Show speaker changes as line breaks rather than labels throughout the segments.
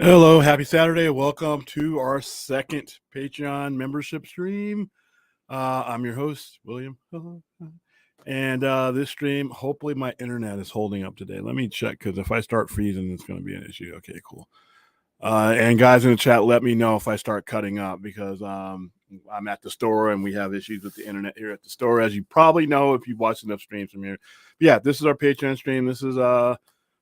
Hello, happy Saturday. Welcome to our second Patreon membership stream. I'm your host, William. And this stream, hopefully my internet is holding up today. Let me check, because if I start freezing, it's going to be an issue. Okay, cool. And guys in the chat, let me know if I start cutting up, because I'm at the store and we have issues with the internet here at the store, as you probably know if you've watched enough streams from here. But yeah, this is our Patreon stream. This is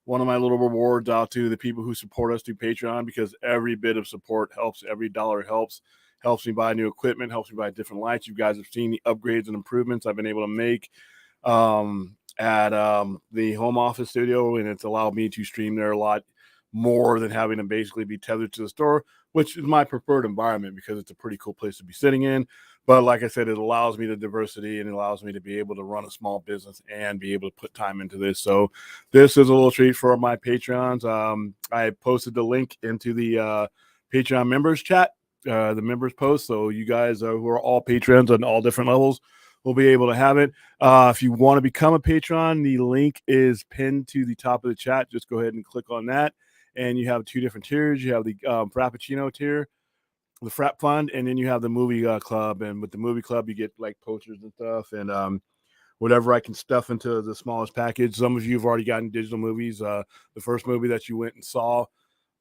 one of my little rewards out to the people who support us through Patreon, because every bit of support helps. Every dollar helps me buy new equipment, helps me buy different lights. You guys have seen the upgrades and improvements I've been able to make at the home office studio, and it's allowed me to stream there a lot more than having to basically be tethered to the store, which is my preferred environment because it's a pretty cool place to be sitting in. But like I said, it allows me the diversity, and it allows me to be able to run a small business and be able to put time into this. So this is a little treat for my Patreons. I posted the link into the Patreon members chat, the members post. So you guys who are all patrons on all different levels will be able to have it. If you want to become a patron, the link is pinned to the top of the chat. Just go ahead and click on that. And you have two different tiers. You have the Frappuccino tier, the Frap Fund, and then you have the movie club. And with the movie club, you get like posters and stuff, and whatever I can stuff into the smallest package. Some of you have already gotten digital movies. The first movie that you went and saw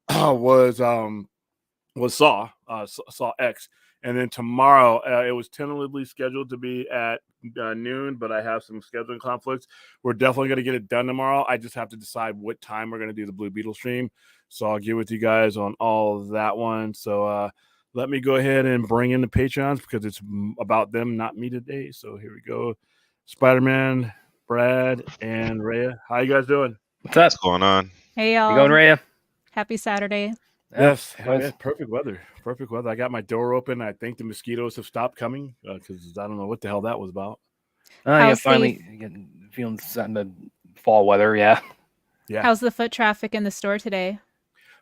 was Saw X. And then tomorrow, it was tentatively scheduled to be at noon, but I have some scheduling conflicts. We're definitely going to get it done tomorrow. I just have to decide what time we're going to do the Blue Beetle stream. So I'll get with you guys on all of that one. So let me go ahead and bring in the Patreons, because it's about them, not me today. So here we go. Spider-Man, Brad, and Rhea. How you guys doing?
What's going on?
Hey, y'all.
You going, Rhea?
Happy Saturday.
Yes, perfect weather. Perfect weather. I got my door open. I think the mosquitoes have stopped coming, because I don't know what the hell that was about.
Oh, yeah, finally feeling something to fall weather. Yeah.
How's the foot traffic in the store today?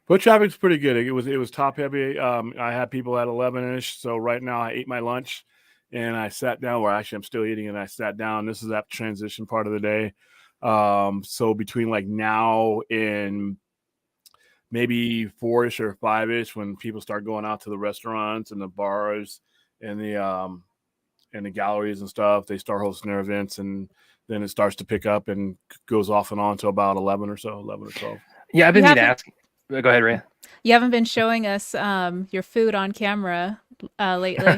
Foot traffic's pretty good. It was top heavy. I had people at 11ish. So right now I ate my lunch and I sat down. Well, actually I'm still eating, and I sat down. This is that transition part of the day. So between like now and maybe 4ish or 5ish, when people start going out to the restaurants and the bars and the galleries and stuff, they start hosting their events, and then it starts to pick up and goes off and on to about 11 or 12.
Yeah, I've been asking. Go ahead, Rhea.
You haven't been showing us your food on camera lately.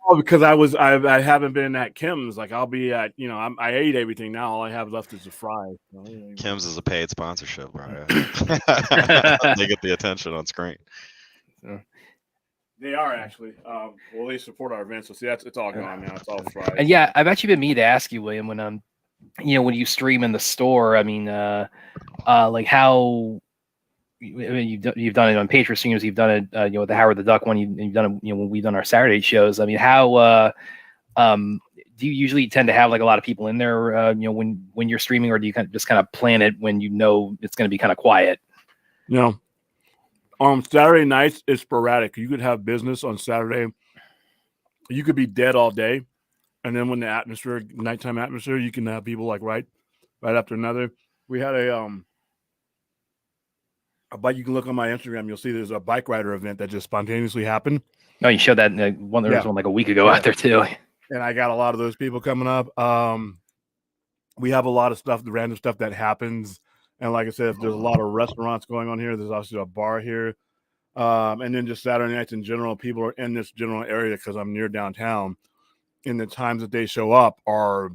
Oh, because I haven't been at Kim's. Like I'll be at, I ate everything now. All I have left is the fries.
Kim's is a paid sponsorship, right? They get the attention on screen.
They are actually. Well, they support our events. So see, it's all gone now. It's all fries.
And yeah, I've actually been to ask you, William, when when you stream in the store. I mean, like how. I mean, you've done it on Patreon streams. You've done it, with the Howard the Duck one. You've done it, when we've done our Saturday shows. I mean, how do you usually tend to have like a lot of people in there, when you're streaming, or do you just kind of plan it when you know it's going to be kind of quiet?
Saturday nights it's sporadic. You could have business on Saturday. You could be dead all day, and then when the nighttime atmosphere, you can have people like right after another. We had a bike. You can look on my Instagram. You'll see there's a bike rider event that just spontaneously happened.
Oh, you showed that there was one like a week ago out there too.
And I got a lot of those people coming up. We have a lot of stuff, the random stuff that happens. And like I said, there's a lot of restaurants going on here. There's also a bar here. And then just Saturday nights in general, people are in this general area because I'm near downtown. And the times that they show up are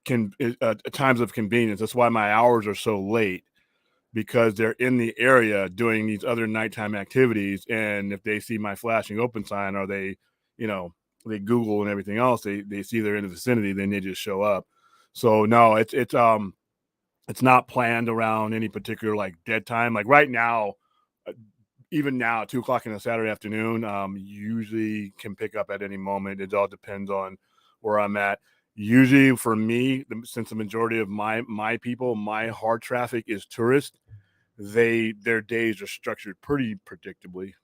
times of convenience. That's why my hours are so late, because they're in the area doing these other nighttime activities. And if they see my flashing open sign, or they Google and everything else, they see they're in the vicinity, then they just show up. So no, it's not planned around any particular like dead time. Like right now, even now, 2:00 in a Saturday afternoon, usually can pick up at any moment. It all depends on where I'm at. Usually for me, since the majority of my people, my hard traffic is tourists, their days are structured pretty predictably.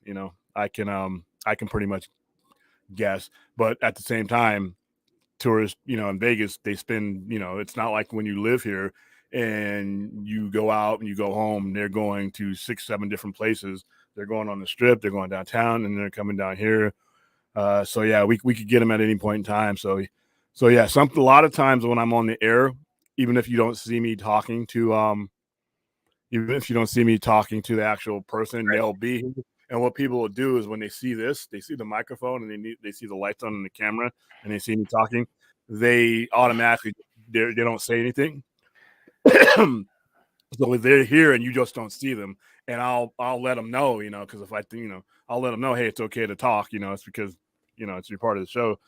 I can pretty much guess, but at the same time, tourists, in Vegas, they spend, it's not like when you live here and you go out and you go home, they're going to 6-7 different places. They're going on the strip, they're going downtown, and they're coming down here. So yeah, we could get them at any point in time. So yeah, a lot of times when I'm on the air, even if you don't see me talking to the actual person, they'll be here. And what people will do is when they see this, they see the microphone and they see the lights on the camera and they see me talking, they automatically they don't say anything. So they're here and you just don't see them, and I'll let them know, because if I'll let them know, hey, it's okay to talk, it's because it's your part of the show.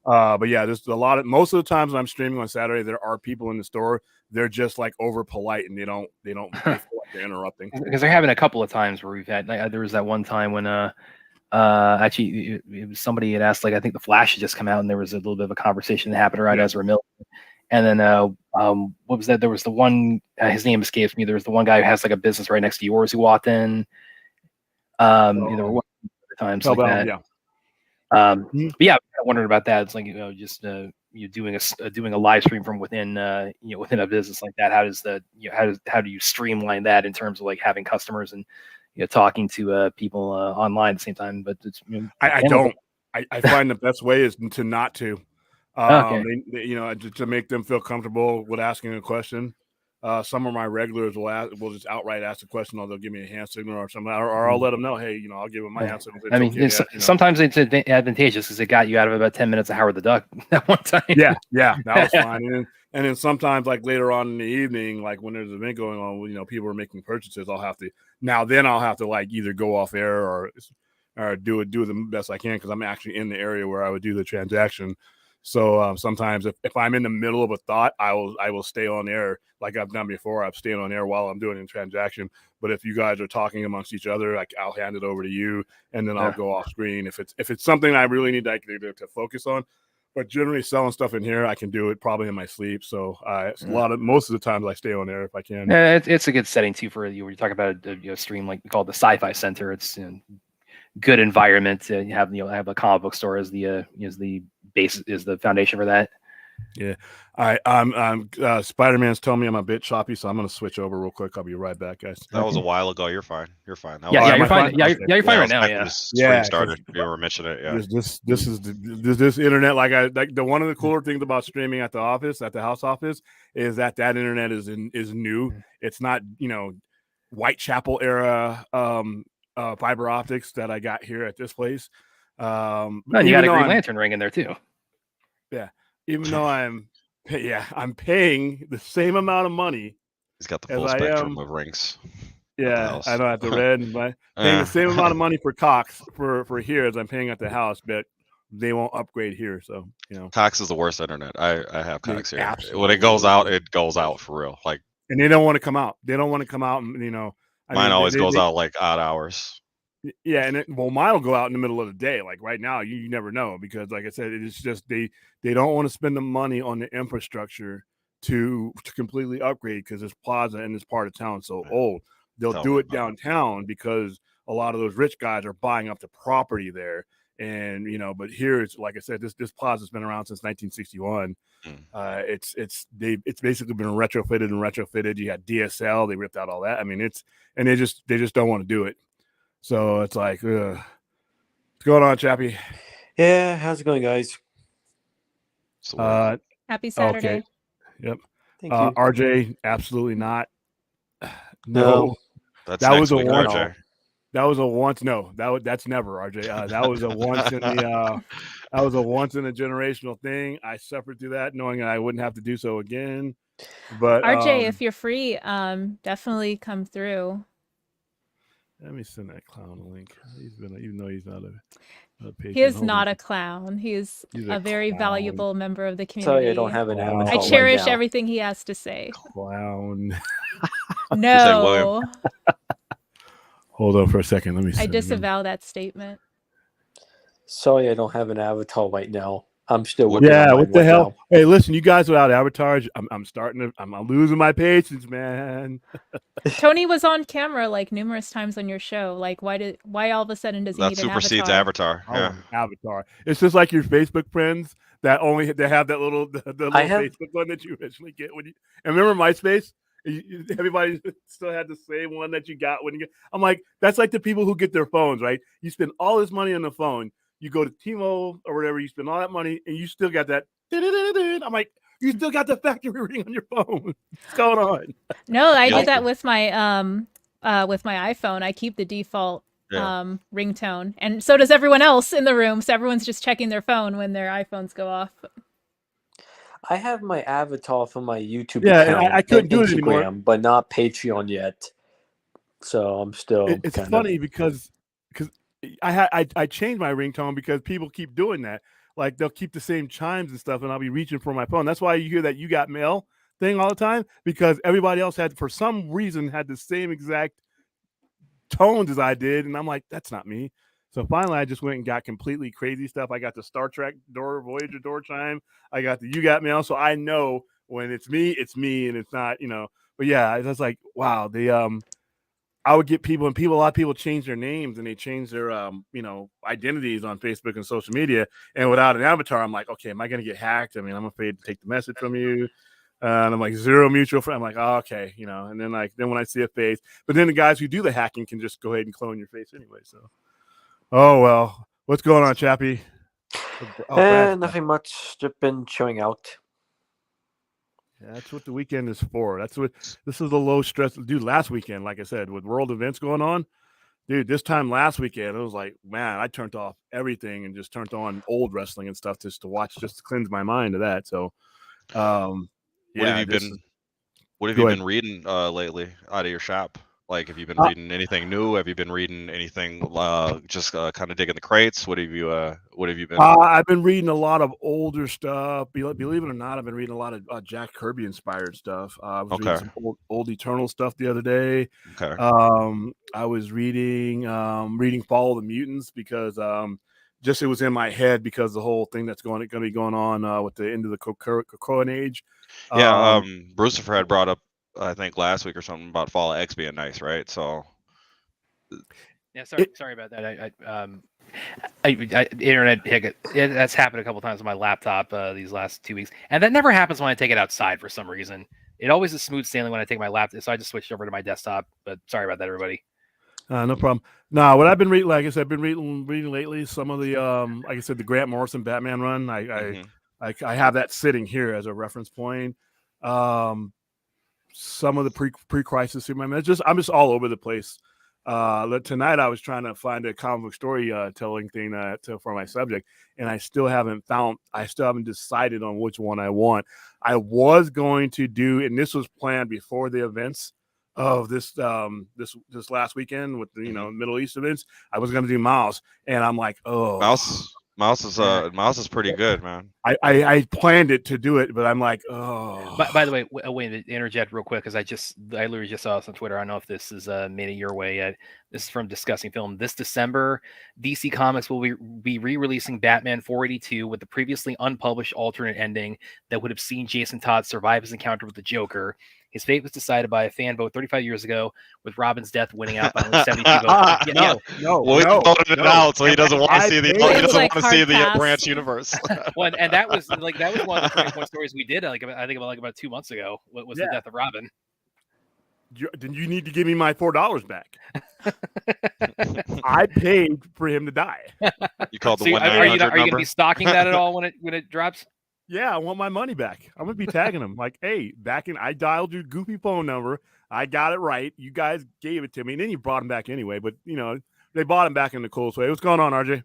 But yeah, there's most of the times when I'm streaming on Saturday, there are people in the store. They're just like over polite and they don't they feel like they're interrupting.
Because they're having a couple of times where we've had, there was that one time when actually it was somebody had asked, like, I think the Flash had just come out and there was a little bit of a conversation that happened right as we're milking. And then what was that? There was the one, his name escapes me. There was the one guy who has like a business right next to yours who walked in. There were times like that.
Yeah.
But yeah, I wondered about that. It's like, just you doing a live stream from within within a business like that. How does how do you streamline that in terms of like having customers and talking to people online at the same time? But it's
I don't. I find the best way is to not to.
Okay.
To make them feel comfortable with asking a question. Some of my regulars will just outright ask a question, or they'll give me a hand signal or something, or I'll let them know, hey, I'll give them my hand signal.
I mean, sometimes it's advantageous because it got you out of about 10 minutes of Howard the Duck that one time.
Yeah, that was fine. And then sometimes, like later on in the evening, like when there's an event going on, people are making purchases. I'll have to like either go off air or do the best I can because I'm actually in the area where I would do the transaction. So sometimes if I'm in the middle of a thought, I will stay on air like I've done before. I'm staying on air while I'm doing a transaction. But if you guys are talking amongst each other, like I'll hand it over to you and then I'll go off screen if it's something I really need to focus on. But generally selling stuff in here, I can do it probably in my sleep. So most of the times I stay on air if I can.
Yeah, it's a good setting too for you. When you talk about a stream like called the Sci-Fi Center, it's good environment to have have a comic book store as the base is the foundation for that.
Yeah, I'm Spider-Man's telling me I'm a bit choppy, so I'm gonna switch over real quick. I'll be right back, guys.
That was a while ago. You're fine. You're fine.
You're fine. You're fine right now. Yeah.
Stream started. You were mentioning it. Yeah.
This internet. Like one of the cooler things about streaming at the house office, is that internet is new. It's not Whitechapel era fiber optics that I got here at this place.
And you got a Green Lantern ring in there too.
Yeah, even though I'm paying the same amount of money.
He's got the full spectrum of rings.
Yeah, I don't have to red, but paying the same amount of money for Cox for here as I'm paying at the house, but they won't upgrade here. So
Cox is the worst internet. I have Cox here. Absolutely. When it goes out for real. Like, and
they don't want to come out. They don't want to come out, and
mine always goes out like odd hours.
Yeah, and mine will go out in the middle of the day. Like right now, you never know because, like I said, it's just they don't want to spend the money on the infrastructure to completely upgrade because this plaza in this part of town is so old. They'll do it downtown because a lot of those rich guys are buying up the property there, and but here it's like I said, this plaza's been around since 1961. It's basically been retrofitted. You had DSL, they ripped out all that. I mean, they just don't want to do it. So it's like, what's going on, Chappie?
Yeah, how's it going, guys?
Happy Saturday.
Okay. Yep.
Thank you.
RJ, absolutely not. No.
That's that was a
once.
RJ.
That was a once. No, that's never RJ. That was a once in the. That was a once in a generational thing. I suffered through that, knowing that I wouldn't have to do so again. But
RJ, if you're free, definitely come through.
Let me send that clown a link. Even though he's not a patron.
He is not a clown. He's a very valuable member of the community.
Sorry, I don't have an avatar.
I cherish everything he has to say.
Clown.
No.
Hold on for a second. Let me.
I disavow that statement.
Sorry, I don't have an avatar right now. I'm still working.
Yeah, what the hell? Now. Hey, listen, you guys without avatars, I'm losing my patience, man.
Tony was on camera like numerous times on your show. Like, why all of a sudden does he need an avatar?
That supersedes avatar. Yeah,
avatar. It's just like your Facebook friends that they have that little Facebook one that you eventually get when you. And remember MySpace? Everybody still had the same one that you got when you get. I'm like, that's like the people who get their phones, right? You spend all this money on the phone. You go to T-Mobile or whatever. You spend all that money, and you still got that. I'm like, you still got the factory reading on your phone. What's going on?
No, I
Yeah.
do that with my iPhone. I keep the default
Yeah.
ringtone, and so does everyone else in the room. So everyone's just checking their phone when their iPhones go off.
I have my avatar for my YouTube
Yeah, and
account
I couldn't
and
do it anymore.
Instagram, but not Patreon yet. So I'm still
It's
kind
funny because I changed my ringtone because people keep doing that. Like they'll keep the same chimes and stuff, and I'll be reaching for my phone. That's why you hear that "you got mail" thing all the time, because everybody else had, for some reason, had the same exact tones as I did, and I'm like, that's not me. So finally, I just went and got completely crazy stuff. I got the Star Trek Voyager door chime. I got the "you got mail," so I know when it's me, and it's not, But yeah, I was like, wow, I would get people, and a lot of people change their names and they change their identities on Facebook and social media, and without an avatar, I'm like, okay, am I going to get hacked? I mean, I'm afraid to take the message from you. And I'm like, zero mutual friend. I'm like, oh, okay, and then when I see a face, but then the guys who do the hacking can just go ahead and clone your face anyway. So, oh well, what's going on, Chappie?
nothing much. Just been chilling out.
Yeah, that's what the weekend is for. This is the low stress. Dude, last weekend, like I said, with world events going on, dude, this time last weekend, it was like, man, I turned off everything and just turned on old wrestling and stuff just to watch, just to cleanse my mind of that. So,
What have you been reading lately out of your shop? Like, have you been reading anything new? Have you been reading anything just kind of digging the crates? What have you been?
I've been reading a lot of older stuff. Believe it or not, I've been reading a lot of Jack Kirby inspired stuff. I was reading some old Eternal stuff the other day.
Okay.
I was reading Fall of the Mutants because just it was in my head because the whole thing that's going to be going on with the end of the Krakoan age.
Yeah, Brucifer had brought up, I think last week or something, about Fall of X being nice, right? So
Yeah, sorry about that. Internet hiccup. That's happened a couple times on my laptop these last 2 weeks, and that never happens when I take it outside for some reason. It always is smooth sailing when I take my laptop, so I just switched over to my desktop. But sorry about that, everybody.
No problem. No, what I've been reading, like I said, I've been reading lately some of the, like I said, the Grant Morrison Batman run. I have that sitting here as a reference point. Some of the pre-crisis Superman. I'm just all over the place. Tonight I was trying to find a comic book story telling thing for my subject, and I still haven't decided on which one I want. I was going to do, and this was planned before the events of this last weekend with the Middle East events. I was going to do Mouse, and I'm like, oh,
Mouse is pretty good, man.
I planned it to do it, but I'm like, oh.
By the way, wait, interject real quick because I literally just saw this on Twitter. I don't know if this is made it your way yet. This is from Discussing Film. This December, DC Comics will be re-releasing Batman 482 with the previously unpublished alternate ending that would have seen Jason Todd survive his encounter with the Joker. His fate was decided by a fan vote 35 years ago, with Robin's death winning out by only 72 votes.
Well, he voted it out, so he doesn't want to see the
hard
branch universe.
Well, and that was one of the 20 stories we did. I think about 2 months ago. What was the death of Robin?
Then you need to give me my $4 back. I paid for him to die.
You called the
So
1-900
are you
number?
going to be stocking that at all when it drops?
Yeah, I want my money back. I'm gonna be tagging him like, hey, I dialed your goofy phone number. I got it right. You guys gave it to me, and then you brought him back anyway. But they bought him back in the coolest way. What's going on, RJ?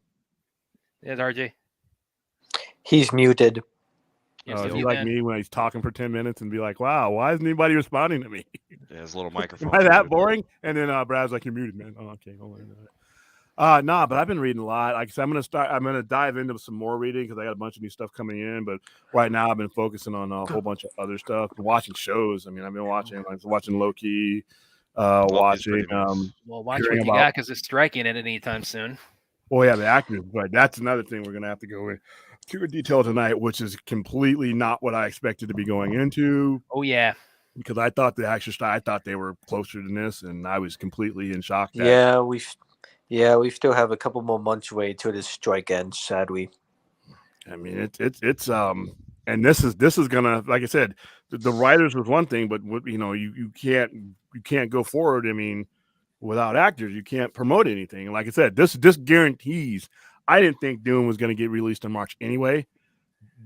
Yes, RJ.
He's muted.
Is he like me when he's talking for 10 minutes and be like, wow, why isn't anybody responding to me?
Yeah, his little microphone.
Am I that boring? And then Brad's like, you're muted, man. Oh, okay, hold on. But I've been reading a lot. Like I said, I'm gonna dive into some more reading because I got a bunch of new stuff coming in. But right now, I've been focusing on a whole bunch of other stuff. Watching shows. I mean, I've been watching Loki. Watching.
Well, watch what you got because it's striking at any time soon.
Oh yeah, the actors. Right, that's another thing we're gonna have to go into detail tonight, which is completely not what I expected to be going into.
Oh yeah.
Because I thought the actors, I thought they were closer than this, and I was completely in shock.
We still have a couple more months away till this strike ends, sadly.
I mean, it's And this is gonna, like I said, the writers was one thing, but you can't go forward. I mean, without actors, you can't promote anything. And like I said, this guarantees. I didn't think Dune was going to get released in March anyway.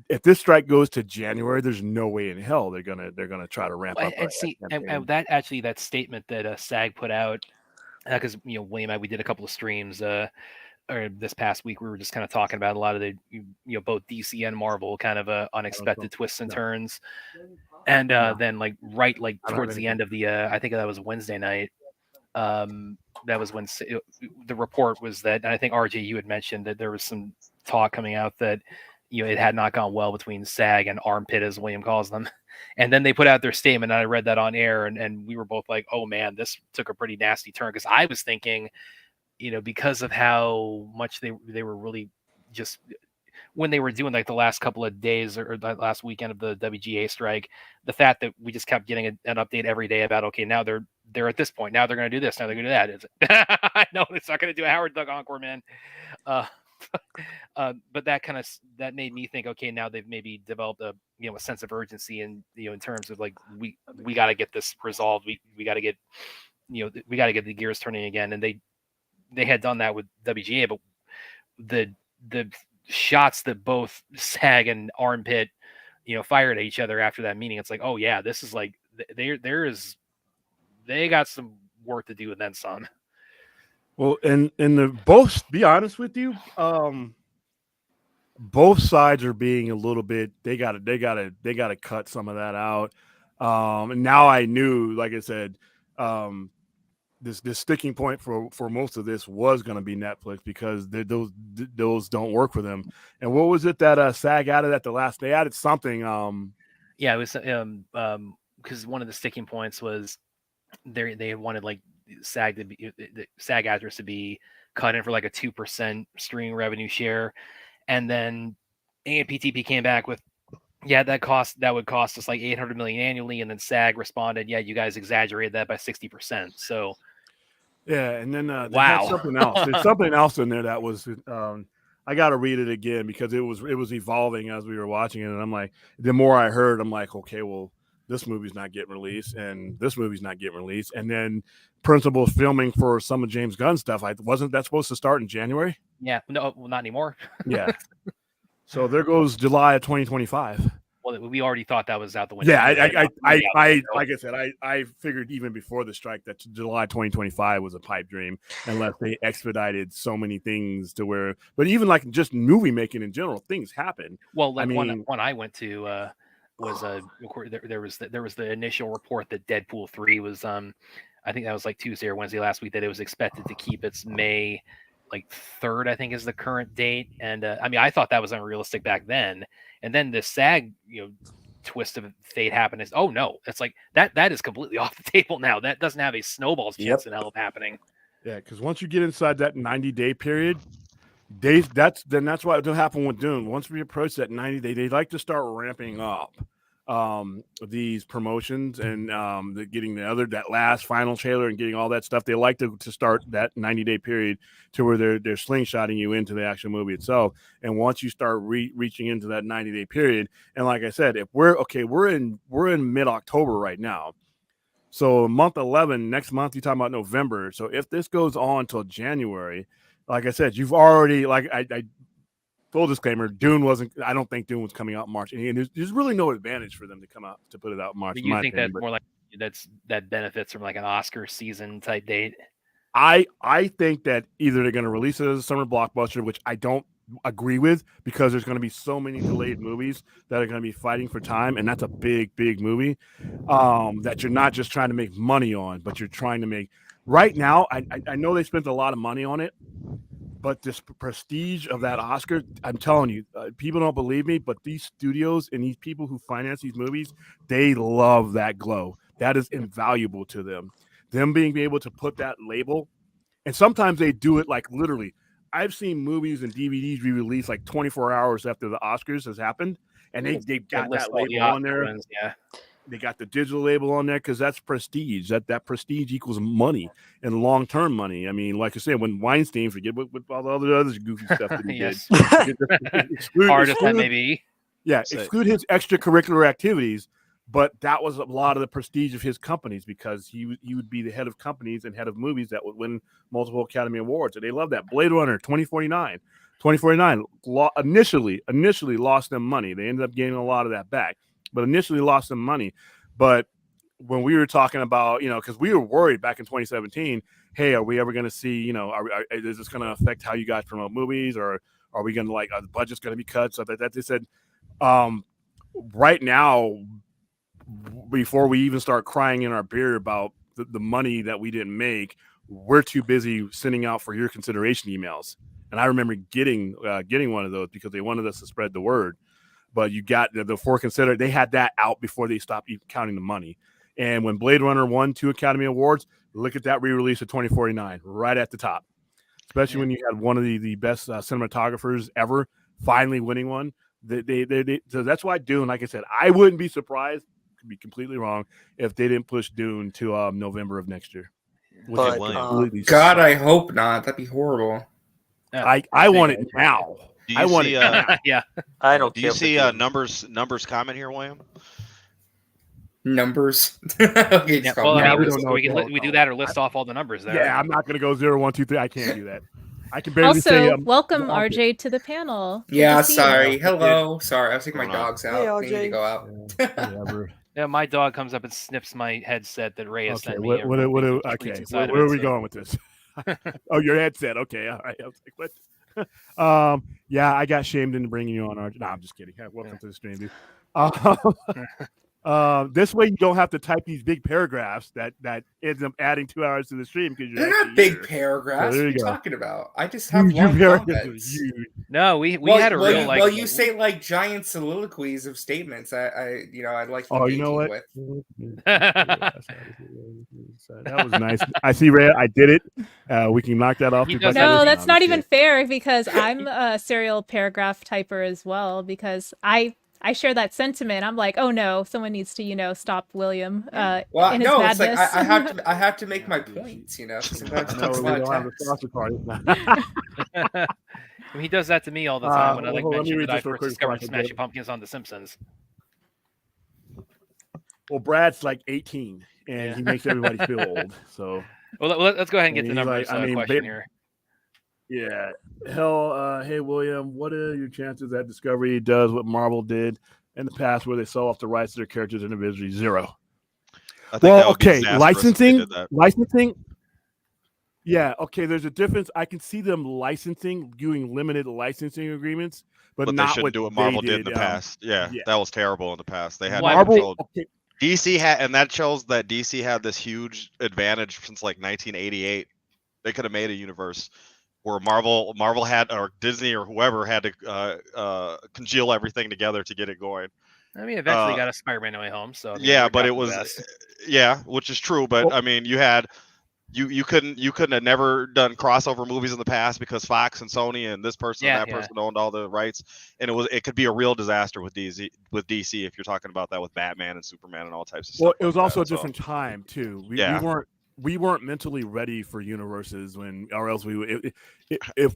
If this strike goes to January, there's no way in hell they're gonna try to ramp up.
And that statement that SAG put out, because William and I, we did a couple of streams or this past week, we were just kind of talking about a lot of the both DC and Marvel kind of unexpected twists and turns, and then right towards the end of the I think that was Wednesday night. That was when the report was that, and I think RJ, you had mentioned that there was some talk coming out that it had not gone well between SAG and Armpit, as William calls them. And then they put out their statement, and I read that on air, and we were both like, oh man, this took a pretty nasty turn, because I was thinking, because of how much they were really just when they were doing the last couple of days or the last weekend of the WGA strike, the fact that we just kept getting an update every day about, okay, now they're at this point, now they're going to do this, now they're going to do that. No, it's not going to do a Howard Duck encore, man. But that made me think, okay, now they've maybe developed a sense of urgency, and in terms of we got to get this resolved. We got to get we got to get the gears turning again, and they had done that with WGA, but the shots that both SAG and Armpit fired at each other after that meeting, it's like, oh yeah, this is they got some work to do and then some.
Well, and both, be honest with you, both sides are being a little bit. They got to cut some of that out. And now I knew, like I said, this sticking point for most of this was going to be Netflix, because those don't work for them. And what was it that SAG added at the last? They added something.
Yeah, it was because one of the sticking points was they wanted SAG to be the SAG actors to be cut in for a 2% streaming revenue share, and then AMPTP came back with, yeah, that would cost us $800 million annually, and then SAG responded, yeah, you guys exaggerated that by 60%. So
yeah, and then they
wow,
had something else. There's something else in there that was I got to read it again, because it was evolving as we were watching it, and I'm like, the more I heard, I'm like, okay, well, this movie's not getting released, and this movie's not getting released, and then principal filming for some of James Gunn's stuff. Wasn't that supposed to start in January?
Yeah, no, well, not anymore.
Yeah. So there goes July of 2025.
Well, we already thought that was out the window.
Yeah, I like I said, I figured even before the strike that July 2025 was a pipe dream, unless they expedited so many things to where. But even just movie making in general, things happen.
Well, one I went to was there was the initial report that Deadpool 3 was I think that was Tuesday or Wednesday last week, that it was expected to keep its May 3rd, I think is the current date. And I mean, I thought that was unrealistic back then. And then the SAG, twist of fate happened is, oh no, it's that is completely off the table now. That doesn't have a snowball's chance in hell of happening.
Yeah, because once you get inside that 90-day period, that's what will happen with Dune. Once we approach that 90-day, they like to start ramping up these promotions and getting that last final trailer and getting all that stuff. They like to start that 90-day period to where they're slingshotting you into the actual movie itself. And once you start reaching into that 90-day period, and like I said, if we're in mid-October right now. So month 11, next month, you're talking about November. So if this goes on till January, like I said, you've already, I full disclaimer, I don't think Dune was coming out in March. And there's really no advantage for them to put it out in March.
Do you think that's more that benefits from an Oscar season type date?
I think that either they're going to release it as a summer blockbuster, which I don't agree with, because there's going to be so many delayed movies that are going to be fighting for time, and that's a big movie that you're not just trying to make money on, but you're trying to make. Right now, I know they spent a lot of money on it, but this prestige of that Oscar, I'm telling you, people don't believe me, but these studios and these people who finance these movies, they love that glow. That is invaluable to them. Them being able to put that label, and sometimes they do it literally. I've seen movies and DVDs re-released 24 hours after the Oscars has happened, and they've got that label on there.
Yeah.
They got the digital label on there because that's prestige. That prestige equals money and long-term money. I mean, like I said, when Weinstein, forget what all the other goofy stuff that he
yes.
did.
Hard as that may be.
Yeah,
Say-
exclude his extracurricular activities, but that was a lot of the prestige of his companies because he would be the head of companies and head of movies that would win multiple Academy Awards, and they love that. Blade Runner 2049 initially lost them money. They ended up gaining a lot of that back, but initially lost them money. But when we were talking about, because we were worried back in 2017, hey, are we ever going to see, is this going to affect how you guys promote movies, or are we going to are the budget's going to be cut? So that they said, right now, before we even start crying in our beer about the money that we didn't make, we're too busy sending out for your consideration emails. And I remember getting one of those because they wanted us to spread the word. But you got the for consider, they had that out before they stopped counting the money. And when Blade Runner won 2 Academy Awards, look at that re-release of 2049 right at the top. Especially when you had one of the best cinematographers ever finally winning one. So that's why Dune, like I said, I wouldn't be surprised, could be completely wrong, if they didn't push Dune to November of next year.
But,
God, I hope not. That'd be horrible.
I want it now.
Do
I
you
want
see?
it now.
Yeah.
I don't.
Do you see numbers comment here, William?
Numbers. Okay,
Yeah,
stop.
well, I
we
mean,
don't know.
we can we do that or list off all the numbers there.
Yeah, I'm not going to go 0, 1, 2, 3. I can't do that. I can barely
Also,
say.
welcome
I'll-
RJ to the panel. Good
Yeah,
to see you.
sorry. Hello. Sorry, I was taking my
Hold on.
dogs
Hey,
out. They need to
RJ.
go out.
Whatever.
Yeah, my dog comes up and snips my headset that Ray has
Okay,
sent me.
what,
and
what,
treats
okay,
inside
where
of
are
it,
we
so-
going with this? Oh, your headset. Okay, all right. I was like, what? Yeah, I got shamed into bringing you on. No, I'm just kidding. Welcome to the stream, dude. This way you don't have to type these big paragraphs that ends up adding 2 hours to the stream because you're
They're not big paragraphs.
So there
What are
you
you
go.
talking about? I just have
Your
long
paragraphs are
comments.
huge.
No, we had a real like.
Well, you say like giant soliloquies of statements. I'd like to
Oh,
engage
you know what?
with.
That was nice. I see, Ray. I did it. We can knock that off.
He
the
does
bucket
that
No,
list.
that's
I'm
not
just
even
kidding.
fair because I'm a serial paragraph typer as well because I share that sentiment. I'm like, oh no, someone needs to, stop William
Well,
in his
no,
madness.
it's like I have to make my points. Sometimes it
No,
takes a
we
lot
don't have
of
the
text.
sausage party.
He does that to me all the time when I
well, let me
mention
read
that I
this real
first
quick before I
discovered
forget.
Smashing Pumpkins on The Simpsons.
Well, Brad's like 18, and he makes everybody feel old. So
Well, let's go ahead and get
And
the
he's
numbers
like,
question here.
yeah, hell, hey William, what are your chances that Discovery does what Marvel did in the past, where they sell off the rights to their characters individually? 0.
I think that
Well,
would be
okay,
disastrous if they did that.
licensing. Yeah, okay. There's a difference. I can see them doing limited licensing agreements, but
But they
not
shouldn't
what
do what
they
Marvel did in the
did.
past. Yeah, that was terrible in the past. They had
Why
no
would they-
control.
Okay,
DC had, and that shows that DC had this huge advantage since like 1988. They could have made a universe where Marvel had, or Disney or whoever had to congeal everything together to get it going.
I mean, eventually got a Spider-Man No Way Home. So I mean,
Yeah,
we're
but
not
it
the
was
best.
which is true. But
Well-
I mean, you couldn't have never done crossover movies in the past because Fox and Sony and this person and that person owned all the rights, and it could be a real disaster with DC if you're talking about that with Batman and Superman and all types of stuff.
well, it was
like
also
that,
a different time too.
Yeah.
We weren't mentally ready for universes or else we would. If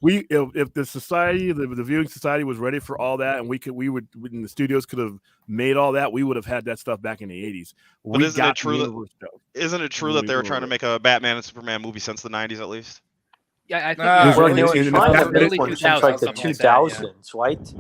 the society, the viewing society was ready for all that, and when the studios could have made all that, we would have had that stuff back in the 80s.
But isn't it true
Isn't
it true that they were trying to make a Batman and Superman movie since the 90s at least?
Yeah, I think
Well,
Well, they were
in the
trying to
past,
make
early
one since
2000s,
like the
something like that, yeah.
2000s, right?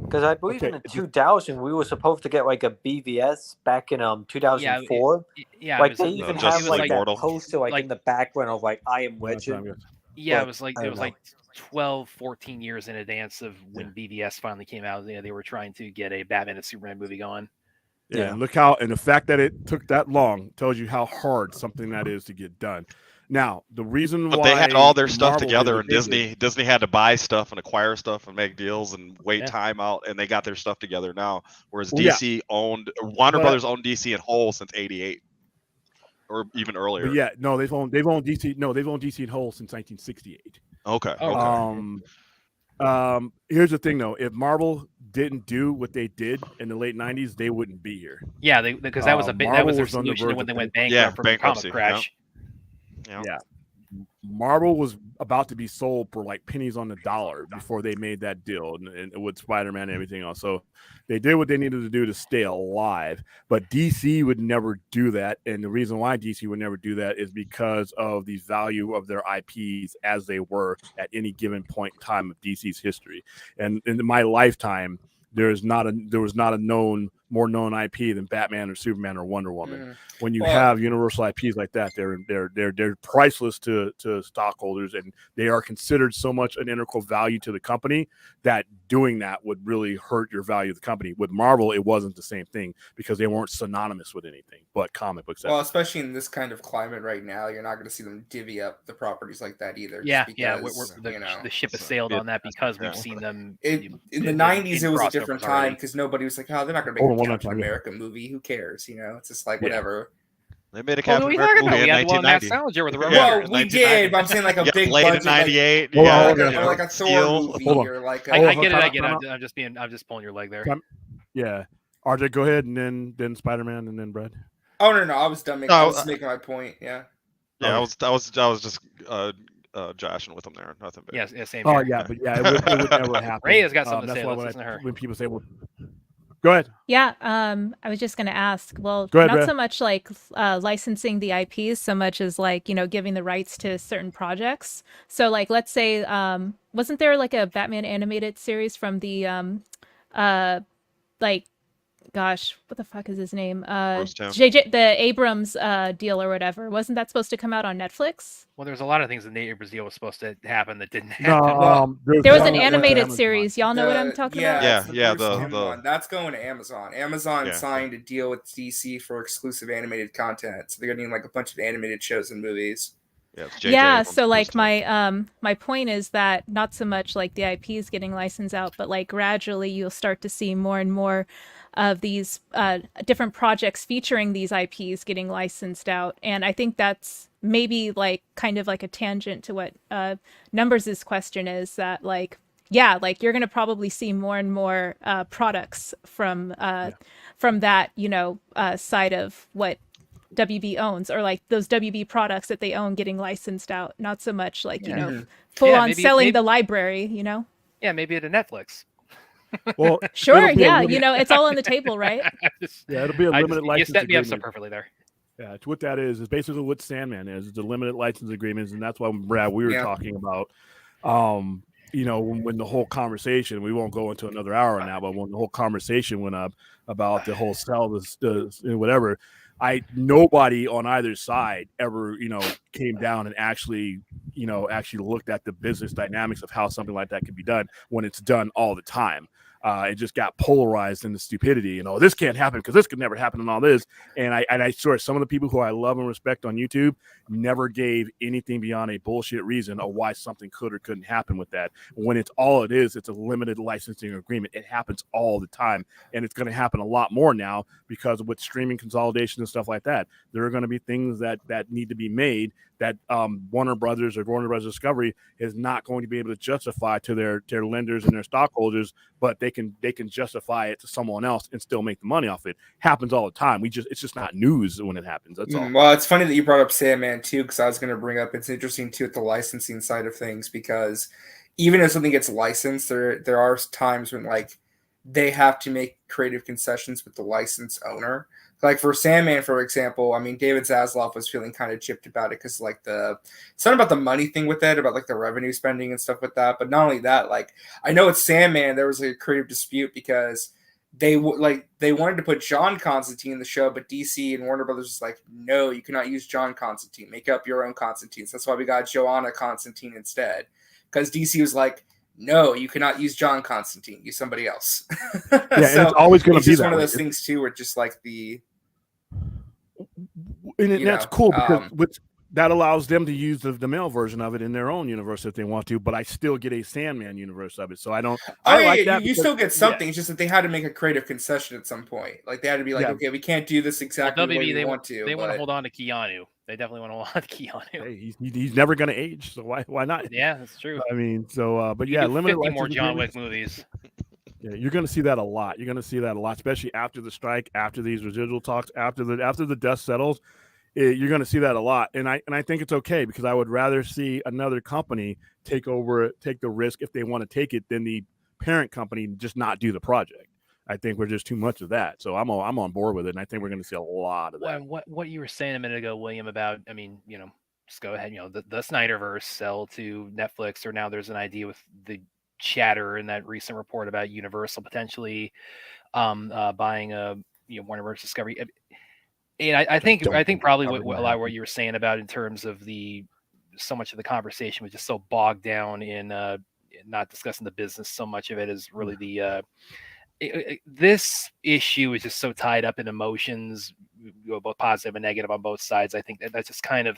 Because I believe in the 2000 we were supposed to get like a BVS back in 2004.
Yeah,
Like
it
they
was,
even
Justice
have like
League
that
Immortal.
poster like in the background of like I Am Legend.
yeah,
but
it was
I don't know.
like 12, 14 years in advance of when BVS finally came out. They were trying to get a Batman and Superman movie going.
Yeah, and the fact that it took that long tells you how hard something that is to get done. Now, the reason
But
why
they had all their stuff
Marvel did
together,
what
and
they did-
Disney had to buy stuff and acquire stuff and make deals and wait
Yeah.
time out, and they got their stuff together now. Whereas
Well, yeah.
DC owned Warner
But-
Brothers owned DC in whole since '88, or even earlier.
But yeah, no, they've owned DC. No, they've owned DC in whole since 1968.
Okay.
Oh,
Okay.
Here's the thing though: if Marvel didn't do what they did in the late 90s, they wouldn't be here.
Yeah, because that was that
Marvel
was their
was on the
solution
verge
when they
of
went
Yeah,
bankrupt from the
bankruptcy,
comic crash.
Yeah.
Yeah. Marvel was about to be sold for like pennies on the dollar before they made that deal and with Spider-Man and everything else. So they did what they needed to do to stay alive. But DC would never do that. And the reason why DC would never do that is because of the value of their IPs as they were at any given point in time of DC's history. And in my lifetime, there was not a more known IP than Batman or Superman or Wonder Woman. When you have universal IPs like that, they're priceless to stockholders, and they are considered so much an integral value to the company that doing that would really hurt your value of the company. With Marvel, it wasn't the same thing because they weren't synonymous with anything but comic books.
Well, especially in this kind of climate right now, you're not going to see them divvy up the properties like that either.
The ship has sailed on that because we've seen them.
In the 90s, it was a different time because nobody was like, "Oh, they're not going to make a Captain America movie. Who cares?" It's just like whatever.
They made a Captain America movie in 1990.
Well, we did, but I'm saying like a big
late
budget,
in '98.
like a Thor movie or like.
I get it. I'm just pulling your leg there.
Yeah, RJ, go ahead, and then Spider-Man, and then Brad.
Oh no, I was done. I was making my point. Yeah.
Yeah, I was just joshing with him there. Nothing big.
Yeah, same.
Oh
here.
yeah, but yeah, it would never happen.
Ray has got something to say.
Why
Let's listen to her.
when people say, "Well," go ahead.
Yeah, I was just going to ask. Well,
Go ahead,
not
Brad.
so much like licensing the IPs, so much as like giving the rights to certain projects. So like, let's say, wasn't there like a Batman animated series from the like, gosh, what the fuck is his name? JJ, the Abrams deal or whatever. Wasn't that supposed to come out on Netflix?
Well, there's a lot of things in Nate Abrams deal was supposed to happen that didn't happen.
No,
there was an animated series. Y'all know what I'm talking about?
Yeah. That's going to Amazon. Amazon signed a deal with DC for exclusive animated content, so they're getting like a bunch of animated shows and movies.
Yeah, so like my point is that not so much like the IP is getting licensed out, but like gradually you'll start to see more and more of these different projects featuring these IPs getting licensed out. And I think that's maybe like kind of like a tangent to what Numbers' question is, that like, yeah, like you're going to probably see more and more products from that, side of what WB owns, or like those WB products that they own getting licensed out. Not so much like, full on selling the library,
Yeah, maybe at a Netflix.
Well,
sure, yeah, it's all on the table, right?
Yeah, it'll be a limited license.
You set me up so perfectly there.
Yeah, it's what that is basically what Sandman is. It's a limited license agreements, and that's why, Brad, we were talking about, when the whole conversation, we won't go into another hour now, but when the whole conversation went up about the whole sell, whatever, nobody on either side ever, came down and actually looked at the business dynamics of how something like that can be done when it's done all the time. It just got polarized into stupidity. This can't happen because this could never happen and all this. And I swear, some of the people who I love and respect on YouTube never gave anything beyond a bullshit reason of why something could or couldn't happen with that. When it's a limited licensing agreement. It happens all the time. And it's going to happen a lot more now because with streaming consolidation and stuff like that. There are going to be things that need to be made that Warner Brothers or Warner Brothers Discovery is not going to be able to justify to their lenders and their stockholders, but they can justify it to someone else and still make the money off it. Happens all the time. It's just not news when it happens. That's all.
Well, it's funny that you brought up Sandman too, because I was going to bring up, it's interesting too at the licensing side of things, because even if something gets licensed, there are times when like they have to make creative concessions with the license owner. Like for Sandman, for example, I mean, David Zaslav was feeling kind of chipped about it because like it's not about the money thing with it, about like the revenue spending and stuff with that. But not only that, like I know it's Sandman, there was a creative dispute because they wanted to put John Constantine in the show, but DC and Warner Brothers was like, no, you cannot use John Constantine. Make up your own Constantine. So that's why we got Joanna Constantine instead, because DC was like, no, you cannot use John Constantine. Use somebody else.
Yeah, so and it's always going to be
just one of those things too, where just like
that's cool because that allows them to use the male version of it in their own universe if they want to. But I still get a Sandman universe of it, so I don't.
You still get something. It's just that they had to make a creative concession at some point. Like they had to be like, okay, we can't do this exactly the way we want to.
They want to hold on to Keanu. They definitely want to hold on to Keanu.
Hey, he's never going to age, so why not?
Yeah, that's true.
I mean, so but yeah, limited
50 more John Wick movies.
Yeah, you're going to see that a lot. You're going to see that a lot, especially after the strike, after these residual talks, after the dust settles. you're going to see that a lot, and I think it's okay, because I would rather see another company take the risk if they want to take it, than the parent company just not do the project. I think we're just too much of that. So I'm on board with it, and I think we're going to see a lot of that.
What you were saying a minute ago, William, about, I mean, just go ahead. The Snyderverse sell to Netflix, or now there's an idea with the chatter in that recent report about Universal potentially buying a Warner Bros. Discovery. And I think probably a lot of what you were saying about in terms of so much of the conversation was just so bogged down in not discussing the business. So much of it is really this issue is just so tied up in emotions, both positive and negative on both sides. I think that's just kind of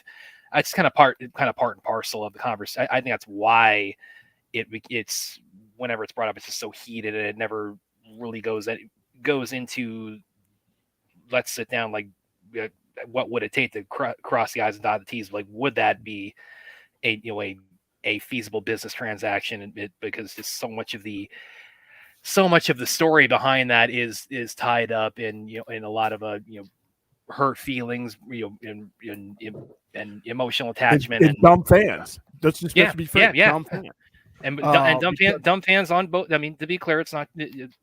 part and parcel of the conversation. I think that's why it's whenever it's brought up, it's just so heated, and it never really goes into let's sit down, like what would it take to cross the I's and dot the T's? Like, would that be a feasible business transaction? Because just so much of the story behind that is tied up in in a lot of hurt feelings, and emotional attachment,
and dumb fans. Let's be fair.
Yeah.
Dumb fans.
And dumb fans on both. I mean, to be clear, it's not
it's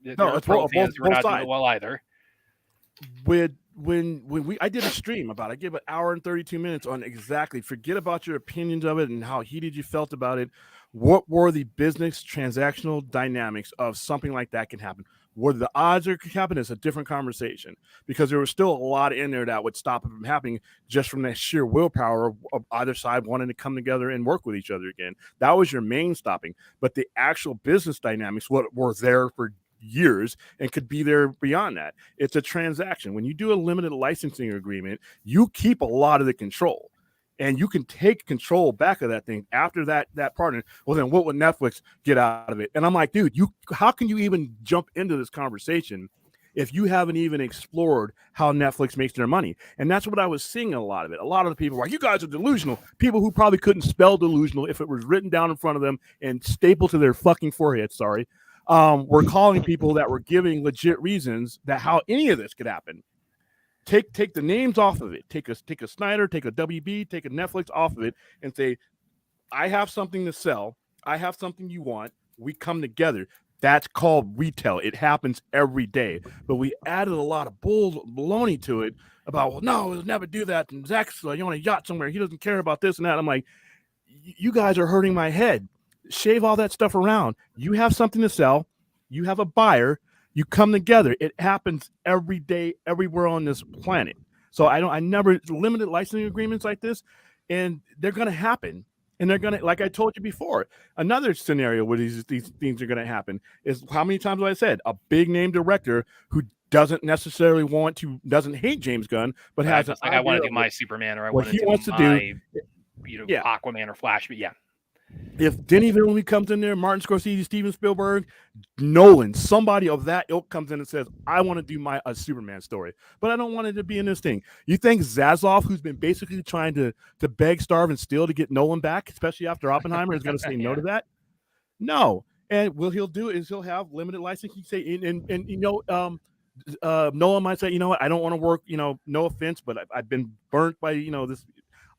pro fans who are not
sides.
doing well either.
When I did a stream about it, I gave an hour and 32 minutes on exactly, forget about your opinions of it and how heated you felt about it. What were the business transactional dynamics of something like that can happen? What are the odds it could happen? Is a different conversation, because there was still a lot in there that would stop it from happening, just from that sheer willpower of either side wanting to come together and work with each other again. That was your main stopping. But the actual business dynamics, what were there for years and could be there beyond that. It's a transaction. When you do a limited licensing agreement, you keep a lot of the control, and you can take control back of that thing after that partner. Well, then what would Netflix get out of it? And I'm like, dude, how can you even jump into this conversation if you haven't even explored how Netflix makes their money? And that's what I was seeing a lot of it. A lot of the people were like, you guys are delusional. People who probably couldn't spell delusional if it was written down in front of them and stapled to their fucking forehead. Sorry. We're calling people that were giving legit reasons that how any of this could happen. Take the names off of it. Take a Snyder, take a WB, take a Netflix off of it, and say, I have something to sell. I have something you want. We come together. That's called retail. It happens every day. But we added a lot of baloney to it about, well, no, we'll never do that. And Zach's on a yacht somewhere. He doesn't care about this and that. I'm like, you guys are hurting my head. Shave all that stuff around. You have something to sell. You have a buyer. You come together. It happens every day, everywhere on this planet. So I never limited licensing agreements like this, and they're going to happen. And they're going to, like I told you before, another scenario where these things are going to happen is, how many times have I said, a big name director who doesn't necessarily doesn't hate James Gunn, but has
like, I want to do my Superman, or I
want to do
my Aquaman or Flash. But yeah.
If Denis Villeneuve comes in there, Martin Scorsese, Steven Spielberg, Nolan, somebody of that ilk comes in and says, I want to do a Superman story, but I don't want it to be in this thing. You think Zaslav, who's been basically trying to beg, starve, and steal to get Nolan back, especially after Oppenheimer, is going to say no to that? No. And what he'll do is he'll have limited licensing. Say, Nolan might say, you know what, I don't want to work, no offense, but I've been burnt by, this.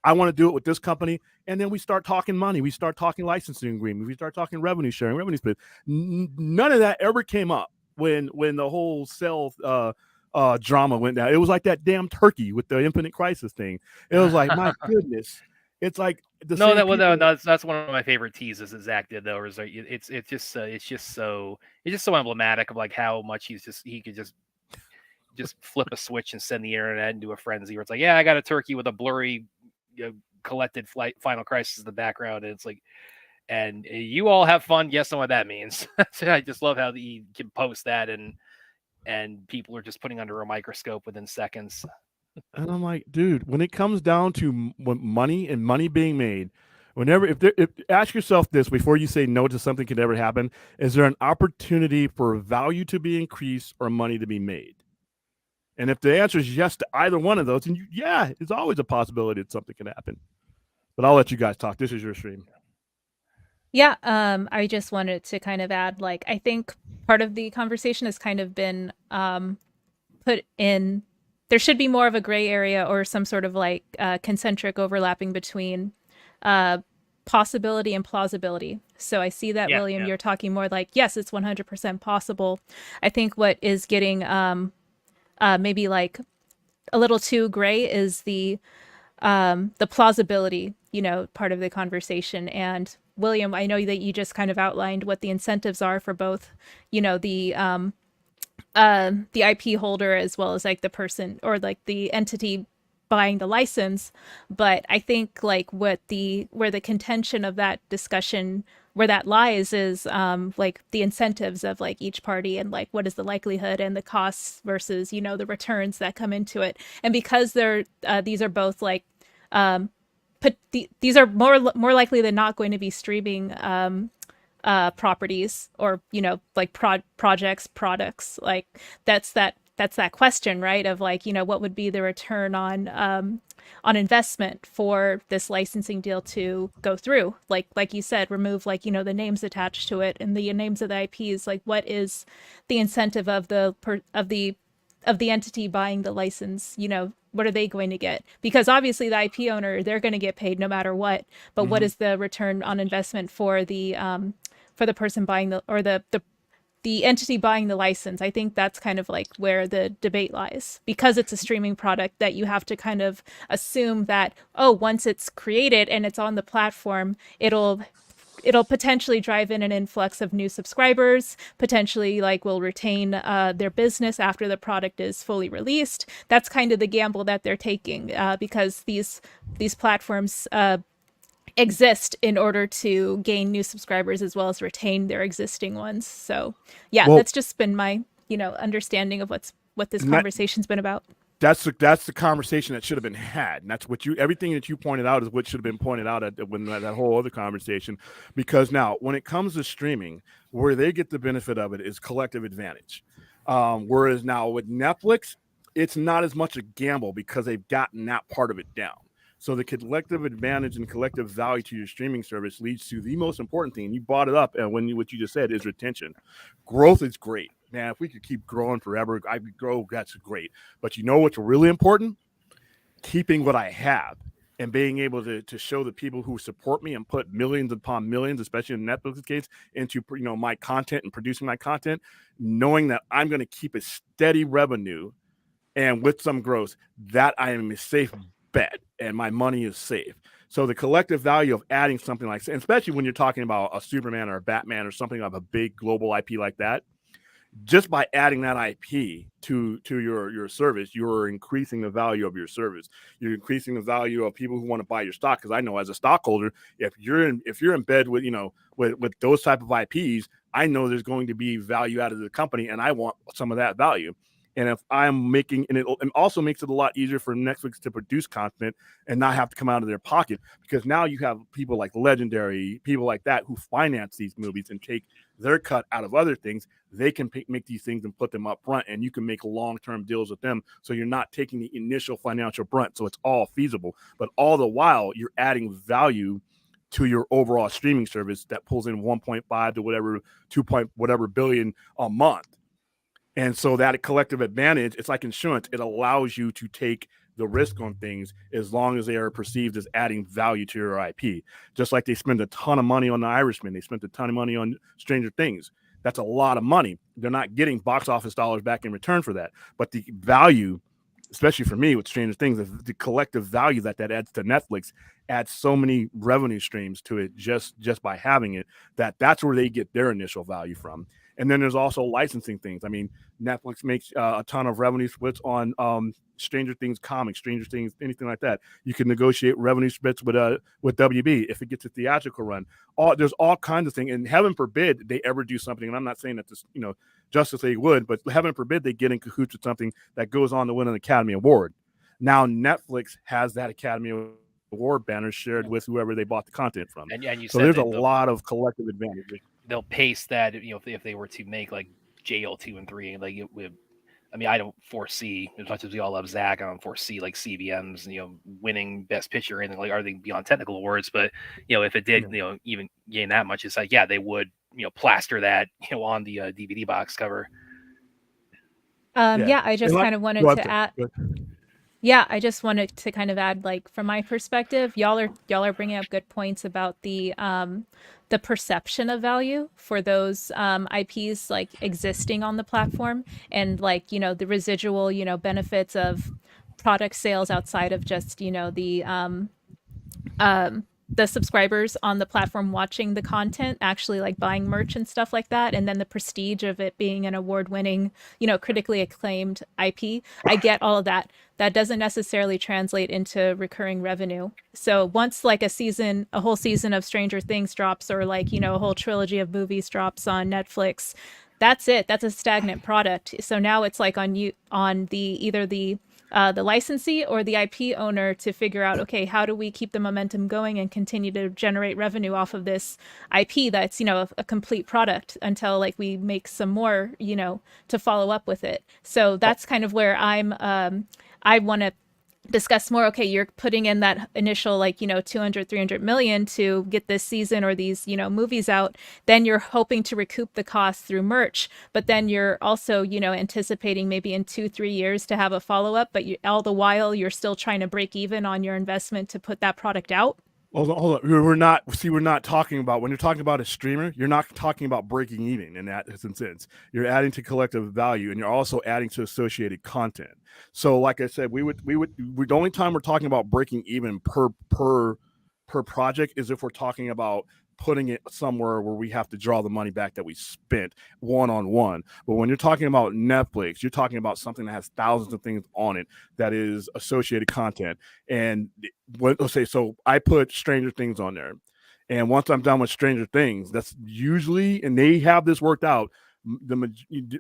I want to do it with this company. And then we start talking money. We start talking licensing agreement. We start talking revenue sharing, revenue split. None of that ever came up when the whole cell drama went down. It was like that damn turkey with the Infinite Crisis thing. It was like, my goodness. It's like
that's one of my favorite teases that Zach did, though. Is like, it's just so emblematic of like how much he could just flip a switch and send the internet into a frenzy where it's like, yeah, I got a turkey with a blurry collected Final Crisis in the background, and it's like, and you all have fun. Yes, know what that means. I just love how he can post that, and people are just putting under a microscope within seconds.
And I'm like, dude, when it comes down to money and money being made, ask yourself this before you say no to something could ever happen: is there an opportunity for value to be increased or money to be made? And if the answer is yes to either one of those, then it's always a possibility that something can happen. But I'll let you guys talk. This is your stream.
Yeah, I just wanted to kind of add, like, I think part of the conversation has kind of been put in there should be more of a gray area or some sort of like concentric overlapping between possibility and plausibility. So I see that, William, you're talking more like, yes, it's 100% possible. I think what is getting maybe like a little too gray is the plausibility, part of the conversation. And William, I know that you just kind of outlined what the incentives are for both, the IP holder as well as like the person or like the entity buying the license. But I think like where the contention of that discussion, where that lies, is like the incentives of like each party and like what is the likelihood and the costs versus the returns that come into it. And because these are both like these are more likely than not going to be streaming properties or like products, like that's that question, right, of like what would be the return on investment for this licensing deal to go through, like you said, remove like the names attached to it and the names of the IPs, like what is the incentive of the entity buying the license, what are they going to get? Because obviously the IP owner, they're going to get paid no matter what, but what is the return on investment for the person buying the entity buying the license? I think that's kind of like where the debate lies, because it's a streaming product that you have to kind of assume that, once it's created and it's on the platform, it'll potentially drive in an influx of new subscribers, potentially like will retain their business after the product is fully released. That's kind of the gamble that they're taking, because these platforms exist in order to gain new subscribers as well as retain their existing ones. So yeah, that's just been my understanding of what this conversation's been about.
That's the conversation that should have been had, and that's what everything that you pointed out is what should have been pointed out when that whole other conversation. Because now, when it comes to streaming, where they get the benefit of it is collective advantage. Whereas now with Netflix, it's not as much a gamble because they've gotten that part of it down. So the collective advantage and collective value to your streaming service leads to the most important thing. And you brought it up, and what you just said is retention. Growth is great. Man, if we could keep growing forever, I could grow. That's great. But you know what's really important? Keeping what I have and being able to show the people who support me and put millions upon millions, especially in Netflix's case, into my content and producing my content, knowing that I'm going to keep a steady revenue and with some growth, that I am a safe bet and my money is safe. So the collective value of adding something like, especially when you're talking about a Superman or a Batman or something of a big global IP like that, just by adding that IP to your service, you're increasing the value of your service. You're increasing the value of people who want to buy your stock. Because I know as a stockholder, if you're in bed with with those type of IPs, I know there's going to be value out of the company, and I want some of that value. And if I'm making, and it also makes it a lot easier for Netflix to produce content and not have to come out of their pocket, because now you have people like Legendary, people like that who finance these movies and take their cut out of other things. They can make these things and put them up front, and you can make long-term deals with them. So you're not taking the initial financial brunt. So it's all feasible, but all the while you're adding value to your overall streaming service that pulls in 1.5 to whatever 2 whatever billion a month. And so that collective advantage, it's like insurance. It allows you to take the risk on things as long as they are perceived as adding value to your IP. Just like they spend a ton of money on The Irishman. They spent a ton of money on Stranger Things. That's a lot of money. They're not getting box office dollars back in return for that. But the value, especially for me with Stranger Things, the collective value that adds to Netflix adds so many revenue streams to it just by having it, that's where they get their initial value from. And then there's also licensing things. I mean, Netflix makes a ton of revenue splits on Stranger Things comics, Stranger Things, anything like that. You can negotiate revenue splits with WB if it gets a theatrical run. There's all kinds of things. And heaven forbid they ever do something. And I'm not saying that this, Justice League would, but heaven forbid they get in cahoots with something that goes on to win an Academy Award. Now Netflix has that Academy Award banner shared with whoever they bought the content from.
And you
so
said
there's a lot of collective advantage.
They'll pace that, if they were to make like JL 2 and 3, like it would. I mean, I don't foresee, as much as we all love Zach, I don't foresee like CBMs, winning Best Picture or anything like, are they beyond technical awards? But if it did, even gain that much, it's like, yeah, they would, plaster that, on the DVD box cover.
Yeah, I just kind of wanted to add. Yeah, I just wanted to kind of add, like, from my perspective, y'all are bringing up good points about the perception of value for those IPs like existing on the platform, and like, you know, the residual, you know, benefits of product sales outside of just, you know, the subscribers on the platform watching the content, actually like buying merch and stuff like that, and then the prestige of it being an award-winning, you know, critically acclaimed IP. I get all of that. That doesn't necessarily translate into recurring revenue. So once like a whole season of Stranger Things drops, or like, you know, a whole trilogy of movies drops on Netflix, that's it. That's a stagnant product. So now it's like on you, on either the licensee or the IP owner, to figure out, okay, how do we keep the momentum going and continue to generate revenue off of this IP that's, you know, a complete product, until like we make some more, you know, to follow up with it. So that's kind of where I want to discuss more. Okay, you're putting in that initial, like, you know, 200-300 million to get this season or these, you know, movies out. Then you're hoping to recoup the cost through merch, but then you're also, you know, anticipating maybe in 2-3 years to have a follow-up, but all the while you're still trying to break even on your investment to put that product out.
Hold on. We're not talking about, when you're talking about a streamer, you're not talking about breaking even in that sense. You're adding to collective value, and you're also adding to associated content. So like I said, the only time we're talking about breaking even per project is if we're talking about putting it somewhere where we have to draw the money back that we spent one-on-one. But when you're talking about Netflix, you're talking about something that has thousands of things on it that is associated content. And let's say, so I put Stranger Things on there. And once I'm done with Stranger Things, that's usually, and they have this worked out, the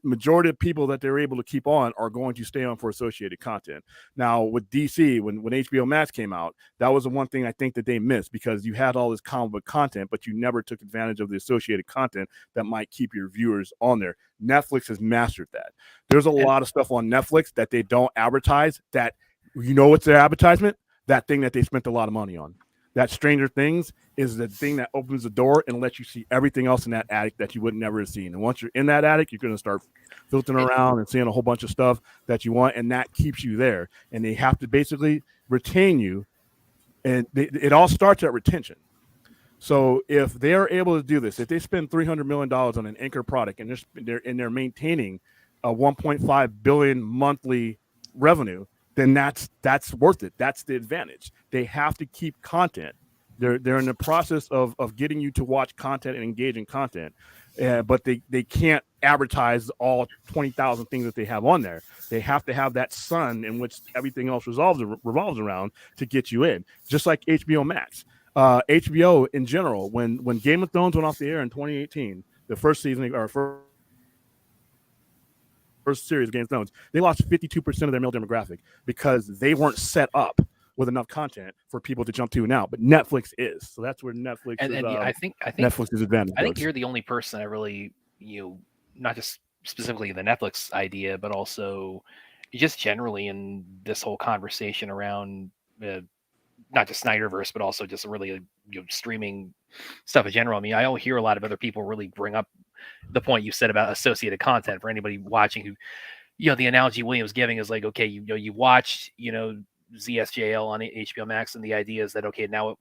majority of people that they're able to keep on are going to stay on for associated content. Now with DC, when HBO Max came out, that was the one thing I think that they missed, because you had all this comic book content, but you never took advantage of the associated content that might keep your viewers on there. Netflix has mastered that. There's a lot of stuff on Netflix that they don't advertise, that, you know, what's their advertisement? That thing that they spent a lot of money on. That Stranger Things is the thing that opens the door and lets you see everything else in that attic that you would never have seen. And once you're in that attic, you're going to start filtering around and seeing a whole bunch of stuff that you want, and that keeps you there. And they have to basically retain you, and it all starts at retention. So if they're able to do this, if they spend $300 million on an anchor product, and they're maintaining a 1.5 billion monthly revenue, then that's worth it. That's the advantage. They have to keep content. They're in the process of getting you to watch content and engage in content, but they can't advertise all 20,000 things that they have on there. They have to have that sun in which everything else revolves around to get you in. Just like HBO Max, HBO in general. When Game of Thrones went off the air in 2018, the first season or first series of Game of Thrones, they lost 52% of their male demographic because they weren't set up with enough content for people to jump to now. But Netflix is. So that's where Netflix is.
I think
Netflix is advantage.
I think you're the only person that really, you know, not just specifically the Netflix idea, but also just generally in this whole conversation around not just Snyderverse, but also just really, you know, streaming stuff in general. I mean, I don't hear a lot of other people really bring up the point you said about associated content. For anybody watching who, you know, the analogy William was giving is like, okay, you know, you watched, you know, ZSJL on HBO Max, and the idea is that, okay, now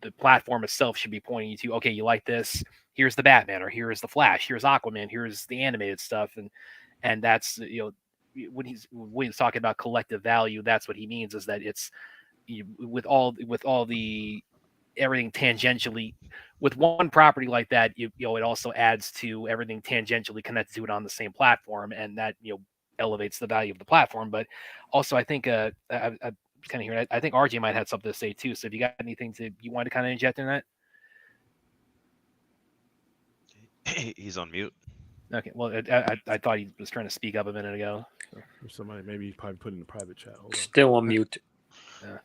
the platform itself should be pointing you to, okay, you like this, here's the Batman, or here's the Flash, here's Aquaman, here's the animated stuff, and that's, you know, when he's talking about collective value, that's what he means, is that it's, you, with all the everything tangentially with one property like that, you know, it also adds to everything tangentially connected to it on the same platform, and that, you know, elevates the value of the platform. But also, I think I kind of hearing, I think RJ might have something to say too. So if you got anything you want to kind of inject in that?
He's on mute.
Okay, well, I thought he was trying to speak up a minute ago.
Somebody maybe probably put in the private chat. Hold on.
Still on mute.
Yeah.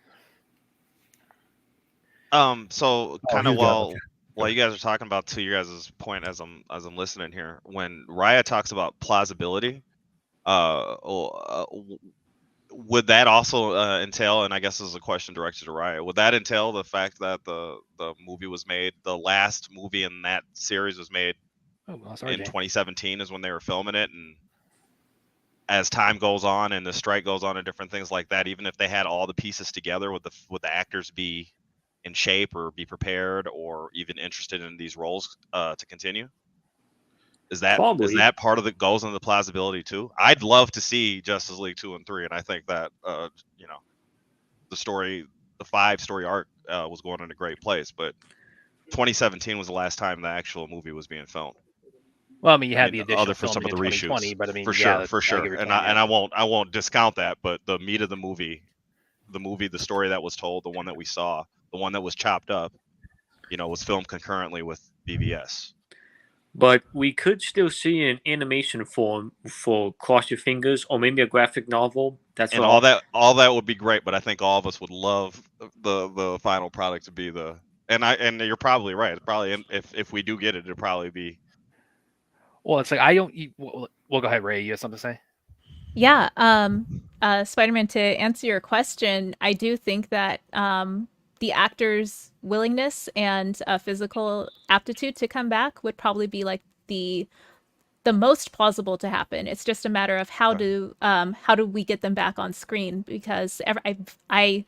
So kind of while you guys are talking about, to your guys' point, as I'm listening here, when Raya talks about plausibility, would that also entail, and I guess this is a question directed to Raya, would that entail the fact that the movie was made, the last movie in that series was made in 2017 is when they were filming it, and as time goes on and the strike goes on and different things like that, even if they had all the pieces together, would the actors be in shape or be prepared or even interested in these roles to continue? Is that part of the goes into the plausibility too? I'd love to see Justice League 2 and 3, and I think that the 5-story arc was going in a great place, but 2017 was the last time the actual movie was being filmed.
Well, I mean, you had the additional
for some of the
reshoots, but I mean,
for sure, and I won't discount that, but the meat of the movie, the story that was told, the one that we saw, the one that was chopped up, was filmed concurrently with BVS.
But we could still see an animation form for Cross Your Fingers, or maybe a graphic novel.
All that would be great, but I think all of us would love the final product to be the. And you're probably right. Probably if we do get it, it'll probably be.
Well, it's like I don't. Well, go ahead, Ray. You have something to say?
Yeah. Spider-Man, to answer your question, I do think that the actor's willingness and physical aptitude to come back would probably be like the most plausible to happen. It's just a matter of how do we get them back on screen, because I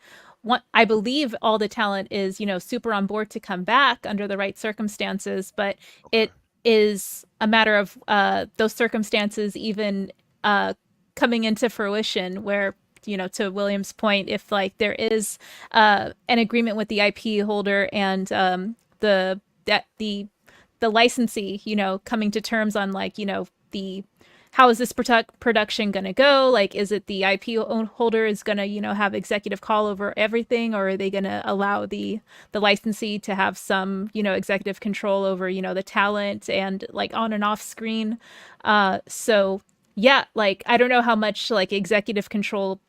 believe all the talent is super on board to come back under the right circumstances, but it is a matter of those circumstances even coming into fruition, where to William's point, if like there is an agreement with the IP holder and the licensee, coming to terms on like how is this production going to go? Like, is it the IP holder is going to have executive call over everything, or are they going to allow the licensee to have some executive control over the talent and like on and off screen? So yeah, like I don't know how much like executive control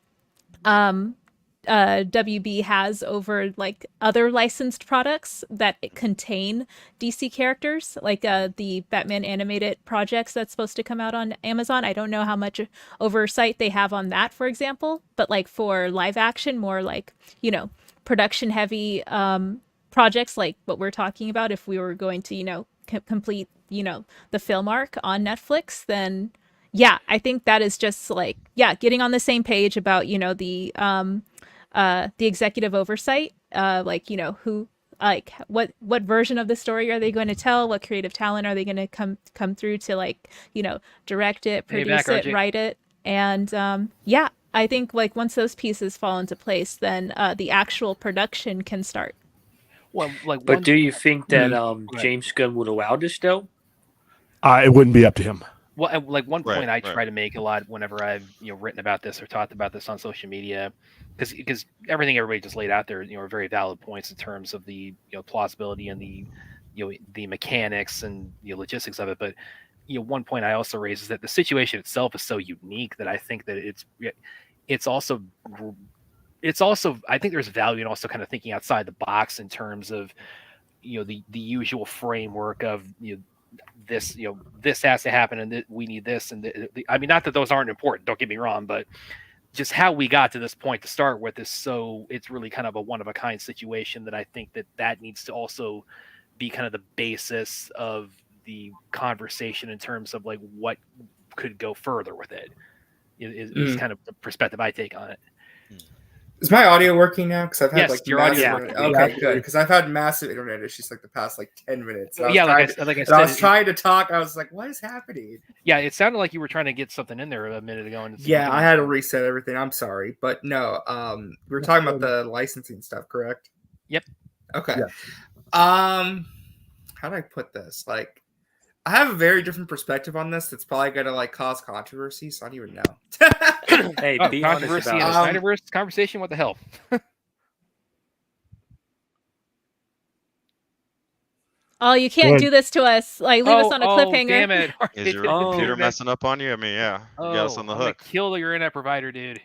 WB has over like other licensed products that contain DC characters, like the Batman animated projects that's supposed to come out on Amazon. I don't know how much oversight they have on that, for example, but like for live action, more like production heavy projects like what we're talking about, if we were going to complete the film arc on Netflix, then yeah, I think that is just like, getting on the same page about, the executive oversight, like, who, like, what version of the story are they going to tell? What creative talent are they going to come through to, like, direct it, produce it, write it? And I think like once those pieces fall into place, then the actual production can start.
Well, like, but do you think that James Gunn would allow this though?
It wouldn't be up to him.
Well, like one point I try to make a lot whenever I've written about this or talked about this on social media, because everything everybody just laid out there are very valid points in terms of the plausibility and the the mechanics and the logistics of it. But one point I also raise is that the situation itself is so unique that I think that it's also I think there's value in also kind of thinking outside the box in terms of the usual framework of this this has to happen and we need this, and I mean, not that those aren't important, don't get me wrong, but just how we got to this point to start with is so it's really kind of a one of a kind situation that I think that needs to also be kind of the basis of the conversation in terms of like what could go further with it is kind of the perspective I take on it.
Is my audio working now? Because I've had
your audio
working. Okay, good. Because I've had massive internet issues like the past 10 minutes.
I
was trying to talk. I was like, "What is happening?"
Yeah, it sounded like you were trying to get something in there a minute ago.
Yeah, I had to reset everything. I'm sorry, but no. We were talking about the licensing stuff, correct?
Yep.
Okay. Yeah. How do I put this? Like, I have a very different perspective on this. That's probably gonna cause controversy. So I don't even know.
Hey, be
controversy in the Snyderverse conversation. What the hell?
Oh, you can't do this to us. Like, leave us on a cliffhanger.
Damn it.
Is your computer messing up on you? I mean, yeah. You got us on the hook.
Kill your internet provider, dude.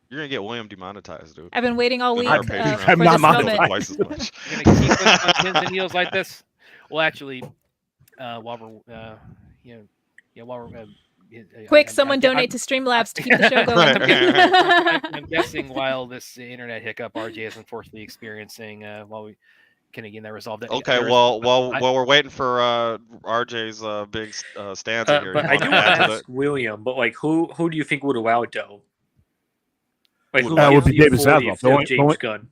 You're going to get William demonetized, dude.
I've been waiting all week
I'm
for
not
this moment.
Twice as much.
You're going to keep us on pins and needles like this? Well, actually, while we're...
Quick, someone donate to Streamlabs to keep the show going.
I'm guessing while this internet hiccup RJ is unfortunately experiencing, while again that resolved it.
Okay, while we're waiting for RJ's big stanza here,
but I do want to ask William, but like, who do you think would allow it though? Like, who
would be David
Zaslav
Zaslav.
if James Gunn?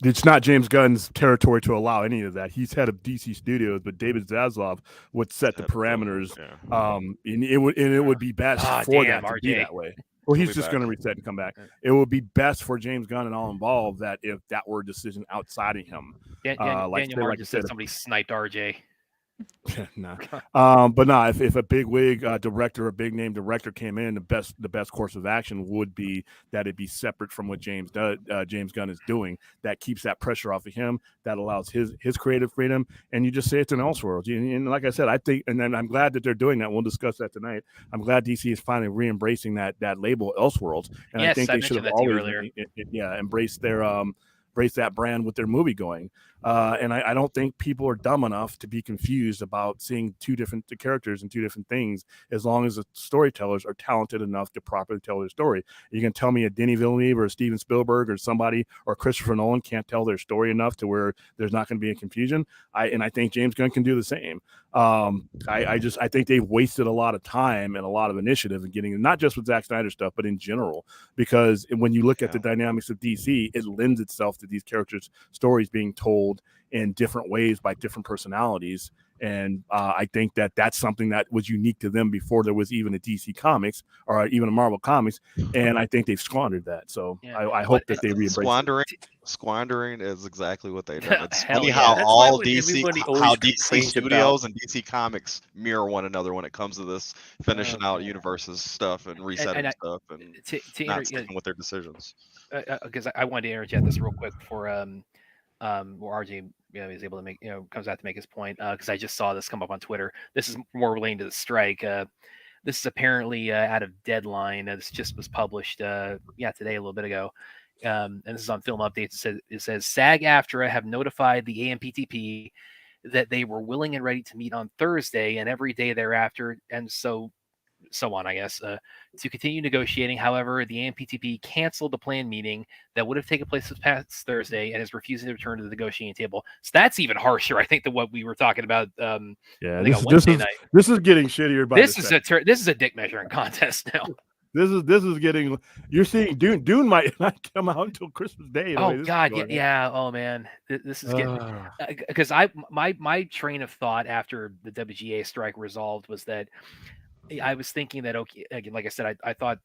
It's not James Gunn's territory to allow any of that. He's head of DC Studios, but David Zaslav would set the parameters. And it would be best for that to be that way. Well, he's just going to reset and come back. It would be best for James Gunn and all involved that if that were a decision outside of him.
Daniel Martin said somebody sniped RJ.
Nah. But no, if a big wig director, a big name director came in, the best course of action would be that it be separate from what James Gunn is doing. That keeps that pressure off of him. That allows his creative freedom. And you just say it's an Elseworlds. And like I said, I think, and then I'm glad that they're doing that. We'll discuss that tonight. I'm glad DC is finally re-embracing that label Elseworlds. And
yes,
I think they should have always embraced their embrace that brand with their movie going. And I don't think people are dumb enough to be confused about seeing two different characters and two different things, as long as the storytellers are talented enough to properly tell their story. You can tell me a Denis Villeneuve or a Steven Spielberg or somebody or Christopher Nolan can't tell their story enough to where there's not going to be a confusion. I think James Gunn can do the same. I think they've wasted a lot of time and a lot of initiative in getting, not just with Zack Snyder stuff, but in general, because when you look at the dynamics of DC, it lends itself to these characters' stories being told in different ways by different personalities. And I think that's something that was unique to them before there was even a DC Comics or even a Marvel Comics. And I think they've squandered that. So I hope that they re-embrace
Squandering is exactly what they do. It's
Hell
funny
yeah.
how
That's
all
why
DC Studios and DC Comics mirror one another when it comes to this finishing out universes stuff and resetting stuff and not sticking with their decisions.
Because I wanted to interject this real quick before where RJ is able to make comes out to make his point, because I just saw this come up on Twitter. This is more relating to the strike. This is apparently out of Deadline. This just was published today, a little bit ago. And this is on Film Updates. It says SAG-AFTRA have notified the AMPTP that they were willing and ready to meet on Thursday and every day thereafter, and so on, I guess, to continue negotiating. However, the AMPTP canceled the planned meeting that would have taken place this past Thursday and is refusing to return to the negotiating table. So that's even harsher, I think, than what we were talking about. This
is getting shittier.
This is a dick measuring contest now.
This is getting. You're seeing Dune might not come out until Christmas Day.
Oh God, yeah. Oh man, this is getting, because my train of thought after the WGA strike resolved was that I was thinking that, okay, again, like I said, I thought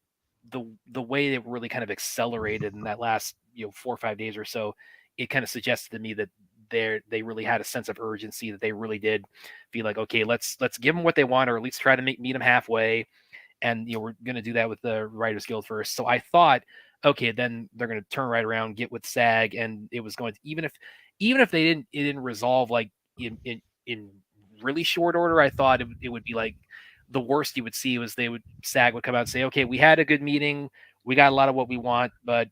the way it really kind of accelerated in that last 4 or 5 days or so, it kind of suggested to me that they really had a sense of urgency, that they really did feel like, okay, let's give them what they want, or at least try to meet them halfway. And we're going to do that with the Writers Guild first. So I thought, okay, then they're going to turn right around, get with SAG, and it was going to, even if it didn't resolve like in really short order, I thought it would be like the worst you would see was SAG would come out and say, okay, we had a good meeting, we got a lot of what we want, but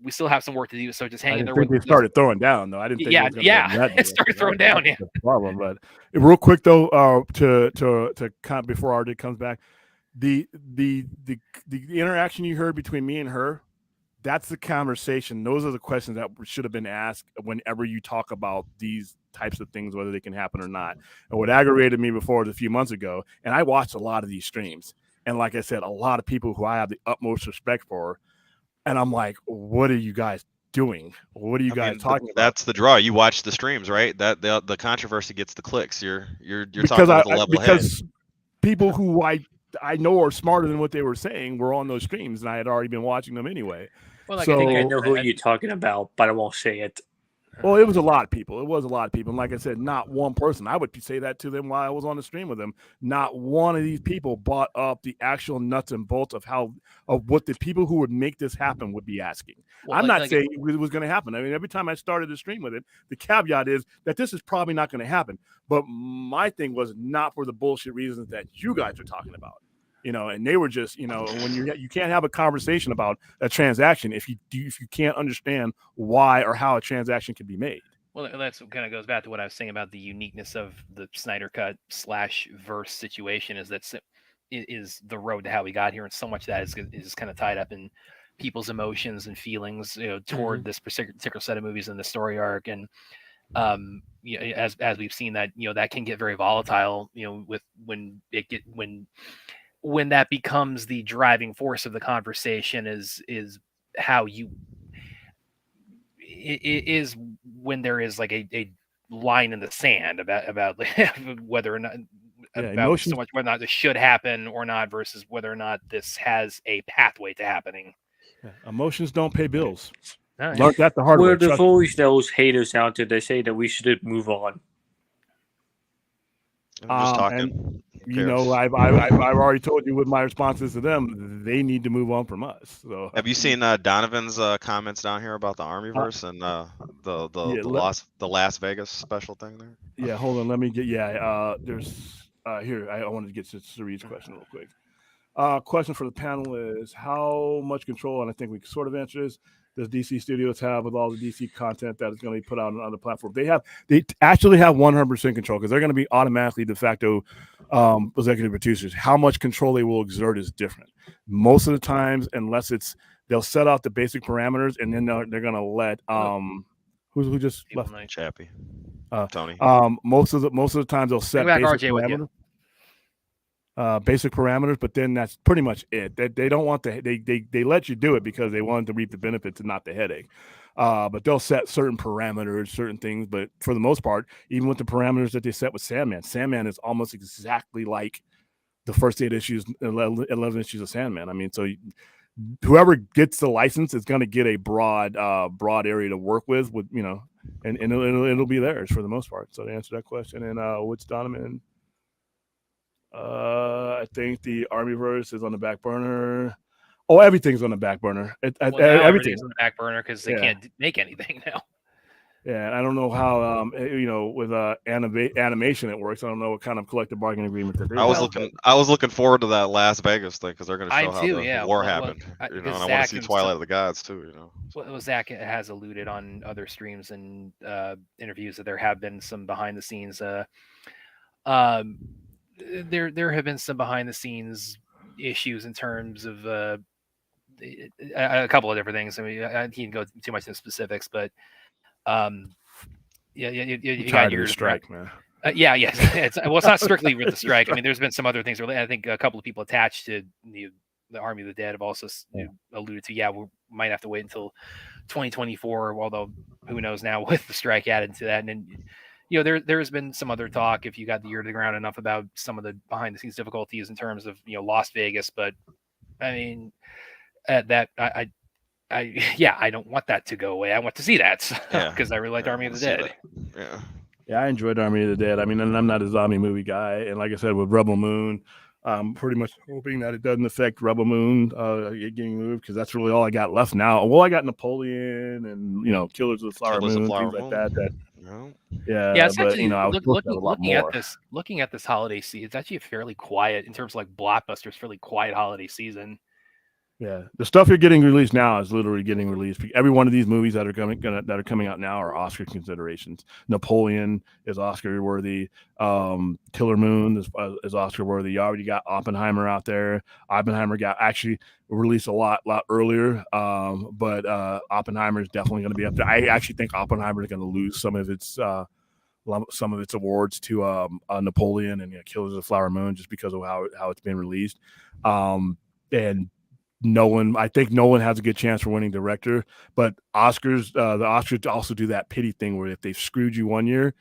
we still have some work to do. So just hang in there.
They started throwing down though. I didn't think.
It started throwing down. Yeah,
that's the problem. But real quick though, to kind of before RJ comes back. The interaction you heard between me and her, that's the conversation. Those are the questions that should have been asked whenever you talk about these types of things, whether they can happen or not. And what aggravated me before was a few months ago, and I watched a lot of these streams, and like I said, a lot of people who I have the utmost respect for, and I'm like, what are you guys doing? What are you guys talking about?
That's the draw. You watch the streams, right? That the controversy gets the clicks. You're talking with a level head.
People who I know are smarter than what they were saying were on those streams, and I had already been watching them anyway.
Well, I think I know who you're talking about, but I won't say it.
Well, it was a lot of people. And like I said, not one person. I would say that to them while I was on the stream with them. Not one of these people brought up the actual nuts and bolts of what the people who would make this happen would be asking. Well, I'm not saying it was going to happen. I mean, every time I started the stream with it, the caveat is that this is probably not going to happen. But my thing was not for the bullshit reasons that you guys are talking about. And they were just, when you can't have a conversation about a transaction if you can't understand why or how a transaction can be made.
Well, that's what kind of goes back to what I was saying about the uniqueness of the Snyder Cut / verse situation, is that is the road to how we got here, and so much of that is kind of tied up in people's emotions and feelings, toward this particular set of movies and the story arc. And as we've seen that that can get very volatile. With when that becomes the driving force of the conversation is how you it is when there is like a line in the sand about whether or not about so much whether or not this should happen or not versus whether or not this has a pathway to happening.
Yeah. Emotions don't pay bills.
Right.
Learned that the hard way.
There's always those haters out there that say that we should move on.
I'm just talking.
And, I've already told you what my responses to them. They need to move on from us. So
have you seen Donovan's comments down here about the Armyverse and the Las Vegas special thing there?
Yeah, hold on. Let me get. There's here. I wanted to get to Sareed's question real quick. Question for the panel is how much control, and I think we sort of answered this, does DC Studios have with all the DC content that is going to be put out on other platforms? They actually have 100% control because they're going to be automatically de facto executive producers. How much control they will exert is different. Most of the times, unless they'll set out the basic parameters and then they're going to let who just left?
Chappie, Tony.
Most of the times they'll set basic
RJ
parameters. Basic parameters, but then that's pretty much it. They don't want they let you do it because they want to reap the benefits and not the headache. But they'll set certain parameters, certain things. But for the most part, even with the parameters that they set with Sandman is almost exactly like the first 8 issues, 11 issues of Sandman. I mean, so whoever gets the license is going to get a broad area to work with, and it'll be theirs for the most part. So to answer that question, and what's Donovan? I think the Armyverse is on the back burner. Oh, everything's on the back burner. Everything's
on the back burner because they can't make anything now.
Yeah, I don't know how with animation it works. I don't know what kind of collective bargaining agreement that they have.
I was looking forward to that Las Vegas thing because they're going to show how the war happened. And I want to see Twilight of the Gods too.
Well, Zach has alluded on other streams and interviews that there have been some behind the scenes. There have been some behind the scenes issues in terms of a couple of different things. I mean, I can't go too much into specifics, but you got your
strike, man.
Yes. It's not strictly with the strike. I mean, there's been some other things. I think a couple of people attached to the Army of the Dead have also alluded to. Yeah, we might have to wait until 2024. Although who knows now with the strike added to that, and then. There's been some other talk if you got the ear to the ground enough about some of the behind the scenes difficulties in terms of Las Vegas, but I mean I don't want that to go away. I want to see that because I really liked Army of the Dead.
Yeah, I enjoyed Army of the Dead. I mean, and I'm not a zombie movie guy, and like I said with Rebel Moon, I'm pretty much hoping that it doesn't affect Rebel Moon getting moved because that's really all I got left now. Well, I got Napoleon and Killers of the Flower Moon, things like that. Yeah,
it's
but
actually,
I was
looking at this holiday season. It's actually a fairly quiet in terms of like blockbusters, fairly quiet holiday season.
Yeah, the stuff you're getting released now is literally getting released. Every one of these movies that are coming out now are Oscar considerations. Napoleon is Oscar worthy. Killer Moon is Oscar worthy. You already got Oppenheimer out there. Oppenheimer got actually released a lot earlier, but Oppenheimer is definitely going to be up there. I actually think Oppenheimer is going to lose some of its awards to Napoleon and Killers of the Flower Moon just because of how it's been released. And I think Nolan has a good chance for winning director, but the Oscars also do that pity thing where if they've screwed you one year,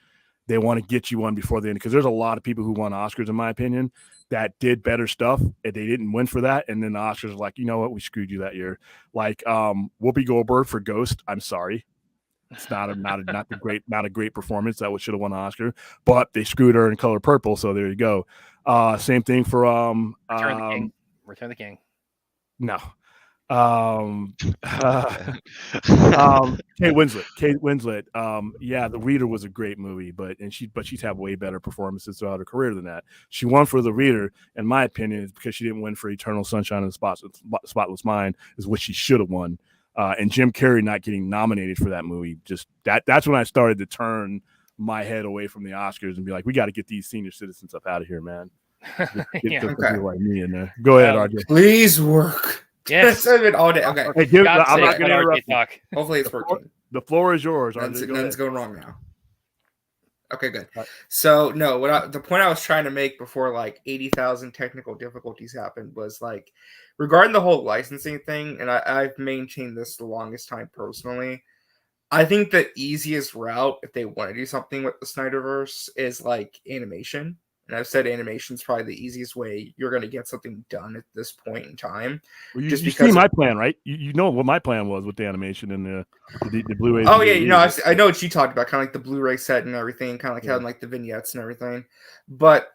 they want to get you one before the end. Because there's a lot of people who won Oscars, in my opinion, that did better stuff and they didn't win for that. And then the Oscars are like, you know what, we screwed you that year. Like Whoopi Goldberg for Ghost. I'm sorry. It's not a great performance. That should have won an Oscar, but they screwed her in Color Purple. So there you go. Same thing for
Return the King.
No. Kate Winslet. Yeah, The Reader was a great movie, but she's had way better performances throughout her career than that. She won for The Reader, in my opinion, is because she didn't win for Eternal Sunshine of the Spotless Mind, is what she should have won. And Jim Carrey not getting nominated for that movie, that's when I started to turn my head away from the Oscars and be like, we got to get these senior citizens up out of here, man. Get people like me in there. Go ahead, RJ.
Please work.
Yes.
all day. Okay.
Hey, I'm not going to interrupt you.
Hopefully it's working.
The floor is yours.
Nothing's going wrong now. Okay, good.
Right.
So no, the point I was trying to make before like 80,000 technical difficulties happened was like regarding the whole licensing thing, and I've maintained this the longest time personally. I think the easiest route if they want to do something with the Snyderverse is like animation. And I've said animation is probably the easiest way you're going to get something done at this point in time.
Well,
just
you
because
see my plan, right? You know what my plan was with the animation and the Blu-rays.
Oh
and
yeah,
DVDs.
I know what you talked about, kind of like the Blu-ray set and everything, kind of like having like the vignettes and everything. But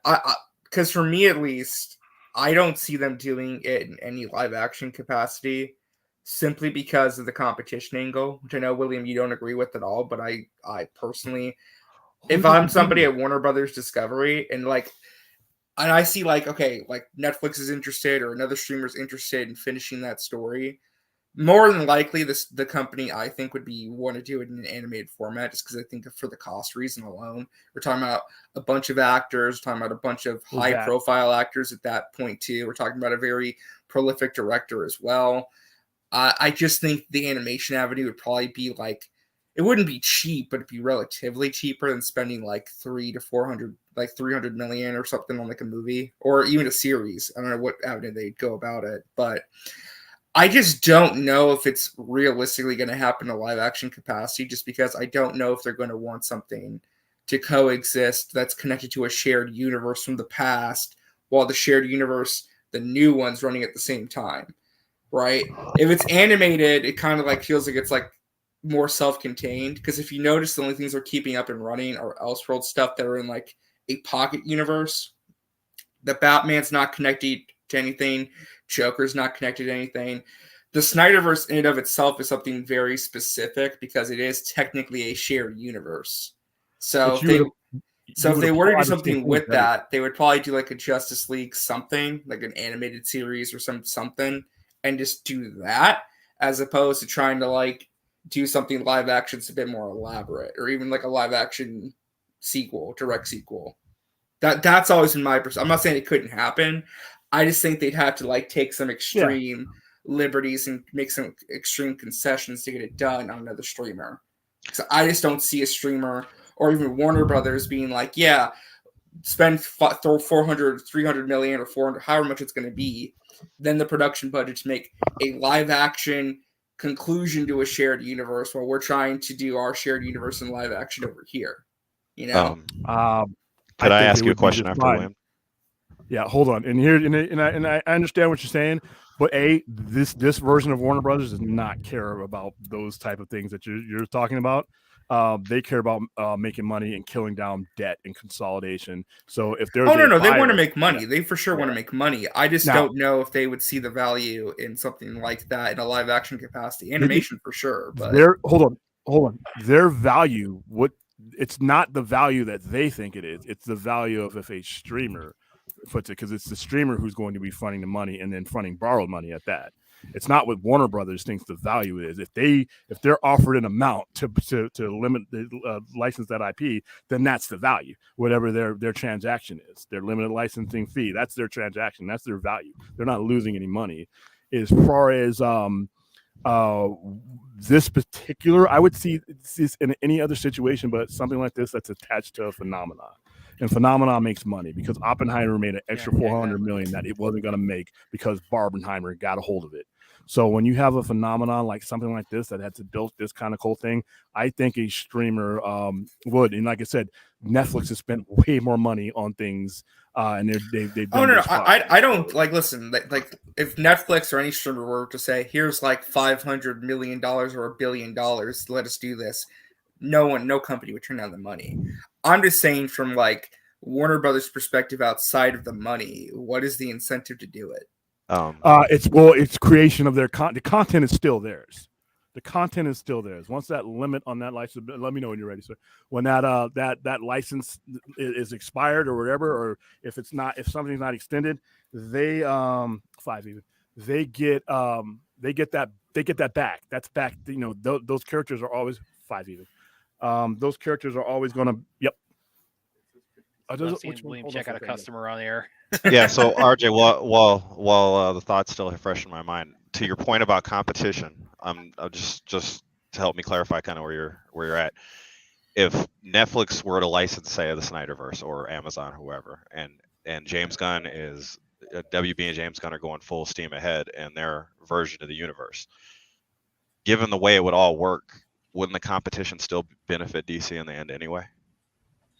because for me at least, I don't see them doing it in any live action capacity, simply because of the competition angle, which I know William you don't agree with at all. But I personally, if I'm somebody at Warner Brothers Discovery and I see like, okay, like Netflix is interested or another streamer's interested in finishing that story, more than likely the company I think would want to do it in an animated format, just because I think for the cost reason alone. We're talking about a bunch of actors, we're talking about a bunch of high profile actors at that point too. We're talking about a very prolific director as well. I just think the animation avenue would probably be like, it wouldn't be cheap, but it'd be relatively cheaper than spending like 300 million or something on like a movie or even a series. I don't know what avenue they'd go about it, but I just don't know if it's realistically going to happen in a live action capacity, just because I don't know if they're going to want something to coexist that's connected to a shared universe from the past, while the shared universe, the new one's running at the same time, right? If it's animated, it kind of like feels like it's like more self-contained, because if you notice, the only things they're keeping up and running are Elseworld stuff that are in like a pocket universe. The Batman's not connected to anything. Joker's not connected to anything. The Snyderverse in and of itself is something very specific because it is technically a shared universe. So if they were to do something with that, they would probably do like a Justice League something, like an animated series or something, and just do that, as opposed to trying to like do something live action that's a bit more elaborate, or even like a live action sequel, direct sequel. That's always been my perspective. I'm not saying it couldn't happen. I just think they'd have to like take some extreme liberties and make some extreme concessions to get it done on another streamer. So I just don't see a streamer or even Warner Brothers being like, yeah, spend 400, 300 million or 400, however much it's going to be, then the production budget to make a live action conclusion to a shared universe while we're trying to do our shared universe in live action over here. You know?
Could I ask you a question after William?
Yeah, hold on. And here, and I understand what you're saying, but this version of Warner Brothers does not care about those type of things that you're talking about. They care about making money and killing down debt and consolidation. So if there's
they want to make money. They for sure want to make money. I just don't know if they would see the value in something like that in a live action capacity. Animation for sure, but
hold on. Their value, it's not the value that they think it is. It's the value of if a streamer puts it, because it's the streamer who's going to be funding the money and then funding borrowed money at that. It's not what Warner Brothers thinks the value is. If they're offered an amount to limit the license that IP, then that's the value. Whatever their transaction is, their limited licensing fee, that's their transaction. That's their value. They're not losing any money. As far as this particular, I would see this in any other situation, but something like this that's attached to a phenomenon. And Phenomenon makes money because Oppenheimer made an extra 400 million that it wasn't going to make because Barbenheimer got a hold of it. So when you have a phenomenon like something like this that had to build this kind of cool thing, I think a streamer would. And like I said, Netflix has spent way more money on things, and they've done.
No. I don't like. Listen, like if Netflix or any streamer were to say, "Here's like $500 million or $1 billion, let us do this," no company would turn down the money. I'm just saying from like Warner Brothers' perspective outside of the money, what is the incentive to do it?
It's creation of their content. The content is still theirs. The content is still theirs. Once that limit on that license, let me know when you're ready, sir. When that license is expired or whatever, or if something's not extended, they they get that back. That's back. Those characters are always 5 even. Those characters are always going to. Yep.
William check out a customer on air.
Yeah. So RJ, while the thoughts still fresh in my mind, to your point about competition, I'll just to help me clarify kind of where you're at. if Netflix were to license, say, the Snyderverse or Amazon, whoever, and James Gunn is WB and James Gunn are going full steam ahead in their version of the universe, given the way it would all work, wouldn't the competition still benefit DC in the end anyway?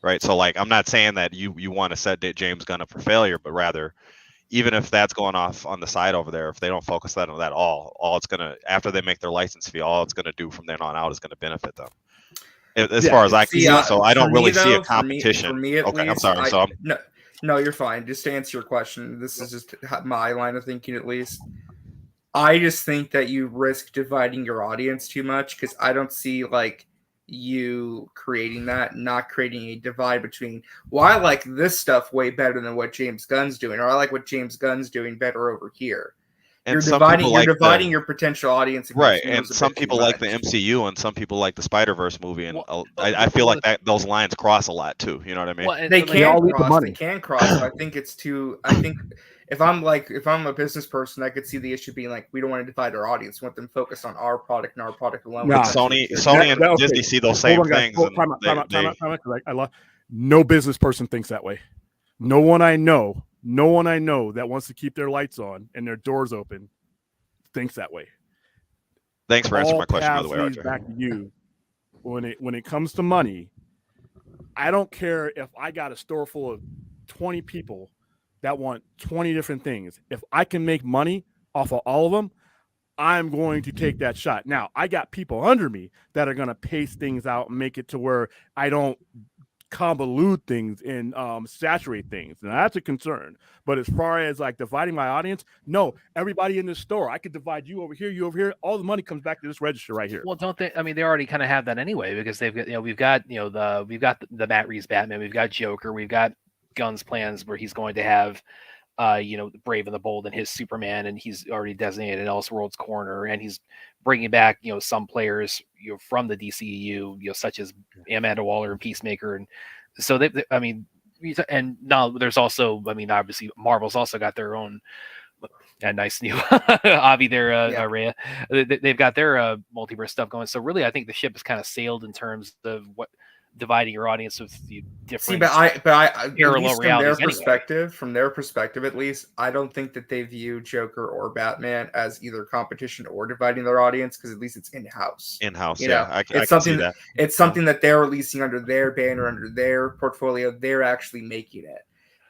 Right. So like, I'm not saying that you want to set James Gunn up for failure, but rather, even if that's going off on the side over there, if they don't focus that on that all it's gonna, after they make their license fee, all it's gonna do from then on out is gonna benefit them. As far as I can see, so I don't really see a competition.
For me, at
okay,
least,
I'm sorry.
No, you're fine. Just to answer your question, this is just my line of thinking, at least. I just think that you risk dividing your audience too much, because I don't see like you creating that, not creating a divide between, well, I like this stuff way better than what James Gunn's doing, or I like what James Gunn's doing better over here.
And
You're dividing your potential audience,
right? And some people like the MCU, and some people like the Spider-Verse movie, and I feel like those lines cross a lot too. You know what I mean?
They can cross. I think it's too. I think if I'm a business person, I could see the issue being like, we don't want to divide our audience. We want them focused on our product and our product alone.
No.
Sony and Disney see those same things.
Time out. No business person thinks that way. No one I know that wants to keep their lights on and their doors open thinks that way.
Thanks for answering my question, by the way, RJ.
Back to you. When it comes to money, I don't care if I got a store full of 20 people that want 20 different things. If I can make money off of all of them, I'm going to take that shot. Now, I got people under me that are going to pace things out and make it to where I don't convolute things and saturate things. And that's a concern. But as far as like dividing my audience, no, everybody in this store, I could divide you over here, you over here. All the money comes back to this register right here.
Well, don't they? I mean, they already kind of have that anyway, because they've got, we've got the Matt Reeves Batman, we've got Joker, we've got Gunn's plans where he's going to have Brave and the Bold and his Superman, and he's already designated Elseworlds corner, and he's bringing back some players from the DCEU, such as Amanda Waller and Peacemaker, and so and now there's also, obviously Marvel's also got their own nice new Avi there, Rhea. They've got their multiverse stuff going. So really, I think the ship has kind of sailed in terms of what dividing your audience with the different.
See, but I
parallel realities
from their perspective, at least, I don't think that they view Joker or Batman as either competition or dividing their audience, because at least it's in-house. It's something that they're releasing under their banner, under their portfolio. They're actually making it.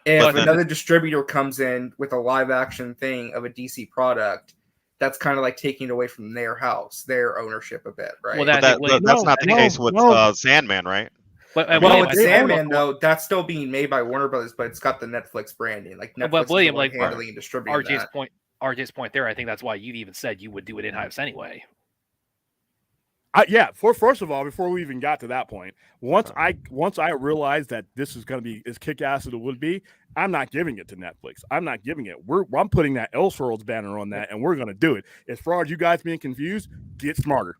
If another distributor comes in with a live action thing of a DC product, that's kind of like taking it away from their house, their ownership a bit, right?
Well, that's not the case with Sandman, right?
With Sandman, though, that's still being made by Warner Brothers, but it's got the Netflix branding. Like Netflix
but William,
is handling and distributing
RJ's point there, I think that's why you even said you would do it in-house anyway.
First of all, before we even got to that point, once I realized that this is going to be as kick-ass as it would be, I'm not giving it to Netflix. I'm not giving it. I'm putting that Elseworlds banner on that, and we're going to do it. As far as you guys being confused, get smarter.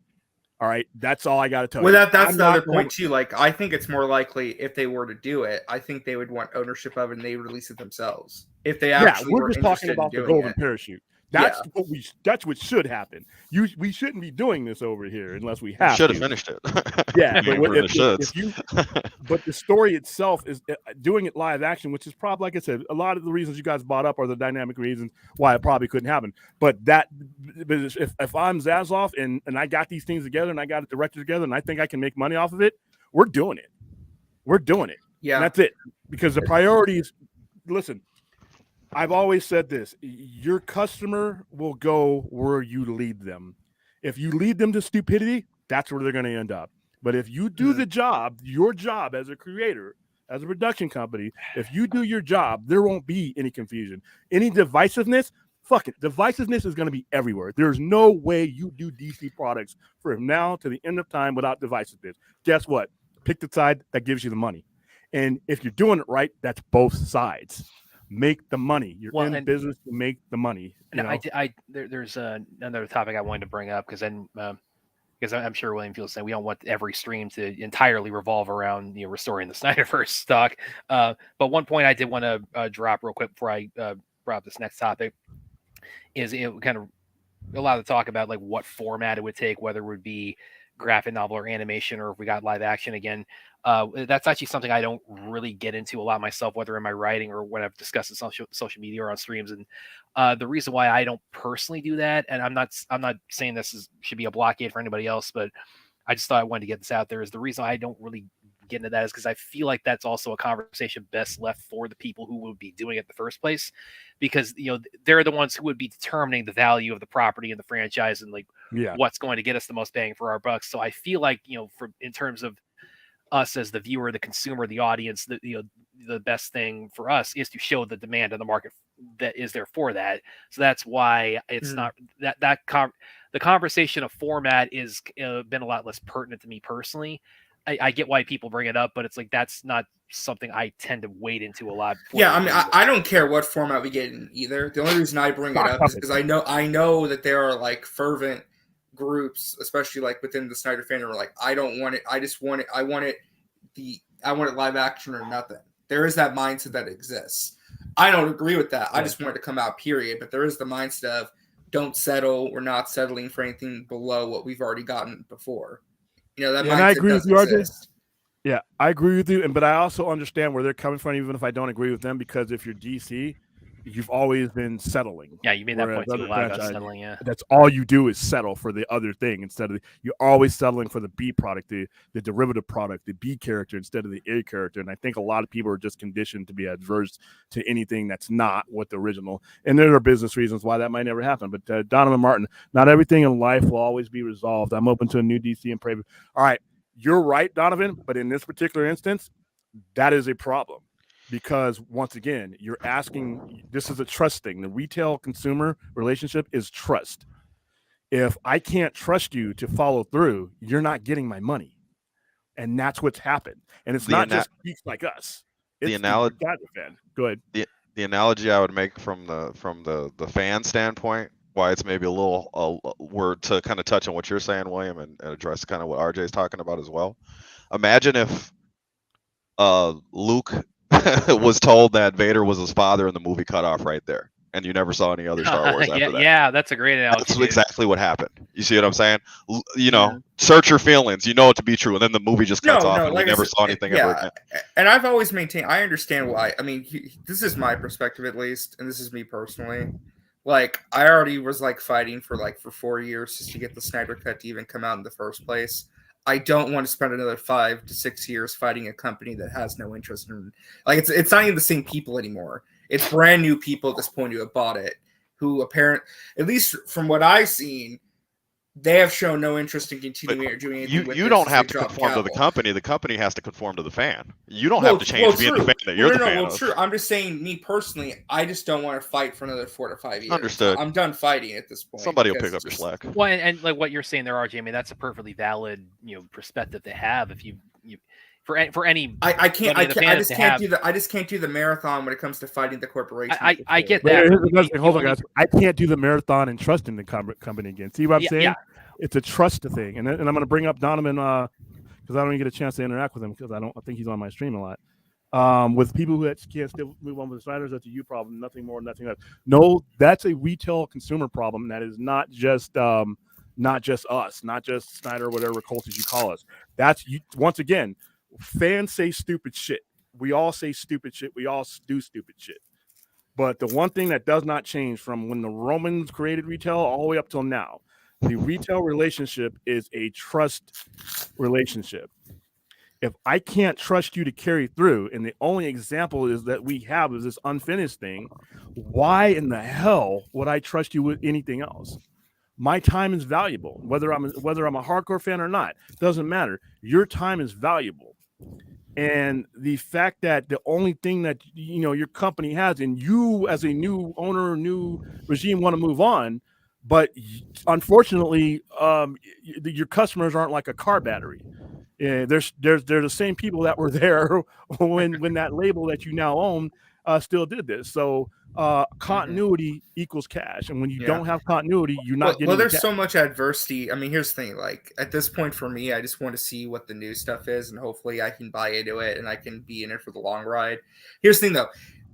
All right, that's all I got to tell you.
Well, that's the other point too. Like, I think it's more likely if they were to do it, I think they would want ownership of it, and they would release it themselves. If they actually,
we're just talking about the golden parachute. That's what should happen. We shouldn't be doing this over here unless we have.
Should have finished it.
Yeah, but the story itself is doing it live action, which is probably, like I said, a lot of the reasons you guys brought up are the dynamic reasons why it probably couldn't happen. But if I'm Zaslav and I got these things together and I got it directed together and I think I can make money off of it, we're doing it. We're doing it.
Yeah,
and that's it. Because the priorities. Listen. I've always said this, your customer will go where you lead them. If you lead them to stupidity, that's where they're going to end up. But if you do the job, your job as a creator, as a production company, if you do your job, there won't be any confusion. Any divisiveness, divisiveness is going to be everywhere. There's no way you do DC products from now to the end of time without divisiveness. Guess what? Pick the side that gives you the money. And if you're doing it right, that's both sides. Make the money. You're in business to make the money.
There's another topic I wanted to bring up, because I'm sure William feels the same. We don't want every stream to entirely revolve around restoring the Snyderverse stock. But one point I did want to drop real quick before I brought up this next topic is kind of a lot of talk about like what format it would take, whether it would be graphic novel or animation, or if we got live action again. That's actually something I don't really get into a lot myself, whether in my writing or when I've discussed it social media or on streams. And the reason why I don't personally do that, and I'm not saying should be a blockade for anybody else, but I just thought I wanted to get this out there, is the reason I don't really get into that is because I feel like that's also a conversation best left for the people who would be doing it in the first place, because they're the ones who would be determining the value of the property and the franchise and like what's going to get us the most bang for our bucks. So I feel like in terms of us as the viewer, the consumer, the audience, the best thing for us is to show the demand in the market that is there for that. So that's why it's not the conversation of format is been a lot less pertinent to me personally. I get why people bring it up, but it's like that's not something I tend to wade into a lot.
Yeah, I mean, I don't care what format we get in either. The only reason I bring it up is because I know that there are like fervent groups, especially like within the Snyder fandom, are like, I don't want it. I just want it. I want it live action or nothing. There is that mindset that exists. I don't agree with that. I just want it to come out, period. But there is the mindset of don't settle. We're not settling for anything below what we've already gotten before. That mindset
and I agree with you, RJ.
exist.
Yeah, I agree with you, but I also understand where they're coming from, even if I don't agree with them, because if you're DC, you've always been settling.
Yeah, you made that point too. A lot about settling. Yeah,
that's all you do is settle for the other thing instead of you're always settling for the B product, the derivative product, the B character instead of the A character. And I think a lot of people are just conditioned to be adverse to anything that's not what the original. And there are business reasons why that might never happen. But Donovan Martin, not everything in life will always be resolved. I'm open to a new DC and pray. All right, you're right, Donovan. But in this particular instance, that is a problem. Because once again, you're asking, this is a trust thing. The retail consumer relationship is trust. If I can't trust you to follow through, you're not getting my money. And that's what's happened. And it's not just geeks like us. It's
the analogy.
Go ahead.
The analogy I would make from the fan standpoint, why it's maybe a little word to kind of touch on what you're saying, William, and address kind of what RJ is talking about as well. Imagine if Luke was told that Vader was his father and the movie cut off right there, and you never saw any other Star Wars after that.
Yeah, that's a great analogy.
That's exactly what happened. You see what I'm saying? Search your feelings. You know it to be true, and then the movie just cuts off, and we never saw anything ever again.
And I've always maintained, I understand why. I mean, this is my perspective at least, and this is me personally. Like, I already was like fighting for 4 years just to get the Snyder Cut to even come out in the first place. I don't want to spend another 5 to 6 years fighting a company that has no interest in, it's not even the same people anymore. It's brand new people at this point who have bought it, who at least from what I've seen, they have shown no interest in continuing or doing anything with
you don't have to conform to the company. The company has to conform to the fan. You don't have to change being the fan that you're the fan of.
True. I'm just saying, me personally, I just don't want to fight for another 4 to 5 years.
Understood.
I'm done fighting at this point.
Somebody will pick up your slack.
Well, and like what you're saying there, RJ, I mean, that's a perfectly valid, perspective to have. If you for any,
I just can't do the marathon when it comes to fighting the corporation.
I get that.
Hold on, guys. I can't do the marathon and trusting the company again. See what I'm saying? Yeah. It's a trust thing, and I'm going to bring up Donovan because I don't even get a chance to interact with him because I think he's on my stream a lot. With people who can't still move on with the Snyders, that's a you problem. Nothing more, nothing less. No, that's a retail consumer problem. That is not just us, not just Snyder, whatever cultures you call us. That's once again. Fans say stupid shit. We all say stupid shit. We all do stupid shit. But the one thing that does not change from when the Romans created retail all the way up till now, the retail relationship is a trust relationship. If I can't trust you to carry through, and the only example is that we have is this unfinished thing, why in the hell would I trust you with anything else? My time is valuable, whether I'm a hardcore fan or not. Doesn't matter. Your time is valuable. And the fact that the only thing that your company has, and you as a new owner, new regime want to move on, but unfortunately, your customers aren't like a car battery. They're the same people that were there when that label that you now own still did this. So continuity equals cash, and when you don't have continuity, you're not getting.
Well, there's so much adversity. I mean, here's the thing: at this point for me, I just want to see what the new stuff is, and hopefully, I can buy into it and I can be in it for the long ride. Here's the thing, though: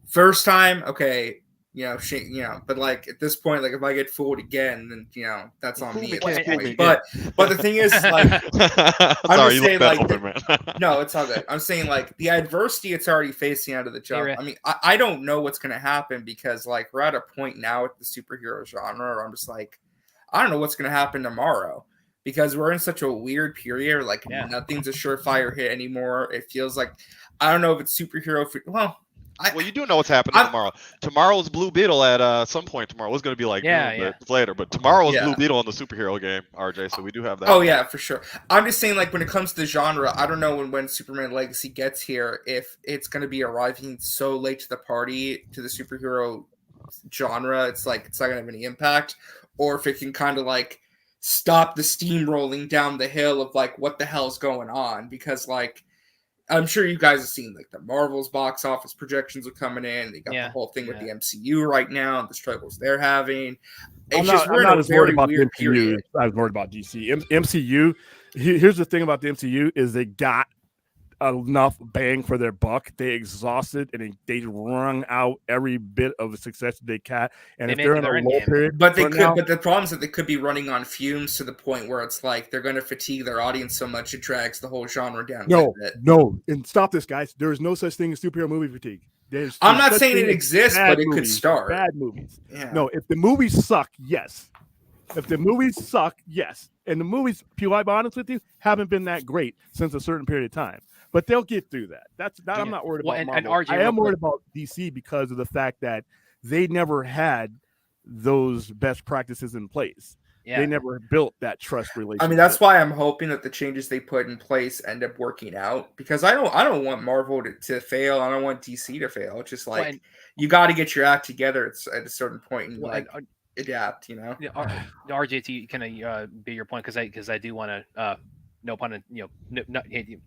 first time, okay, But like at this point, like if I get fooled again, then that's on me at
Well,
this
I-
point. But the thing is, like,
Sorry,
just
you
saying,
look
like,
that open, man.
no, it's all good. I'm saying like the adversity it's already facing out of the jump.
Rick.
I mean, I don't know what's gonna happen because like we're at a point now with the superhero genre where I'm just like, I don't know what's gonna happen tomorrow because we're in such a weird period. Like nothing's a surefire hit anymore. It feels like I don't know if it's superhero. Well,
you do know what's happening tomorrow. Tomorrow's Blue Beetle at some point tomorrow. It's going to be like later, but tomorrow's Blue Beetle in the superhero game, RJ. So we do have that.
Oh yeah, for sure. I'm just saying, like when it comes to the genre, I don't know when Superman Legacy gets here if it's going to be arriving so late to the party to the superhero genre. It's like it's not going to have any impact, or if it can kind of like stop the steamrolling down the hill of like what the hell's going on because like. I'm sure you guys have seen like the Marvel's box office projections are coming in. They got the whole thing with the MCU right now and the struggles they're having.
I'm not as worried about the MCU. I was worried about DC. MCU. Here's the thing about the MCU is they got enough bang for their buck. They exhausted and they wrung out every bit of success that they can. And if they're in a low period,
but they could. But the problem is that they could be running on fumes to the point where it's like they're going to fatigue their audience so much it drags the whole genre down.
No, and stop this, guys. There is no such thing as superhero movie fatigue.
I'm not saying it exists, but it could start.
Bad movies. Yeah. No, if the movies suck, yes. If the movies suck, yes. And the movies, to be honest with you, haven't been that great since a certain period of time. But they'll get through that. I'm not worried about Marvel. And RJ, I am worried about DC because of the fact that they never had those best practices in place. Yeah. They never built that trust relationship.
I mean, that's why I'm hoping that the changes they put in place end up working out because I don't want Marvel to fail. I don't want DC to fail. It's just like you got to get your act together at a certain point and adapt.
RJ, can I be your point because I do want to. No pun,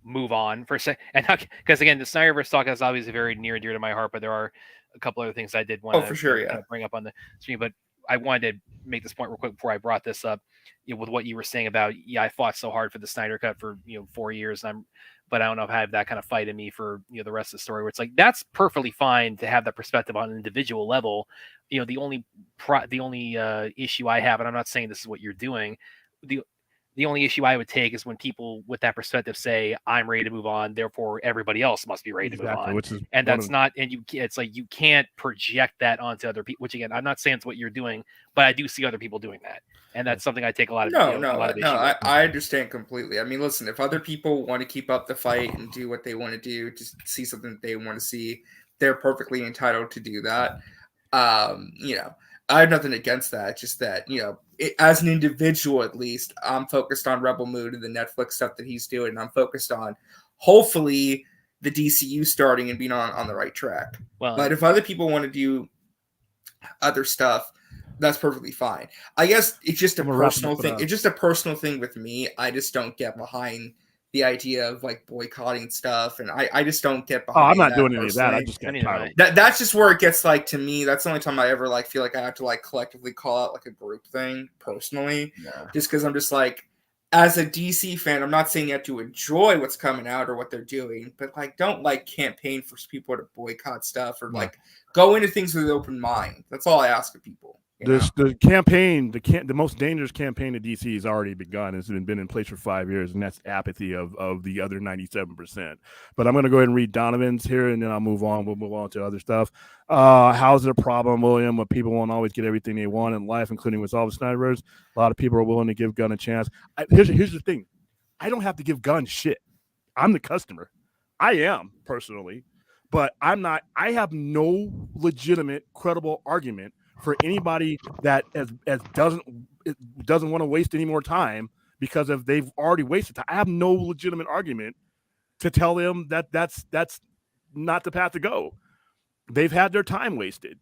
move on for a second. And because again, the Snyderverse talk is obviously very near and dear to my heart, but there are a couple other things I did want to bring up on the stream. But I wanted to make this point real quick before I brought this up, with what you were saying about, I fought so hard for the Snyder Cut for 4 years, but I don't know if I have that kind of fight in me for the rest of the story. Where it's like that's perfectly fine to have that perspective on an individual level. The only issue I have, and I'm not saying this is what you're doing, the only issue I would take is when people with that perspective say, I'm ready to move on, therefore everybody else must be ready to move on. It's like you can't project that onto other people, which again, I'm not saying it's what you're doing, but I do see other people doing that. And that's something I take a lot of
I understand completely. I mean, listen, if other people want to keep up the fight and do what they want to do to see something that they want to see, they're perfectly entitled to do that. I have nothing against that. It's just that, as an individual, at least, I'm focused on Rebel Moon and the Netflix stuff that he's doing. And I'm focused on, hopefully, the DCU starting and being on the right track. But if other people want to do other stuff, that's perfectly fine. I guess it's just a personal thing. It's just a personal thing with me. I just don't get behind the idea of like boycotting stuff, and I just don't get behind.
I'm not doing any of that. I just get tired.
That's just where it gets like, to me, that's the only time I ever like feel like I have to like collectively call out like a group thing personally. Just because I'm just like, as a DC fan, I'm not saying you have to enjoy what's coming out or what they're doing, but like don't like campaign for people to boycott stuff or like go into things with an open mind. That's all I ask of people.
The campaign, the most dangerous campaign of DC has already begun. It's been in place for 5 years, and that's apathy of the other 97%. But I'm going to go ahead and read Donovan's here, and then I'll move on. We'll move on to other stuff. How's it a problem, William, when people won't always get everything they want in life, including with all the Snyderverse? A lot of people are willing to give Gunn a chance. Here's the thing. I don't have to give Gunn shit. I'm the customer. I am, personally. But I'm not. I have no legitimate, credible argument for anybody that doesn't want to waste any more time because if they've already wasted time. I have no legitimate argument to tell them that that's not the path to go. They've had their time wasted.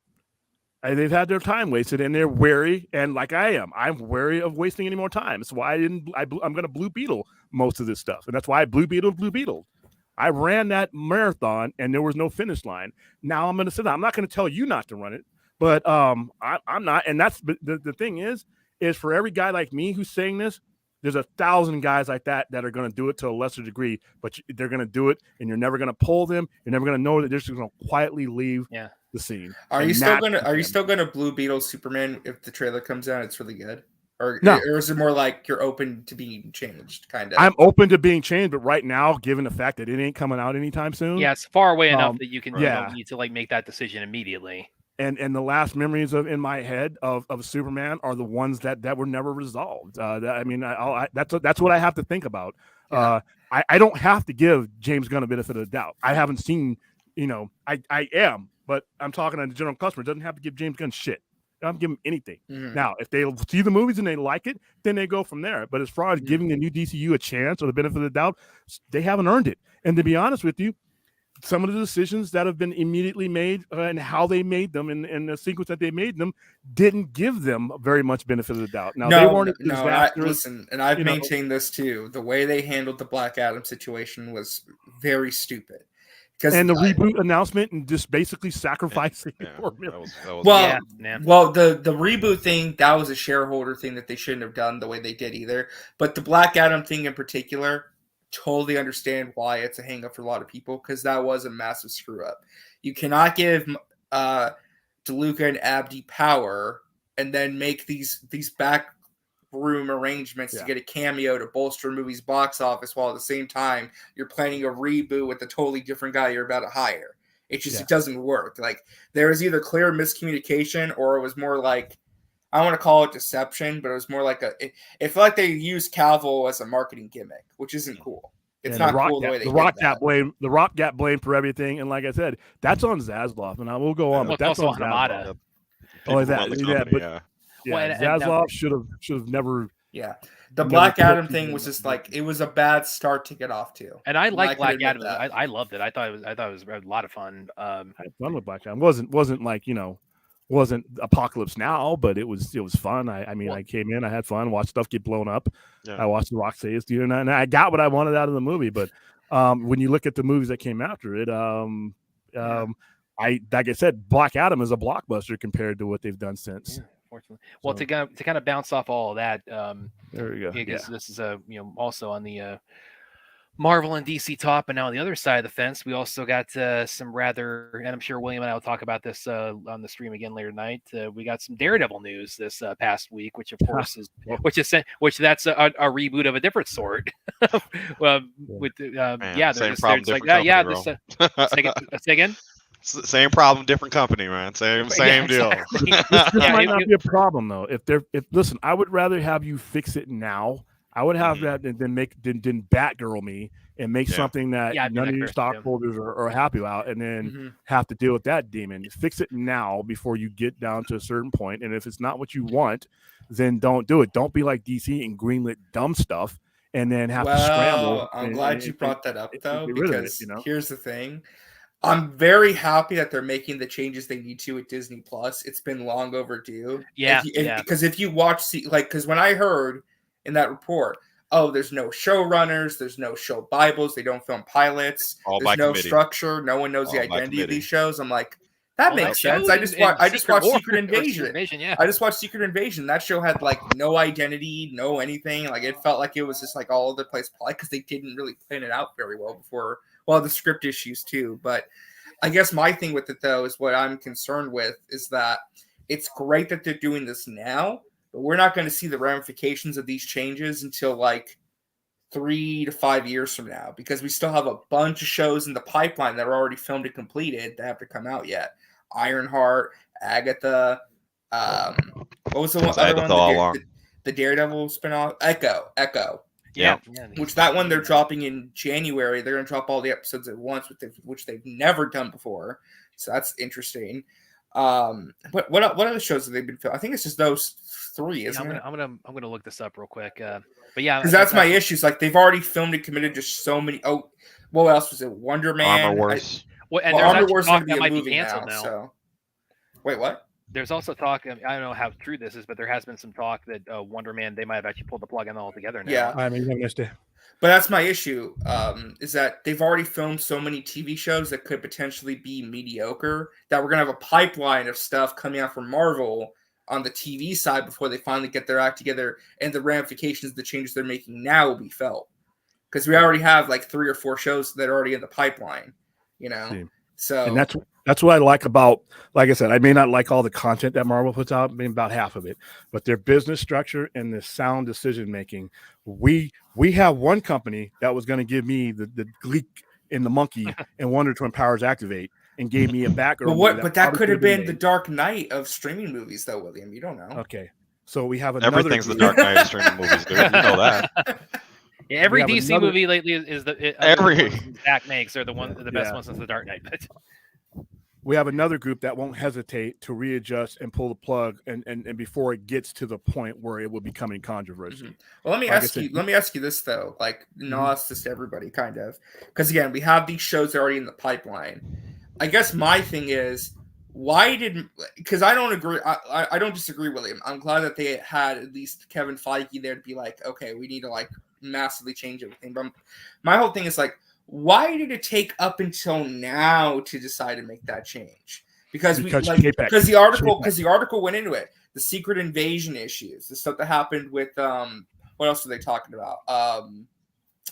And they're wary, and like I am, I'm wary of wasting any more time. That's why I'm going to Blue Beetle most of this stuff, and that's why I Blue Beetle. I ran that marathon, and there was no finish line. Now I'm going to sit down. I'm not going to tell you not to run it. But I'm not, and that's the thing is for every guy like me who's saying this, There's 1,000 guys like that are going to do it to a lesser degree, but they're going to do it, and you're never going to pull them. You're never going to know that they're just going to quietly leave the scene.
Are you still gonna Blue Beetle Superman if the trailer comes out? It's really good. Or is it more like you're open to being changed, kind of?
I'm open to being changed, but right now, given the fact that it ain't coming out anytime soon,
it's far away enough that you can you don't need to like make that decision immediately.
And the last memories in my head of Superman are the ones that were never resolved. That's what I have to think about. I don't have to give James Gunn a benefit of the doubt. I haven't seen, I am, but I'm talking to the general customer. Doesn't have to give James Gunn shit. I don't give him anything.
Mm-hmm.
Now, if they see the movies and they like it, then they go from there. But as far as giving the new DCU a chance or the benefit of the doubt, they haven't earned it. And to be honest with you, some of the decisions that have been immediately made and how they made them and the sequence that they made them didn't give them very much benefit of the doubt. Now, they weren't
listen, and I've maintained this too. The way they handled the Black Adam situation was very stupid.
And the reboot announcement and just basically sacrificing for me.
The reboot thing, that was a shareholder thing that they shouldn't have done the way they did either. But the Black Adam thing in particular, totally understand why it's a hang up for a lot of people, because that was a massive screw up. You cannot give DeLuca and Abdi power and then make these back room arrangements to get a cameo to bolster a movie's box office while at the same time you're planning a reboot with a totally different guy you're about to hire. It just it doesn't work. Like, there was either clear miscommunication or it was more like, I want to call it deception, but it was more like it felt like they used Cavill as a marketing gimmick, which isn't cool. It's not cool the way they did that.
The Rock got blamed for everything, and like I said, that's on Zaslav, and I will go on, but that's on
Hamada.
Zaslav should have never.
Yeah, the Black Adam thing was just like, it was a bad start to get off to.
And I like Black Adam. I loved it. I thought it was a lot of fun.
I had fun with Black Adam. Wasn't like, wasn't Apocalypse Now, but it was fun. I came in, I had fun, watched stuff get blown up. I watched The Rock say his dude, and I got what I wanted out of the movie. But when you look at the movies that came after it, like I said, Black Adam is a blockbuster compared to what they've done since.
Yeah, fortunately. Well, to kind of bounce off all of that,
there we go.
Because this is also on the Marvel and DC top, and now on the other side of the fence, we also got some rather, and I'm sure William and I will talk about this on the stream again later tonight. We got some Daredevil news this past week, which of course is that's a reboot of a different sort.
Same problem, different company,
say again.
Same problem, different company, man. Same deal.
This might not be a problem though. Listen, I would rather have you fix it now. I would have that than Batgirl me and make something that none of your stockholders are happy about, and then have to deal with that demon. Fix it now before you get down to a certain point. And if it's not what you want, then don't do it. Don't be like DC and greenlit dumb stuff and then have to scramble.
I'm glad you brought that up though, because here's the thing. I'm very happy that they're making the changes they need to at Disney Plus. It's been long overdue. Because if you watch, because when I heard in that report, there's no showrunners, there's no show Bibles, they don't film pilots, there's no structure, no one knows the identity of these shows. I'm like, that makes sense. I just watched Secret Invasion. I just watched Secret Invasion. That show had like no identity, no anything. Like, it felt like it was just like all over the place, because they didn't really plan it out very well before. Well, the script issues too, but I guess my thing with it though is what I'm concerned with is that it's great that they're doing this now, but we're not going to see the ramifications of these changes until like 3 to 5 years from now, because we still have a bunch of shows in the pipeline that are already filmed and completed that have to come out yet. Ironheart, Agatha, what was the other one? The Daredevil spinoff, Echo.
Yeah.
Which that one they're dropping in January. They're going to drop all the episodes at once, which they've never done before. So that's interesting. But what other shows have they been filming? I think it's just those 3. Isn't it?
I'm gonna look this up real quick. But yeah,
because that's my issue. Like, they've already filmed and committed just so many. Oh, what else was it? Wonder Man.
Armor Wars.
Armor Wars is going to be a movie now. So, wait, what?
There's also talk. I don't know how true this is, but there has been some talk that Wonder Man, they might have actually pulled the plug on all together now.
Yeah,
I mean, but
that's my issue. Is that they've already filmed so many TV shows that could potentially be mediocre that we're gonna have a pipeline of stuff coming out from Marvel on the TV side before they finally get their act together, and the ramifications of the changes they're making now will be felt. Because we already have like 3 or 4 shows that are already in the pipeline, you know.
See.
So
And that's what I like about, like I said, I may not like all the content that Marvel puts out, maybe about half of it, but their business structure and the sound decision making. We have one company that was going to give me the Gleek and the monkey and Wonder Twin Powers Activate, and gave me a background.
But that could have been the Dark Knight of streaming movies, though, William. You don't know.
Okay, so we have another.
Everything's the Dark Knight of streaming movies, dude. You know that.
Yeah, every
We have
DC
another-
movie lately is
Every-
Zach makes are the best
Yeah.
ones since the Dark Knight. But
We have another group that won't hesitate to readjust and pull the plug, and before it gets to the point where it will become in controversy.
Mhm. Well, let me ask you this though. Like, I'll ask this to everybody, kind of, because again, we have these shows already in the pipeline. I guess my thing is, because I don't agree. I don't disagree, William. I'm glad that they had at least Kevin Feige there to be like, okay, we need to like massively change everything. But my whole thing is like, why did it take up until now to decide to make that change? Because the article went into it. The Secret Invasion issues, the stuff that happened with what else were they talking about? I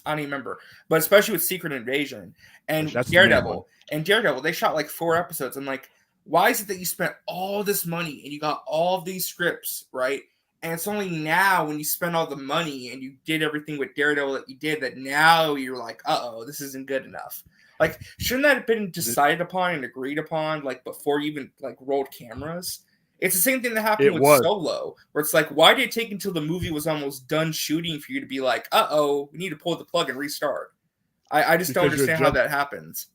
don't even remember. But especially with Secret Invasion and Daredevil. And Daredevil, they shot like 4 episodes. I'm like, why is it that you spent all this money and you got all of these scripts, right? And it's only now when you spend all the money and you did everything with Daredevil that you did that now you're like, uh-oh, this isn't good enough. Like, shouldn't that have been decided upon and agreed upon, like, before you even, like, rolled cameras? It's the same thing that happened with Solo, where it's like, why did it take until the movie was almost done shooting for you to be like, uh-oh, we need to pull the plug and restart? I just don't understand how that happens.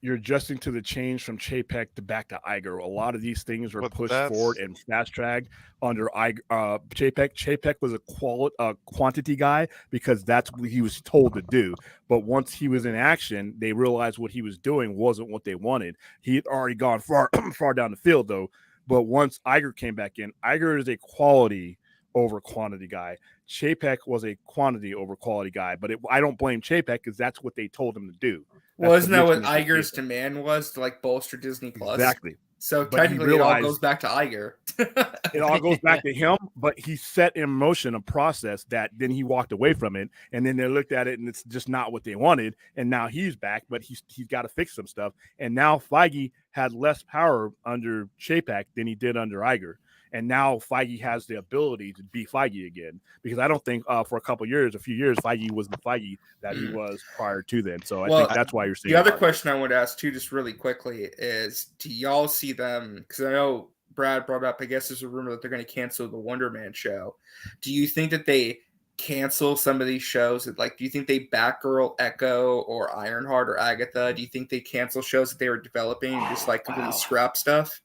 You're adjusting to the change from Chapek to back to Iger. A lot of these things were pushed forward and fast-tracked under Chapek. Chapek was a quantity guy because that's what he was told to do. But once he was in action, they realized what he was doing wasn't what they wanted. He had already gone far down the field, though. But once Iger came back in, Iger is a quality over quantity guy. Chapek was a quantity over quality guy. But I don't blame Chapek because that's what they told him to do.
Well, isn't that what Iger's demand was, to like bolster Disney Plus?
Exactly.
So technically, it all goes back to Iger.
It all goes back to him, but he set in motion a process that then he walked away from it, and then they looked at it, and it's just not what they wanted. And now he's back, but he's got to fix some stuff. And now Feige had less power under Chapek than he did under Iger. And now Feige has the ability to be Feige again, because I don't think for a few years, Feige was the Feige that he was prior to then. So I think that's why you're seeing.
The other question I want to ask too, just really quickly, is do y'all see them? Because I know Brad brought up, I guess there's a rumor that they're going to cancel the Wonder Man show. Do you think that they cancel some of these shows? Like, do you think they Batgirl, Echo, or Ironheart, or Agatha? Do you think they cancel shows that they were developing and just like completely scrap stuff?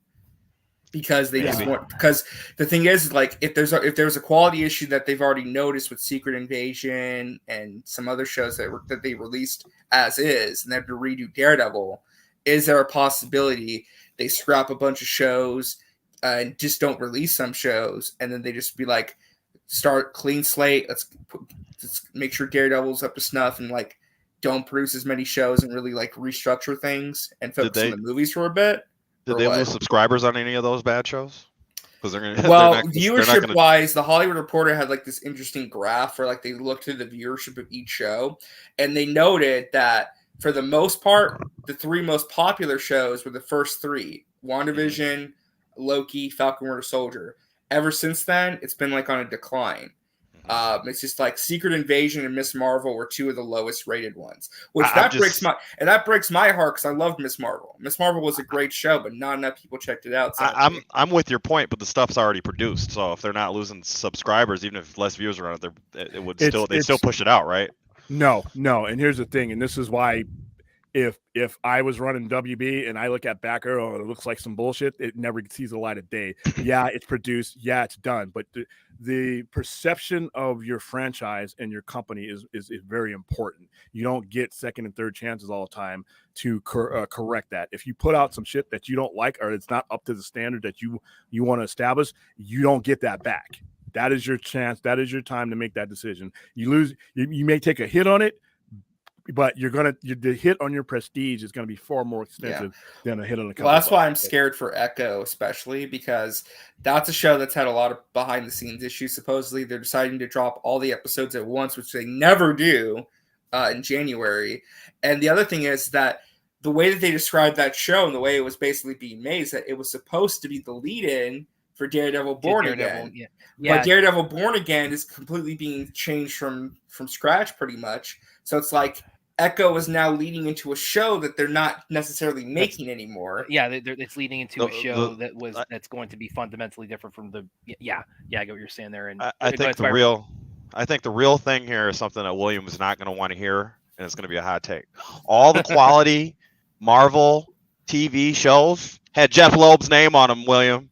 Because they just want, because the thing is, like, if there's a quality issue that they've already noticed with Secret Invasion and some other shows that they released as is, and they have to redo Daredevil, is there a possibility they scrap a bunch of shows and just don't release some shows, and then they just be like, start clean slate, let's make sure Daredevil's up to snuff, and like don't produce as many shows and really like restructure things and focus on the movies for a bit?
Did they lose subscribers on any of those bad shows? Because they're gonna.
Well, viewership wise, the Hollywood Reporter had like this interesting graph where like they looked at the viewership of each show, and they noted that for the most part, the 3 most popular shows were the first 3: WandaVision, Loki, Falcon Winter Soldier. Ever since then, it's been like on a decline. It's just like Secret Invasion and Miss Marvel were 2 of the lowest rated ones, which breaks my heart because I loved Miss Marvel. Miss Marvel was a great show, but not enough people checked it out.
I'm with your point, but the stuff's already produced, so if they're not losing subscribers, even if less viewers are on it, they still push it out, right?
No, and here's the thing, and this is why. If I was running WB and I look at Batgirl and it looks like some bullshit, it never sees the light of day. Yeah, it's produced. Yeah, it's done. But the perception of your franchise and your company is very important. You don't get second and third chances all the time to correct that. If you put out some shit that you don't like or it's not up to the standard that you want to establish, you don't get that back. That is your chance. That is your time to make that decision. You lose. You may take a hit on it. but the hit on your prestige is gonna be far more extensive than a hit on a couple.
Well, that's why I'm scared for Echo, especially because that's a show that's had a lot of behind the scenes issues. Supposedly, they're deciding to drop all the episodes at once, which they never do in January. And the other thing is that the way that they described that show and the way it was basically being made is that it was supposed to be the lead-in for Daredevil Born Again.
Yeah.
But Daredevil Born Again is completely being changed from scratch pretty much. So it's like Echo is now leading into a show that they're not necessarily making anymore.
Yeah, it's leading into a show that's going to be fundamentally different from the. I get what you're saying there. And
I think the real thing here is something that William is not going to want to hear, and it's going to be a hot take. All the quality Marvel TV shows had Jeff Loeb's name on them, William.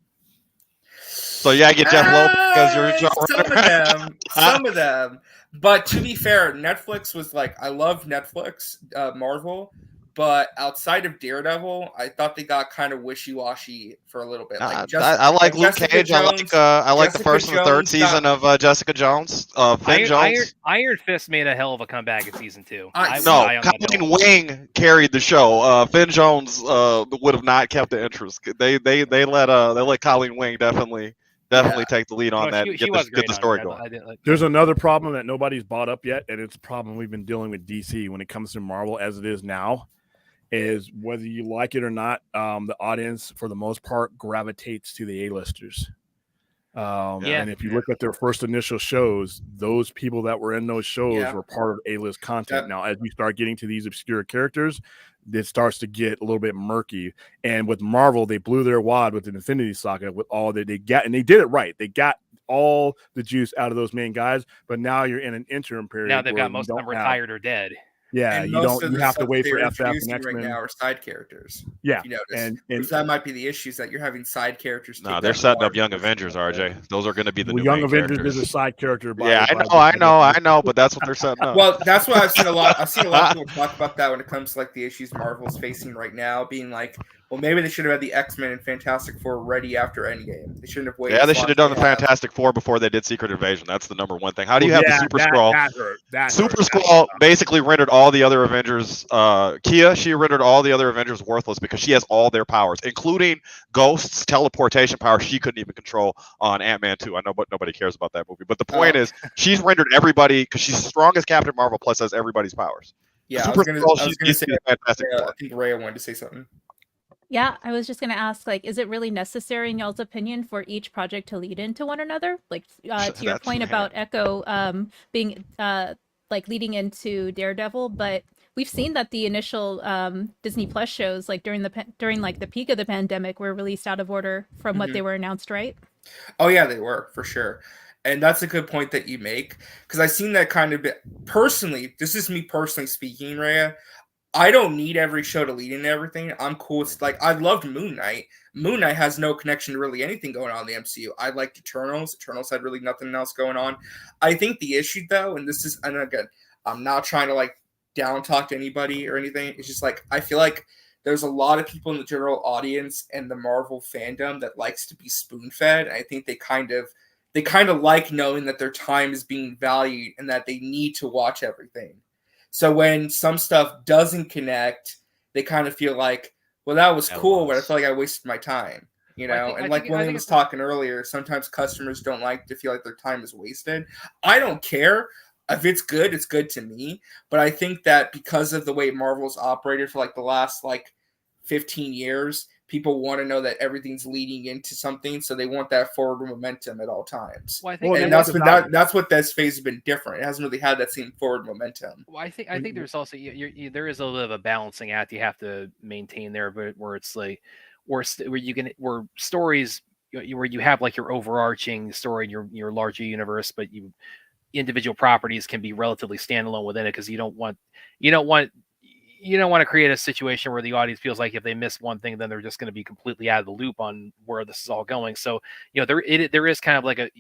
So yeah, get Jeff Loeb because you're
some of them. But to be fair, Netflix was like, I love Netflix, Marvel, but outside of Daredevil, I thought they got kind of wishy-washy for a little bit. Like
I like Luke Cage. I like the first and the third season of Jessica Jones. Finn Jones.
Iron Fist made a hell of a comeback in season 2.
Colleen Wing carried the show. Finn Jones would have not kept the interest. They let Colleen Wing definitely take the lead on that. Get the story going.
There's another problem that nobody's brought up yet, and it's a problem we've been dealing with DC when it comes to Marvel as it is now, is whether you like it or not, the audience for the most part gravitates to the A-listers. And if you look at their first initial shows, those people that were in those shows were part of A-list content. Now, as we start getting to these obscure characters, it starts to get a little bit murky. And with Marvel, they blew their wad with the Infinity Saga with all that they got, and they did it right. They got all the juice out of those main guys, but now you're in an interim period.
Now they've got most of them retired or dead.
Yeah, you have to wait for FF and X-Men.
Right now are side characters.
Yeah,
you notice. And that might be the issue, is that you're having side characters.
No, they're setting up Young Avengers, RJ. Those are going to be the new
Young Avengers
characters.
is a side character.
I know, but that's what they're setting up.
Well, that's what I've seen a lot. I've seen a lot of people talk about that when it comes to like the issues Marvel's facing right now, being like, well, maybe they should have had the X-Men and Fantastic Four ready after Endgame. They shouldn't have waited.
Yeah, they should have done the Fantastic Four before they did Secret Invasion. That's the number one thing. How do you have the Super Skrull? Super Skrull basically rendered all the other Avengers. She rendered all the other Avengers worthless because she has all their powers, including Ghost's teleportation power. She couldn't even control on Ant-Man 2. I know, but nobody cares about that movie. But the point is, she's rendered everybody because she's strong as Captain Marvel, plus has everybody's powers.
Yeah,
Super Skrull,
I was gonna say
Fantastic Four.
I think Rhea wanted to say something.
Yeah, I was just going to ask, like, is it really necessary in y'all's opinion for each project to lead into one another? Like, to your point about Echo being, like, leading into Daredevil, but we've seen that the initial Disney Plus shows, like, during like the peak of the pandemic, were released out of order from what they were announced, right?
Oh, yeah, they were, for sure. And that's a good point that you make, because I've seen that kind of bit. Personally, this is me personally speaking, Rhea, I don't need every show to lead into everything. I'm cool. It's like, I loved Moon Knight. Moon Knight has no connection to really anything going on in the MCU. I liked Eternals. Eternals had really nothing else going on. I think the issue, though, and again, I'm not trying to like down talk to anybody or anything. It's just like, I feel like there's a lot of people in the general audience and the Marvel fandom that likes to be spoon-fed. I think they kind of like knowing that their time is being valued and that they need to watch everything. So when some stuff doesn't connect, they kind of feel like, well, that was cool, but I feel like I wasted my time, you know? And like William was talking earlier, sometimes customers don't like to feel like their time is wasted. I don't care. If it's good to me. But I think that because of the way Marvel's operated for like the last like 15 years, people want to know that everything's leading into something, so they want that forward momentum at all times. Well, I think that's what this phase has been different. It hasn't really had that same forward momentum.
Well, I think there's also there is a little bit of a balancing act you have to maintain there, but where it's like where stories where you have like your overarching story in your larger universe, but individual properties can be relatively standalone within it, because you don't want to create a situation where the audience feels like if they miss one thing, then they're just going to be completely out of the loop on where this is all going. So, there is kind of like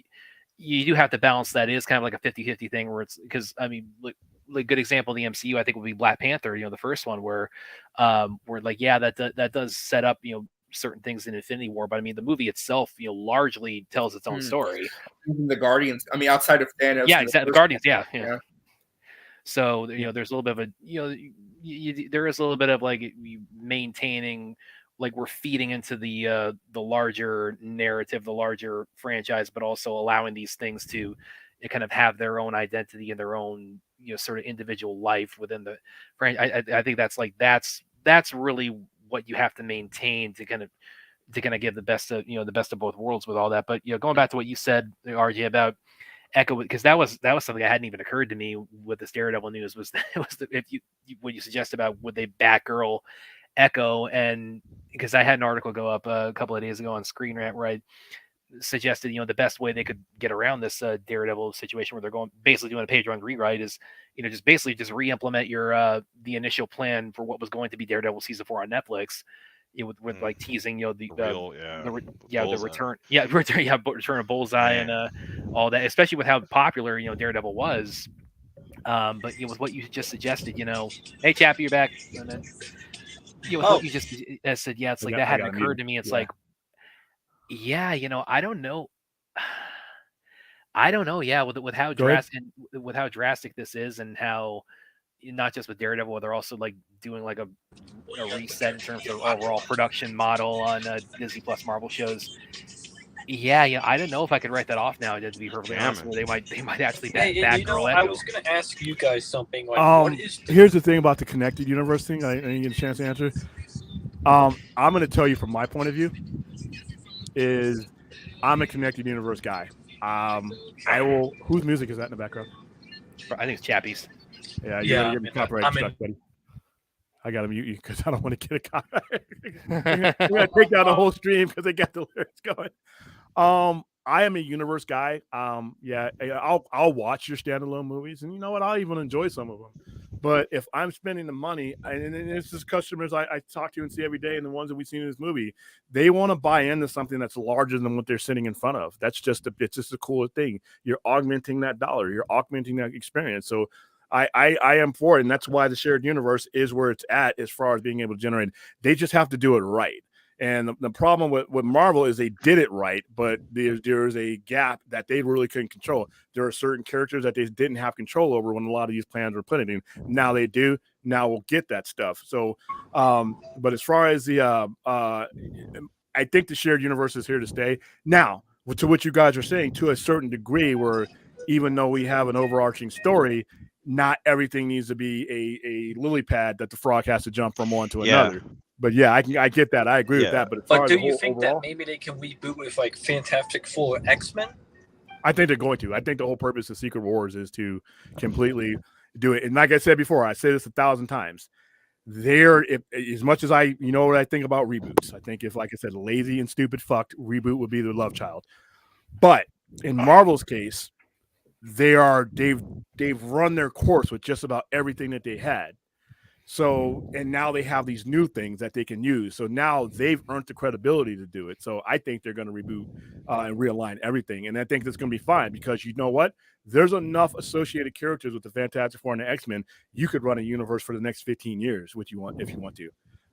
you do have to balance that. It is kind of like a 50-50 thing where it's, because I mean, like good example of the MCU, I think would be Black Panther, the first one where like, yeah, that does set up, certain things in Infinity War, but I mean, the movie itself, largely tells its own story.
Even the Guardians, I mean, outside of Thanos.
Yeah, exactly. The Guardians. Yeah. So there's a little bit of a there is a little bit of like maintaining, like we're feeding into the larger narrative, the larger franchise, but also allowing these things to kind of have their own identity and their own sort of individual life within the franchise. I think that's really what you have to maintain to kind of give the best of the best of both worlds with all that. But going back to what you said, RJ, about Echo, because that was something that hadn't even occurred to me with this Daredevil news, was if you what you suggest about would they Batgirl Echo, and because I had an article go up a couple of days ago on Screen Rant where I suggested the best way they could get around this Daredevil situation where they're going basically doing a page run rewrite is just re-implement your the initial plan for what was going to be Daredevil season 4 on Netflix. With like teasing, the return of Bullseye and all that, especially with how popular Daredevil was. But with what you just suggested, hey Chappie, you're back, and then what you just said, it's like that hadn't occurred to me. It's like, I don't know. With how drastic this is, and how not just with Daredevil, they're also like doing like a reset in terms of overall production model on Disney Plus Marvel shows. I don't know if I could write that off now. To be perfectly honest, where they might actually Batgirl.
I was going to ask you guys something. Like,
here's the thing about the connected universe thing. I didn't get a chance to answer. I'm going to tell you from my point of view. Is I'm a connected universe guy. I will. Whose music is that in the background?
I think it's Chappie's.
Yeah, you gotta give me copyright stuff, buddy. I gotta mute you because I don't want to get a copyright. We gotta take down the whole stream because they got the lyrics going. I am a universe guy. I'll watch your standalone movies, and you know what? I'll even enjoy some of them. But if I'm spending the money, and it's just customers I talk to and see every day, and the ones that we've seen in this movie, they want to buy into something that's larger than what they're sitting in front of. It's just a cooler thing. You're augmenting that dollar. You're augmenting that experience. So I am for it, and that's why the shared universe is where it's at as far as being able to generate. They just have to do it right. And the problem with Marvel is they did it right, but there's a gap that they really couldn't control. There are certain characters that they didn't have control over when a lot of these plans were put in. Now they do. Now we'll get that stuff. So, but as far as the, I think the shared universe is here to stay. Now, to what you guys are saying, to a certain degree, where even though we have an overarching story, not everything needs to be a lily pad that the frog has to jump from one to another. But I get that. I agree with that. But
do you think that maybe they can reboot with like Fantastic Four, X-Men?
I think they're going to. I think the whole purpose of Secret Wars is to completely do it. And like I said before, I say this 1,000 times. As much as what I think about reboots. I think if, like I said, lazy and stupid fucked, reboot would be the love child. But in Marvel's case, they've run their course with just about everything that they had. So, and now they have these new things that they can use. So now they've earned the credibility to do it. So I think they're going to reboot and realign everything. And I think that's going to be fine because you know what? There's enough associated characters with the Fantastic Four and the X-Men. You could run a universe for the next 15 years, if you want to.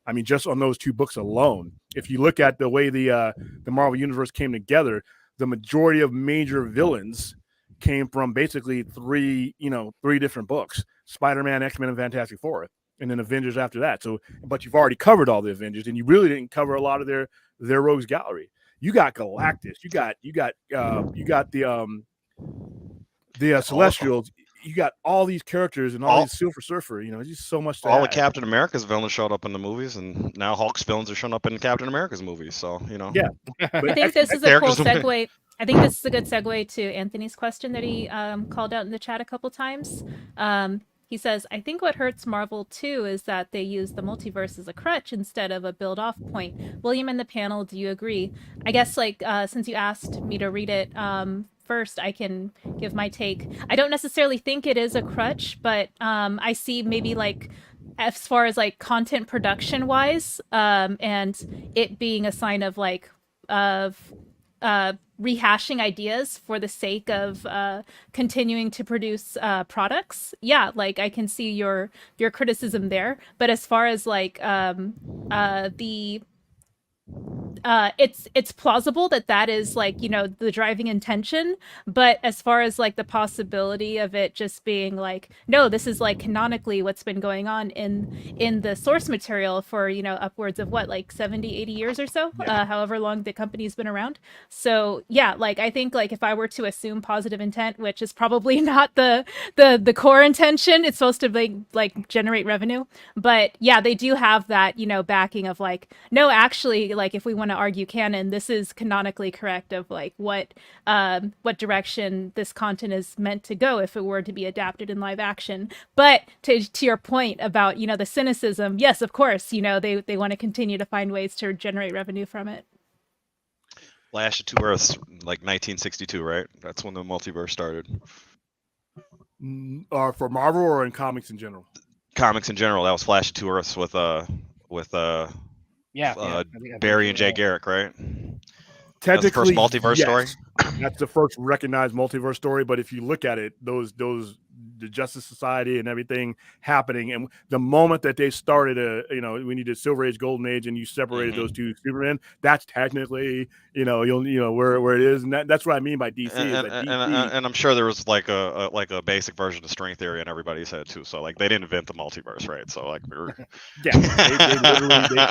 I mean, just on those two books alone, if you look at the way the Marvel Universe came together, the majority of major villains came from basically three different books: Spider-Man, X-Men, and Fantastic Four, and then Avengers after that. So, but you've already covered all the Avengers, and you really didn't cover a lot of their rogues gallery. You got Galactus, you got the Celestials, you got all these characters and all these Silver Surfer. There's just so much.
All the Captain America's villains showed up in the movies, and now Hulk's villains are showing up in Captain America's movies. So
yeah.
I think this is a cool segue. I think this is a good segue to Anthony's question that he called out in the chat a couple times. He says, I think what hurts Marvel too is that they use the multiverse as a crutch instead of a build-off point. William and the panel, do you agree? I guess since you asked me to read it first, I can give my take. I don't necessarily think it is a crutch, but I see maybe as far as content production wise, and it being a sign of rehashing ideas for the sake of continuing to produce products. I can see your criticism there. But as far as the it's plausible that is like, you know, the driving intention, but as far as like the possibility of it just being like, no, this is like canonically what's been going on in the source material for, you know, upwards of what, like 70-80 years or so, however long the company's been around. So yeah, like I think like if I were to assume positive intent, which is probably not the core intention, it's supposed to like generate revenue, but yeah, they do have that, you know, backing of like, no, actually, like if we want to argue canon, this is canonically correct of like what direction this content is meant to go if it were to be adapted in live action. But to your point about, you know, the cynicism, yes, of course, you know, they want to continue to find ways to generate revenue from it.
Flash of Two Earths, like 1962, right? That's when the multiverse started.
For Marvel or in comics in general?
Comics in general. That was Flash of Two Earths with Barry and Jay Garrick, right?
Technically,
that's the first multiverse story.
That's the first recognized multiverse story. But if you look at it, the Justice Society and everything happening, and the moment that they started when you did Silver Age, Golden Age, and you separated those two Supermen, that's technically, where it is, and that's what I mean by DC.
And I'm sure there was like a basic version of string theory in everybody's head too. So like they didn't invent the multiverse, right? So like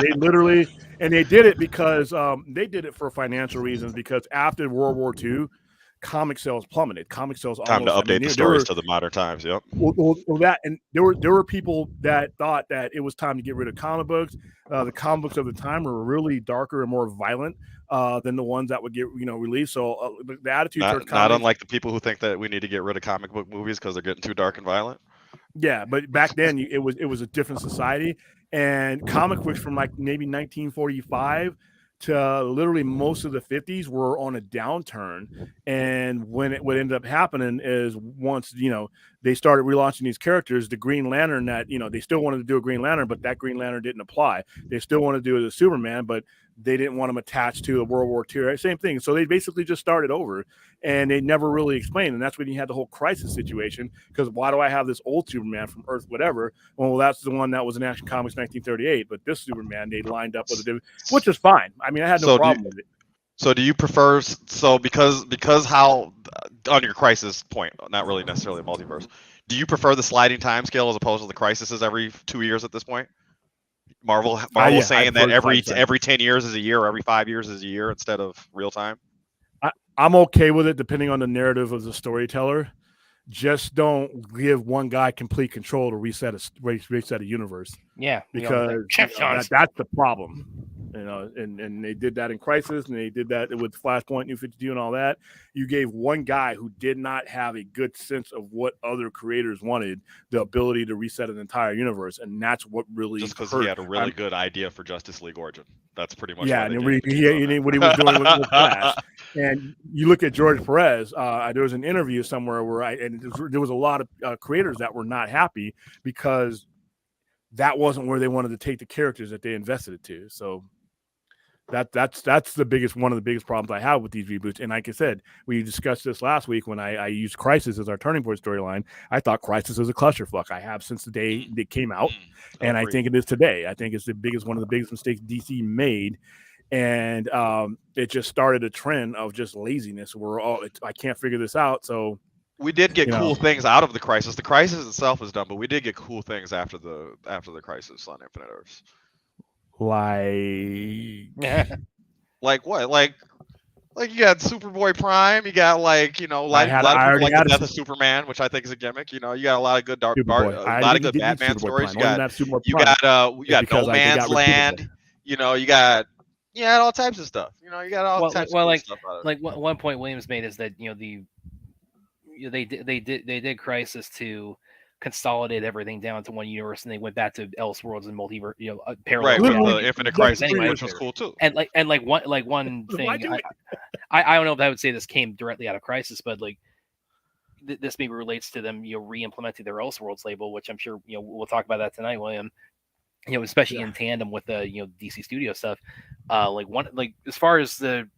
they literally, and they did it because they did it for financial reasons, because after World War II, comic sales plummeted. Comic sales
time to update the stories to the modern times. Yep.
Well, that, and there were people that thought that it was time to get rid of comic books. The comic books of the time were really darker and more violent than the ones that would get released. So the attitude towards
not unlike the people who think that we need to get rid of comic book movies because they're getting too dark and violent.
Yeah, but back then it was a different society, and comic books from like maybe 1945 to literally most of the 50s were on a downturn. And what ended up happening is once they started relaunching these characters, the Green Lantern, that they still wanted to do a Green Lantern, but that Green Lantern didn't apply. They still wanted to do it as Superman, but they didn't want him attached to the World War II. Same thing. So they basically just started over, and they never really explained. And that's when you had the whole crisis situation, because why do I have this old Superman from Earth whatever? Well, that's the one that was in Action Comics 1938, but this Superman they lined up with a different, which is fine. I mean, I had no problem with it.
So do you prefer, because how, on your crisis point, not really necessarily a multiverse, do you prefer the sliding time scale as opposed to the crises every 2 years at this point? Marvel saying that every 10 years is a year, or every 5 years is a year instead of real time.
I'm okay with it depending on the narrative of the storyteller. Just don't give one guy complete control to reset a universe.
Yeah,
because that's the problem. And they did that in Crisis, and they did that with Flashpoint, New 52, and all that. You gave one guy who did not have a good sense of what other creators wanted the ability to reset an entire universe, and that's what really
just because he had a really good idea for Justice League Origin. That's pretty much
and what he was doing with Flash. And you look at George Perez. There was an interview somewhere where there was a lot of creators that were not happy because that wasn't where they wanted to take the characters that they invested it to. So that's one of the biggest problems I have with these reboots. And like I said, we discussed this last week when I used Crisis as our turning point storyline. I thought Crisis was a clusterfuck. I have since the day it came out, and I think it is today. I think it's one of the biggest mistakes DC made, and it just started a trend of just laziness. I can't figure this out, so.
We did get cool things out of the Crisis. The Crisis itself is done, but we did get cool things after the Crisis on Infinite Earths. Like what? Like you got Superboy Prime. You got the Death of Superman, which I think is a gimmick. You got a lot of good a lot of good Batman stories. You got No Man's Land. You got all types of stuff. You got all types of stuff out of it.
Like one point Williams made is that they did Crisis to consolidate everything down to one universe, and they went back to Elseworlds and multiverse, parallel.
Right, with the Infinite Crisis, anyway, which was cool too.
And one thing, I don't know if I would say this came directly out of Crisis, but like this maybe relates to them, re-implementing their Elseworlds label, which I'm sure we'll talk about that tonight, William. Especially in tandem with the DC Studio stuff. As far as the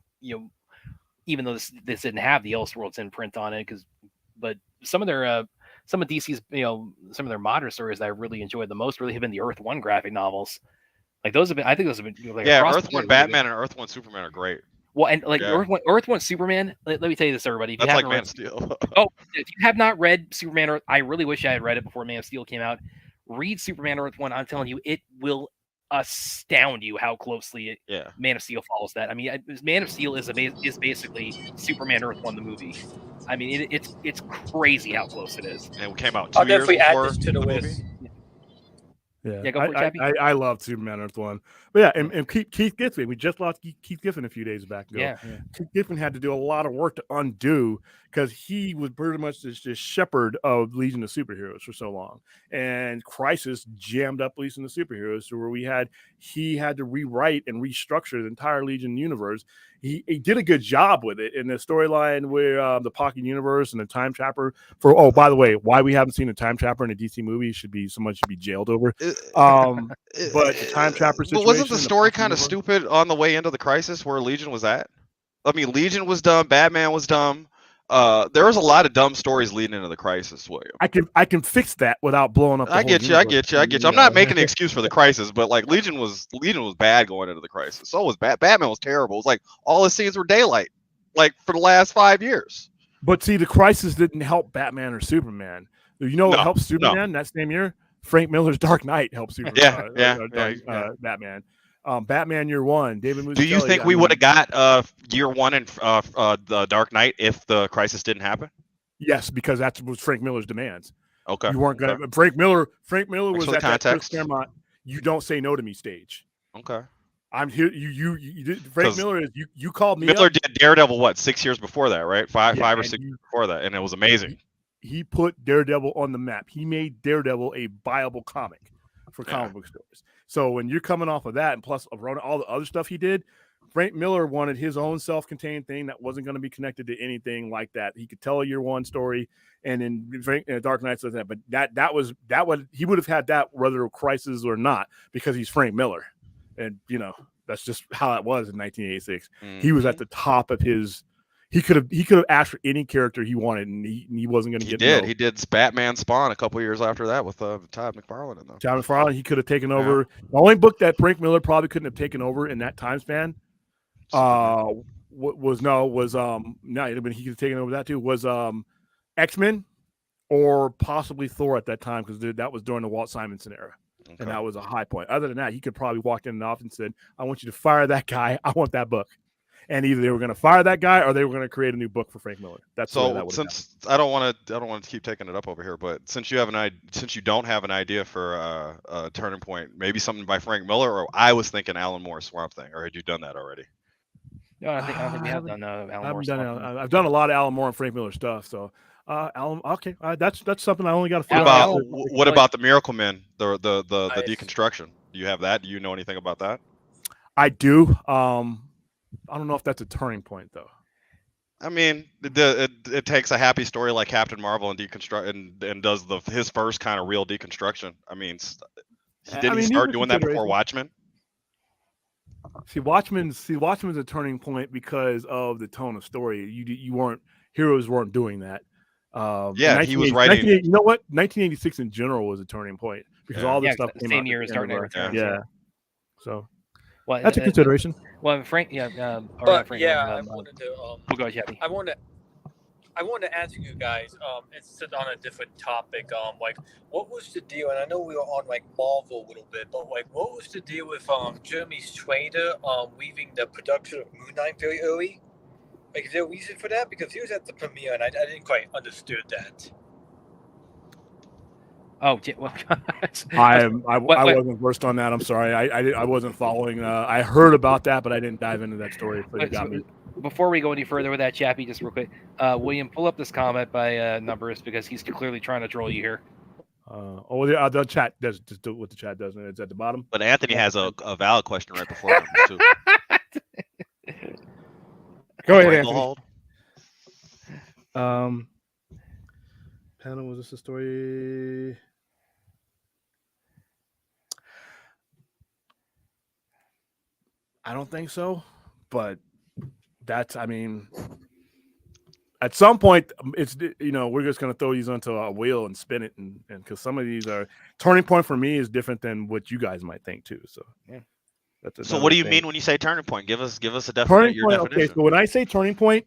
even though this didn't have the Elseworlds imprint on it, but some of DC's some of their modern stories that I really enjoyed the most really have been the Earth 1 graphic novels. Like those have been, I think those have been like
Yeah,
across the
Earth
board
One
really good.
Batman and Earth One Superman are great.
Well, and like
Yeah.
Earth One Superman. Let me tell you this, everybody. If you
That's like
haven't
Man
read,
of Steel.
oh, if you have not read Superman Earth, I really wish I had read it before Man of Steel came out. Read Superman Earth One. I'm telling you, it will astound you how closely
Yeah.
Man of Steel follows that. I mean, Man of Steel is basically Superman Earth One the movie. I mean, it's crazy how close it is.
And it came out
I'll
2 years
definitely add
before
this to the
movie.
list.
Yeah, go for it, Chappie.
I love Superman Earth One, but yeah, and Keith Giffen. We just lost Keith Giffen a few days back ago.
Yeah.
Keith Giffen had to do a lot of work to undo because he was pretty much this shepherd of Legion of Superheroes for so long, and Crisis jammed up Legion of Superheroes to where he had to rewrite and restructure the entire Legion universe. He did a good job with it in the storyline where the Pocket Universe and the Time Trapper. By the way, why we haven't seen a Time Trapper in a DC movie someone should be jailed over. But the Time Trapper situation.
But wasn't the story kind of
universe,
stupid on the way into the Crisis where Legion was at? I mean, Legion was dumb. Batman was dumb. There was a lot of dumb stories leading into the Crisis, William.
I can fix that without blowing up.
I get you. I'm not making an excuse for the Crisis, but like Legion was bad going into the Crisis. So was Batman was terrible. It was like all the scenes were daylight, like for the last 5 years.
But see, the Crisis didn't help Batman or Superman. You know what helped Superman that same year? Frank Miller's Dark Knight helped Superman. Batman. Batman Year One. David Mazzucchelli.
Do you think we would have got Year One and the Dark Knight if the Crisis didn't happen?
Yes, because that was Frank Miller's demands.
Okay.
You weren't gonna. Frank Miller was at that Chris
context.
Claremont. You don't say no to me stage.
Okay.
I'm here. You did. Frank Miller is you called me.
Miller
up.
did Daredevil 6 years before that, right? Five or 6
and
years before that, and it was amazing.
He put Daredevil on the map. He made Daredevil a viable comic for comic book stores. So when you're coming off of that, and plus all the other stuff he did, Frank Miller wanted his own self-contained thing that wasn't going to be connected to anything like that. He could tell a Year One story, and then Dark Knight says that. But that was he would have had that whether a Crisis or not because he's Frank Miller, and that's just how it was in 1986.
Mm-hmm.
He was at the top of his. He could have asked for any character he wanted, and he wasn't going to get.
He did Batman Spawn a couple years after that with Todd McFarlane in them.
Todd McFarlane, he could have taken over. The only book that Frank Miller probably couldn't have taken over in that time span but he could have taken over that too was X-Men or possibly Thor at that time because that was during the Walt Simonson era. Okay. And that was a high point. Other than that, he could probably walk in and off and said, I want you to fire that guy. I want that book. And either they were going to fire that guy or they were going to create a new book for Frank Miller. That's
so. Since I don't want to keep taking it up over here, but since you don't have an idea for a turning point, maybe something by Frank Miller, or I was thinking Alan Moore Swamp Thing, or had you done that already?
No, I think we have done Alan Moore.
I've done a lot of Alan Moore and Frank Miller stuff. So Alan, okay, that's something I only got to.
What about the Miracle Men? The deconstruction. Do you have that? Do you know anything about that?
I do. I don't know if that's a turning point, though.
I mean, it takes a happy story like Captain Marvel and deconstruct and does his first kind of real deconstruction. I mean, he start doing that before Watchmen?
See, Watchmen's a turning point because of the tone of story. Heroes weren't doing that.
He was writing.
You know what? 1986 in general was a turning point because all this stuff came
same
out
year as Dark Knight Returns.
Yeah. So. Well, that's a consideration.
Well, Frank,
I wanted to.
We'll go ahead, Chappie.
I want to ask you guys. It's on a different topic. What was the deal? And I know we were on Marvel a little bit, but what was the deal with Jeremy Schrader leaving the production of Moon Knight very early? Is there a reason for that? Because he was at the premiere, and I didn't quite understood that.
Oh, well,
I wasn't versed on that. I'm sorry. I wasn't following. I heard about that, but I didn't dive into that story.
Before we go any further with that, Chappie, just real quick, William, pull up this comment by Numbers because he's clearly trying to troll you here.
The chat does just do what the chat does, and it's at the bottom.
But Anthony has a valid question right before him too.
Go ahead, Anthony. Panel, was this a story? I don't think so, but at some point, it's we're just going to throw these onto a wheel and spin it, and because some of these are turning point for me is different than what you guys might think too. So yeah.
So what do you mean when you say turning point? Give us a
turning
your
point.
definition.
Okay, so when I say turning point,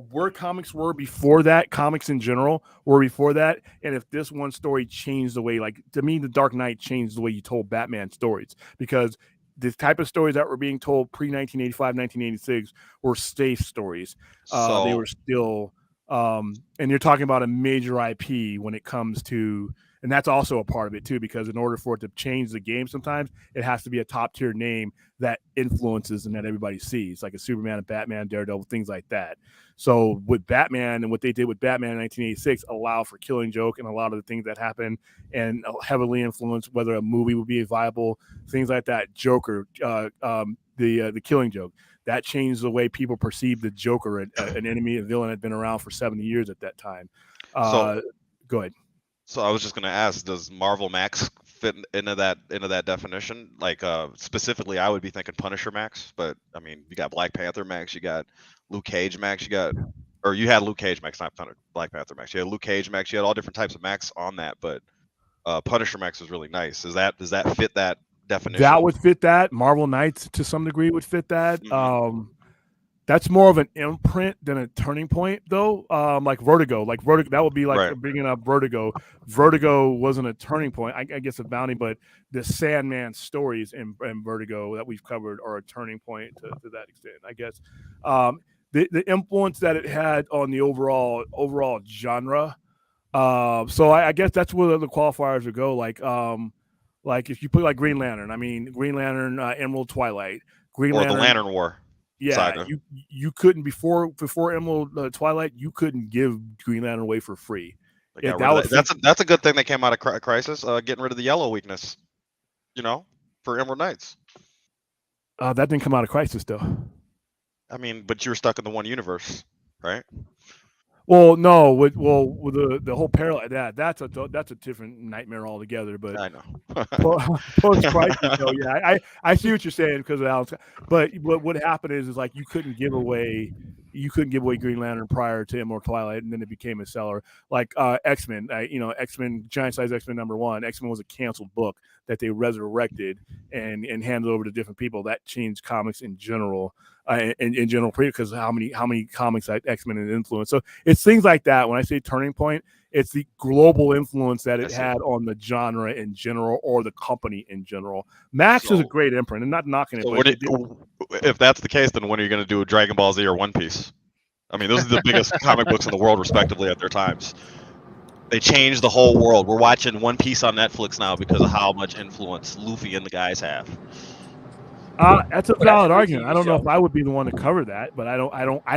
where comics were before that, comics in general were before that, and if this one story changed the way, like to me, The Dark Knight changed the way you told Batman stories, because the type of stories that were being told pre-1985, 1986 were safe stories. They were still, and you're talking about a major IP when it comes to. And that's also a part of it too, because in order for it to change the game, sometimes it has to be a top tier name that influences and that everybody sees, like a Superman, a Batman, Daredevil, things like that. So with Batman and what they did with Batman in 1986 allowed for Killing Joke and a lot of the things that happened, and heavily influenced whether a movie would be viable, things like that. Joker, the Killing Joke, that changed the way people perceived the Joker, an enemy, a villain had been around for 70 years at that time. Go ahead.
So I was just going to ask, does Marvel Max fit into that definition? Like specifically, I would be thinking Punisher Max, but I mean, you got Black Panther Max, you got Luke Cage Max, you had Luke Cage Max, not Black Panther Max. You had Luke Cage Max, you had all different types of Max on that, but Punisher Max was really nice. Does that fit that definition?
That would fit that. Marvel Knights to some degree would fit that.
Mm-hmm.
That's more of an imprint than a turning point, though. Like Vertigo, that would be like bringing up Vertigo. Vertigo wasn't a turning point, I guess, a bounty, but the Sandman stories in Vertigo that we've covered are a turning point to that extent, I guess. The influence that it had on the overall genre. So I guess that's where the qualifiers would go. Like if you put like Green Lantern, Green Lantern, Emerald, Twilight,
the Lantern War.
Yeah,
saga.
You couldn't before Emerald Twilight, you couldn't give Green Lantern away for free.
That's a good thing that came out of Crisis, getting rid of the yellow weakness, for Emerald Knights.
That didn't come out of Crisis though.
But you were stuck in the one universe, right?
Well, no, with the whole parallel that's a different nightmare altogether. But
I know.
Post Crisis, though, yeah, I see what you're saying because of Alex. But what happened is like you couldn't give away Green Lantern prior to Emerald Twilight, and then it became a seller. Like X-Men, X-Men, Giant Size X-Men #1. X-Men was a canceled book that they resurrected and handed over to different people. That changed comics in general. In general, because how many comics like X-Men had influenced. So it's things like that. When I say turning point, it's the global influence that it had on the genre in general or the company in general. Max is a great imprint, and not knocking it.
So if that's the case, then when are you going to do a Dragon Ball Z or One Piece? Those are the biggest comic books in the world, respectively, at their times. They changed the whole world. We're watching One Piece on Netflix now because of how much influence Luffy and the guys have.
That's a valid argument. I don't know if I would be the one to cover that, but I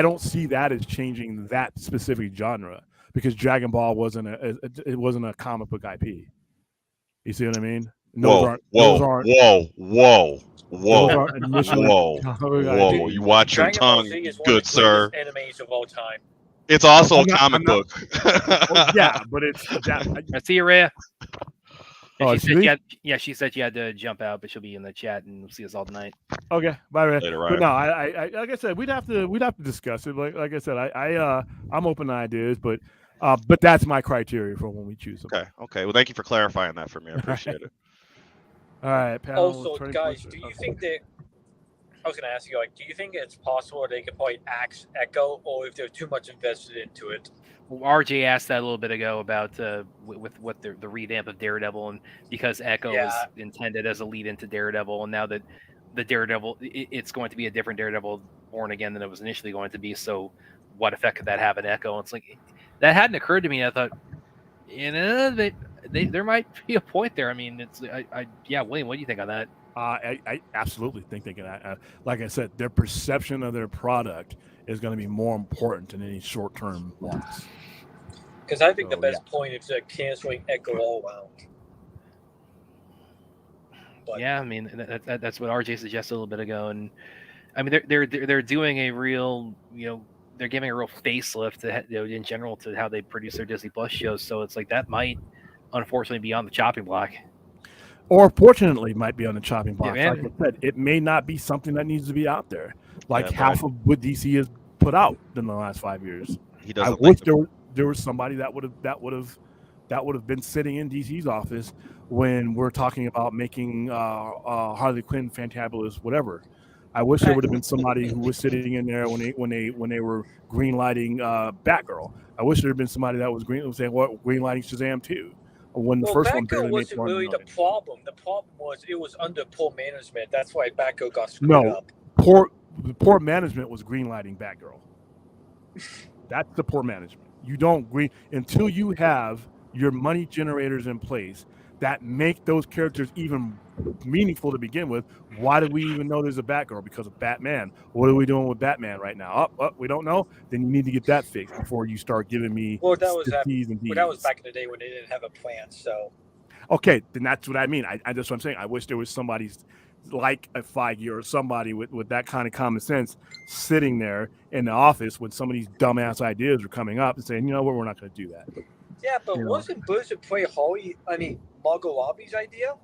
don't see that as changing that specific genre because Dragon Ball wasn't a comic book IP. You see what I mean?
Whoa! You watch your tongue, good sir.
Animes of all time.
It's also a comic book.
Yeah, but it's.
I see you, Rhea.
Yeah,
she said she had to jump out, but she'll be in the chat and we'll see us all tonight.
Okay, bye, Ray.
Later,
but no, I like I said, we'd have to discuss it. Like I said, I'm open to ideas, but that's my criteria for when we choose them.
Okay. Well, thank you for clarifying that for me. I appreciate it.
All right, panel.
Also, guys, do you think that? I was going to ask you, do you think it's possible they could probably axe Echo, or if they're too much invested into it?
Well, RJ asked that a little bit ago about with what the revamp of Daredevil, and because Echo is intended as a lead into Daredevil, and now that the Daredevil, it's going to be a different Daredevil born again than it was initially going to be. So, what effect could that have on Echo? And it's like that hadn't occurred to me. I thought, there might be a point there. William, what do you think on that?
I absolutely think they can. Like I said, their perception of their product is going to be more important than any short-term loss.
Because I think the best point is canceling Echo all around. But,
that's what RJ suggested a little bit ago, and they're doing a real, they're giving a real facelift to, in general, to how they produce their Disney Plus shows. So it's like that might, unfortunately, be on the chopping block.
Or fortunately, might be on the chopping block.
Yeah,
like I said, it may not be something that needs to be out there. Like half of what DC has put out in the last 5 years.
he
I
doesn't.
wish there was somebody that would have been sitting in DC's office when we're talking about making Harley Quinn fantabulous, whatever. I wish there would have been somebody who was sitting in there when they were greenlighting Batgirl. I wish there had been somebody that was saying greenlighting Shazam too. When the first one barely
Batgirl
made
wasn't
400
really the
million.
problem. The problem was it was under poor management. That's why Batgirl got screwed up.
Poor management was greenlighting Batgirl. That's the poor management. You don't green until you have your money generators in place that make those characters even meaningful to begin with. Why do we even know there's a Batgirl? Because of Batman. What are we doing with Batman right now? We don't know. Then you need to get that fixed before you start giving me
Well, that was
T's and D's.
But that was back in the day when they didn't have a plan. So
okay, then that's what I mean. I that's what I'm saying. I wish there was somebody like a Feige or somebody with that kind of common sense sitting there in the office when some of these dumbass ideas are coming up and saying, you know what, we're not going to do that.
yeah, but wasn't Birds of Prey Margot Robbie's idea?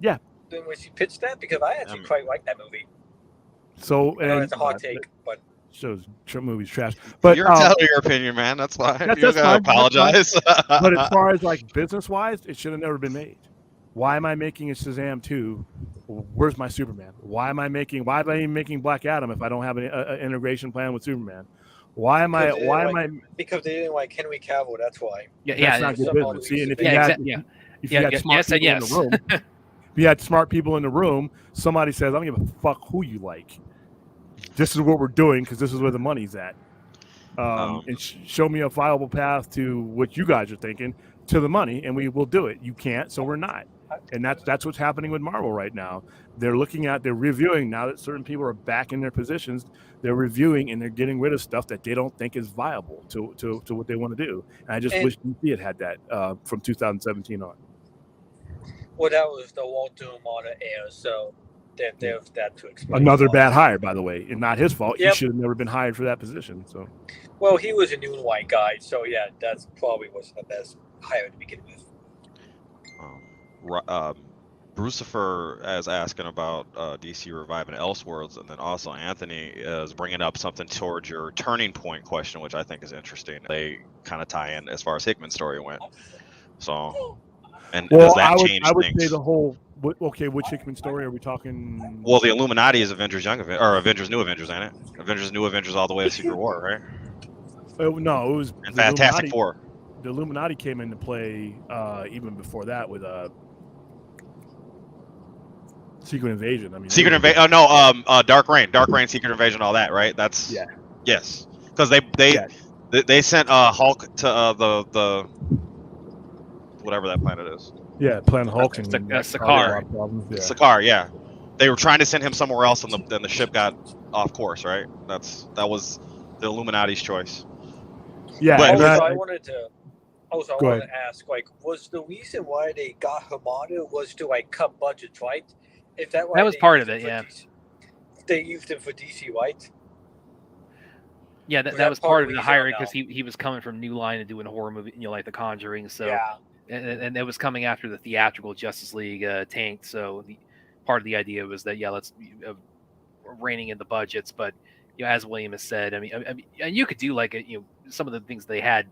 Yeah.
Then when she pitched that, because I actually quite like that movie.
So
I know it's a hot take, but
shows movies trash. But
you're telling your opinion, man. That's why you
that's
gotta apologize.
But as far as like business wise, it should have never been made. Why am I making a Shazam 2? Where's my Superman? Why am I even making Black Adam if I don't have an integration plan with Superman? Why am I?
Because they didn't like Henry Cavill. That's why.
That's not good business. See, and if you had smart people in the room, if you had smart people in the room, somebody says, "I don't give a fuck who you like. This is what we're doing because this is where the money's at." And show me a viable path to what you guys are thinking to the money, and we will do it. You can't, so we're not. And that's what's happening with Marvel right now. They're reviewing now that certain people are back in their positions. They're reviewing and they're getting rid of stuff that they don't think is viable to what they want to do. And I just wish DC had that from 2017 on.
Well, that was the Walter Hamada era, so there's that to explain.
Another bad hire, by the way, and not his fault.
Yep.
He should have never been hired for that position. So,
well, he was a new and white guy, so yeah, that's probably wasn't the best hire to begin with.
Brucifer is asking about DC reviving Elseworlds, and then also Anthony is bringing up something towards your turning point question, which I think is interesting. They kind of tie in as far as Hickman's story went. So, does that change
I would
things?
say the whole. Okay, which Hickman story are we talking?
Well, the Illuminati is Avengers or Avengers New Avengers, ain't it? Avengers New Avengers all the way to Secret War, right?
No, it was
and Fantastic Four.
The Illuminati came into play even before that with Secret Invasion. I mean,
Secret Invasion. Oh no, Dark Reign, Secret Invasion, all that, right? That's yes, because they sent Hulk to the whatever that planet is.
Yeah, Planet Hulk and
Sakaar.
Sakaar, yeah. They were trying to send him somewhere else, and then the ship got off course, right? That was the Illuminati's choice.
Yeah,
but
I wanted to ask, like, was the reason why they got Hamada was to like cut budgets, right? If that
was part of it, yeah.
They used him for DC, right?
Yeah, that was part of the hiring because he was coming from New Line and doing a horror movie, like The Conjuring. So
yeah.
And it was coming after the theatrical Justice League tanked. So part of the idea was that let's reining in the budgets. But as William has said, I mean, you could do like some of the things they had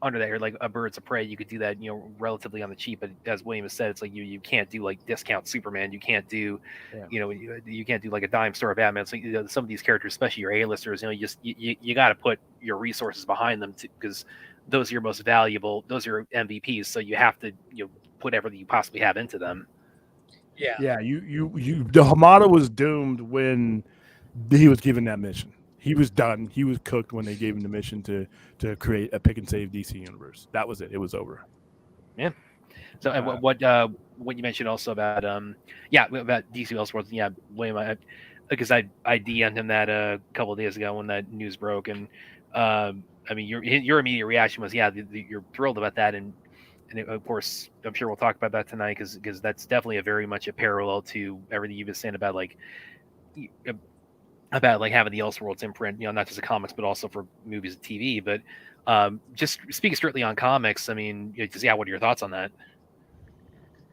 under there, like a Birds of Prey. You could do that, relatively on the cheap. But as William has said, it's like you can't do like discount Superman. You can't do, you can't do like a dime store of Batman. So some of these characters, especially your A-listers, you got to put your resources behind them because those are your most valuable. Those are your MVPs. So you have to put everything you possibly have into them.
Yeah.
Yeah. The Hamada was doomed when he was given that mission. He was done. He was cooked when they gave him the mission to create a pick and save DC universe. That was it. It was over.
Yeah. So what you mentioned also about about DC Elseworlds. Yeah, William, because I DM'd him that a couple of days ago when that news broke, and I mean your immediate reaction was you're thrilled about that, and of course I'm sure we'll talk about that tonight because that's definitely very much a parallel to everything you've been saying about having the Elseworlds imprint, not just the comics, but also for movies and TV. But just speaking strictly on comics, I mean, what are your thoughts on that?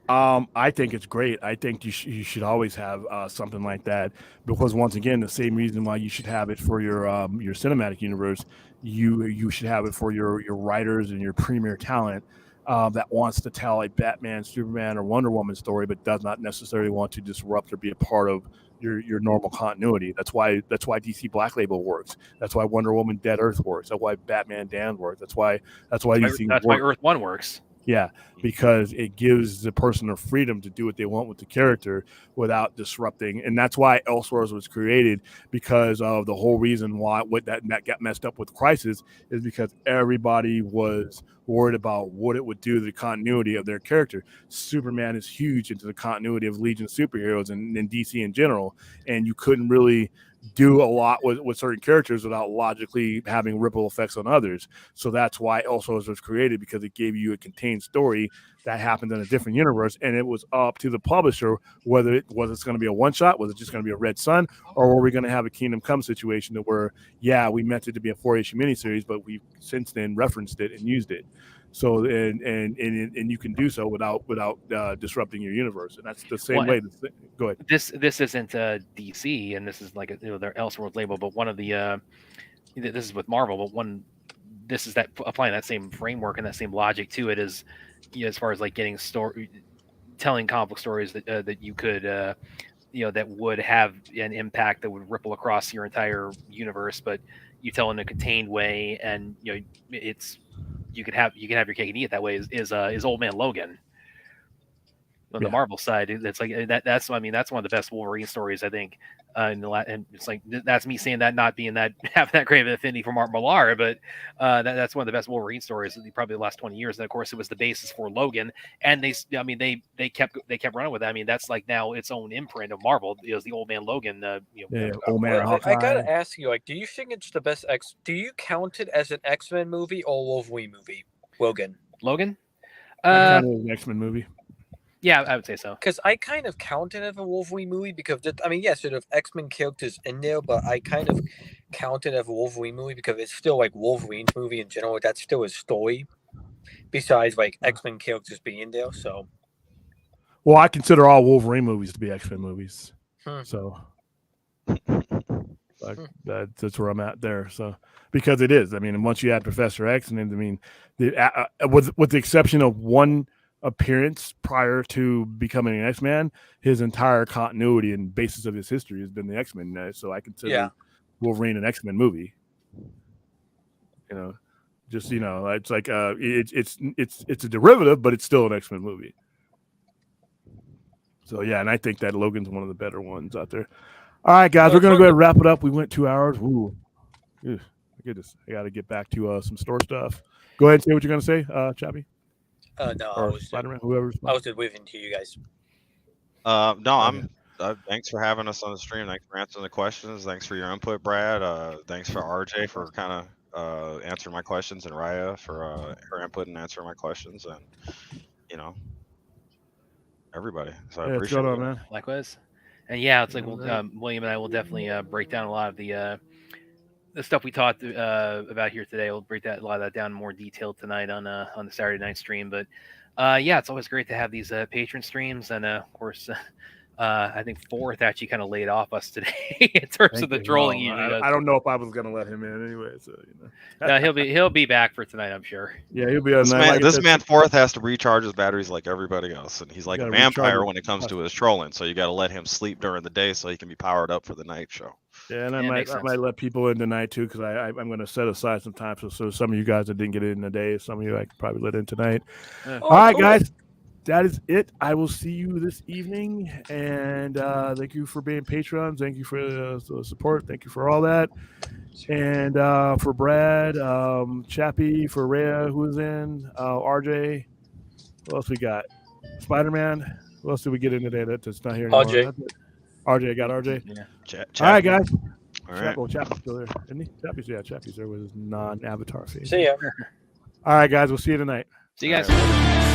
I think it's great. I think you should always have something like that, because once again, the same reason why you should have it for your cinematic universe, you should have it for your writers and your premier talent that wants to tell a Batman, Superman, or Wonder Woman story, but does not necessarily want to disrupt or be a part of your normal continuity. That's why DC Black Label works. That's why Wonder Woman Dead Earth works. That's why Batman Dan works. That's why DC
that's why Earth One works.
Yeah, because it gives the person the freedom to do what they want with the character without disrupting. And that's why Elseworlds was created, because of the whole reason why that got messed up with Crisis is because everybody was worried about what it would do to the continuity of their character. Superman is huge into the continuity of Legion superheroes and DC in general, and you couldn't really do a lot with certain characters without logically having ripple effects on others. So that's why Elseworlds was created, because it gave you a contained story that happened in a different universe, and it was up to the publisher whether it's going to be a one shot, was it just going to be a Red Sun, or were we going to have a Kingdom Come situation where we meant it to be a 4-issue miniseries, but we since then referenced it and used it. So and you can do so without disrupting your universe, and that's the same way. Go ahead.
This isn't DC, and this is like their Elseworlds label, but one of the this is with Marvel, but this is that applying that same framework and that same logic to it is, as far as like getting telling comic book stories that you could that would have an impact that would ripple across your entire universe, but you tell in a contained way, and it's. You can have your cake and eat it that way. Is Old Man Logan on the Marvel side? It's like that's one of the best Wolverine stories, I think. And it's like that's me saying that, not being that having that great of an affinity for Mark Millar, but that's one of the best Wolverine stories in probably the last 20 years. And of course, it was the basis for Logan, and they kept running with that. I mean, that's like now its own imprint of Marvel. It was the Old Man Logan.
Old Man.
I gotta ask you, like, do you think it's the best do you count it as an X-Men movie or Wolverine movie? Logan.
An X-Men movie.
Yeah, I would say so.
Because I kind of count it as a Wolverine movie because, yes, sort of X-Men characters in there, but I kind of count it as a Wolverine movie because it's still like Wolverine's movie in general. That's still his story, besides like X-Men characters being there. So,
well, I consider all Wolverine movies to be X-Men movies. So that's where I'm at there. So because it is, once you add Professor X, and with the exception of one appearance prior to becoming an X-Man, his entire continuity and basis of his history has been the X-Men. So I consider Wolverine an X-Men movie. It's like it's a derivative, but it's still an X-Men movie. So yeah, and I think that Logan's one of the better ones out there. All right, guys, we're gonna go ahead and wrap it up. We went 2 hours. Ooh, my goodness, I got to get back to some store stuff. Go ahead and say what you're gonna say, Chappie.
No,
or Spider-Man, whoever's.
I was just waving to you guys.
I'm. Thanks for having us on the stream. Thanks for answering the questions. Thanks for your input, Brad. Thanks for RJ for kind of answering my questions, and Raya for her input and answering my questions, and everybody. So I appreciate it,
man. Likewise. And yeah, it's like William and I will definitely break down a lot of the stuff we talked about here today. We'll break a lot of that down in more detail tonight on the Saturday night stream. But it's always great to have these patron streams, and of course, I think Fourth actually kind of laid off us today in terms of the trolling.
I don't know if I was going to let him in anyway. So
he'll be back for tonight, I'm sure.
Yeah, he'll be.
This man Fourth has to recharge his batteries like everybody else, and he's like a vampire when it comes to his trolling. So you got to let him sleep during the day so he can be powered up for the night show.
Yeah, and I might let people in tonight too, because I'm going to set aside some time so some of you guys that didn't get in today, some of you I could probably let in tonight. All right, guys. That is it. I will see you this evening, and thank you for being patrons. Thank you for the support. Thank you for all that. And for Brad, Chappie, for Rhea, who is in, RJ. What else we got? Spider-Man. What else did we get in today that's not here anymore? RJ, I got RJ.
Yeah.
All right, guys.
All right.
Chappie's still there, isn't he? Chappie's there with his non-avatar face.
See ya.
All right, guys. We'll see you tonight.
See you guys.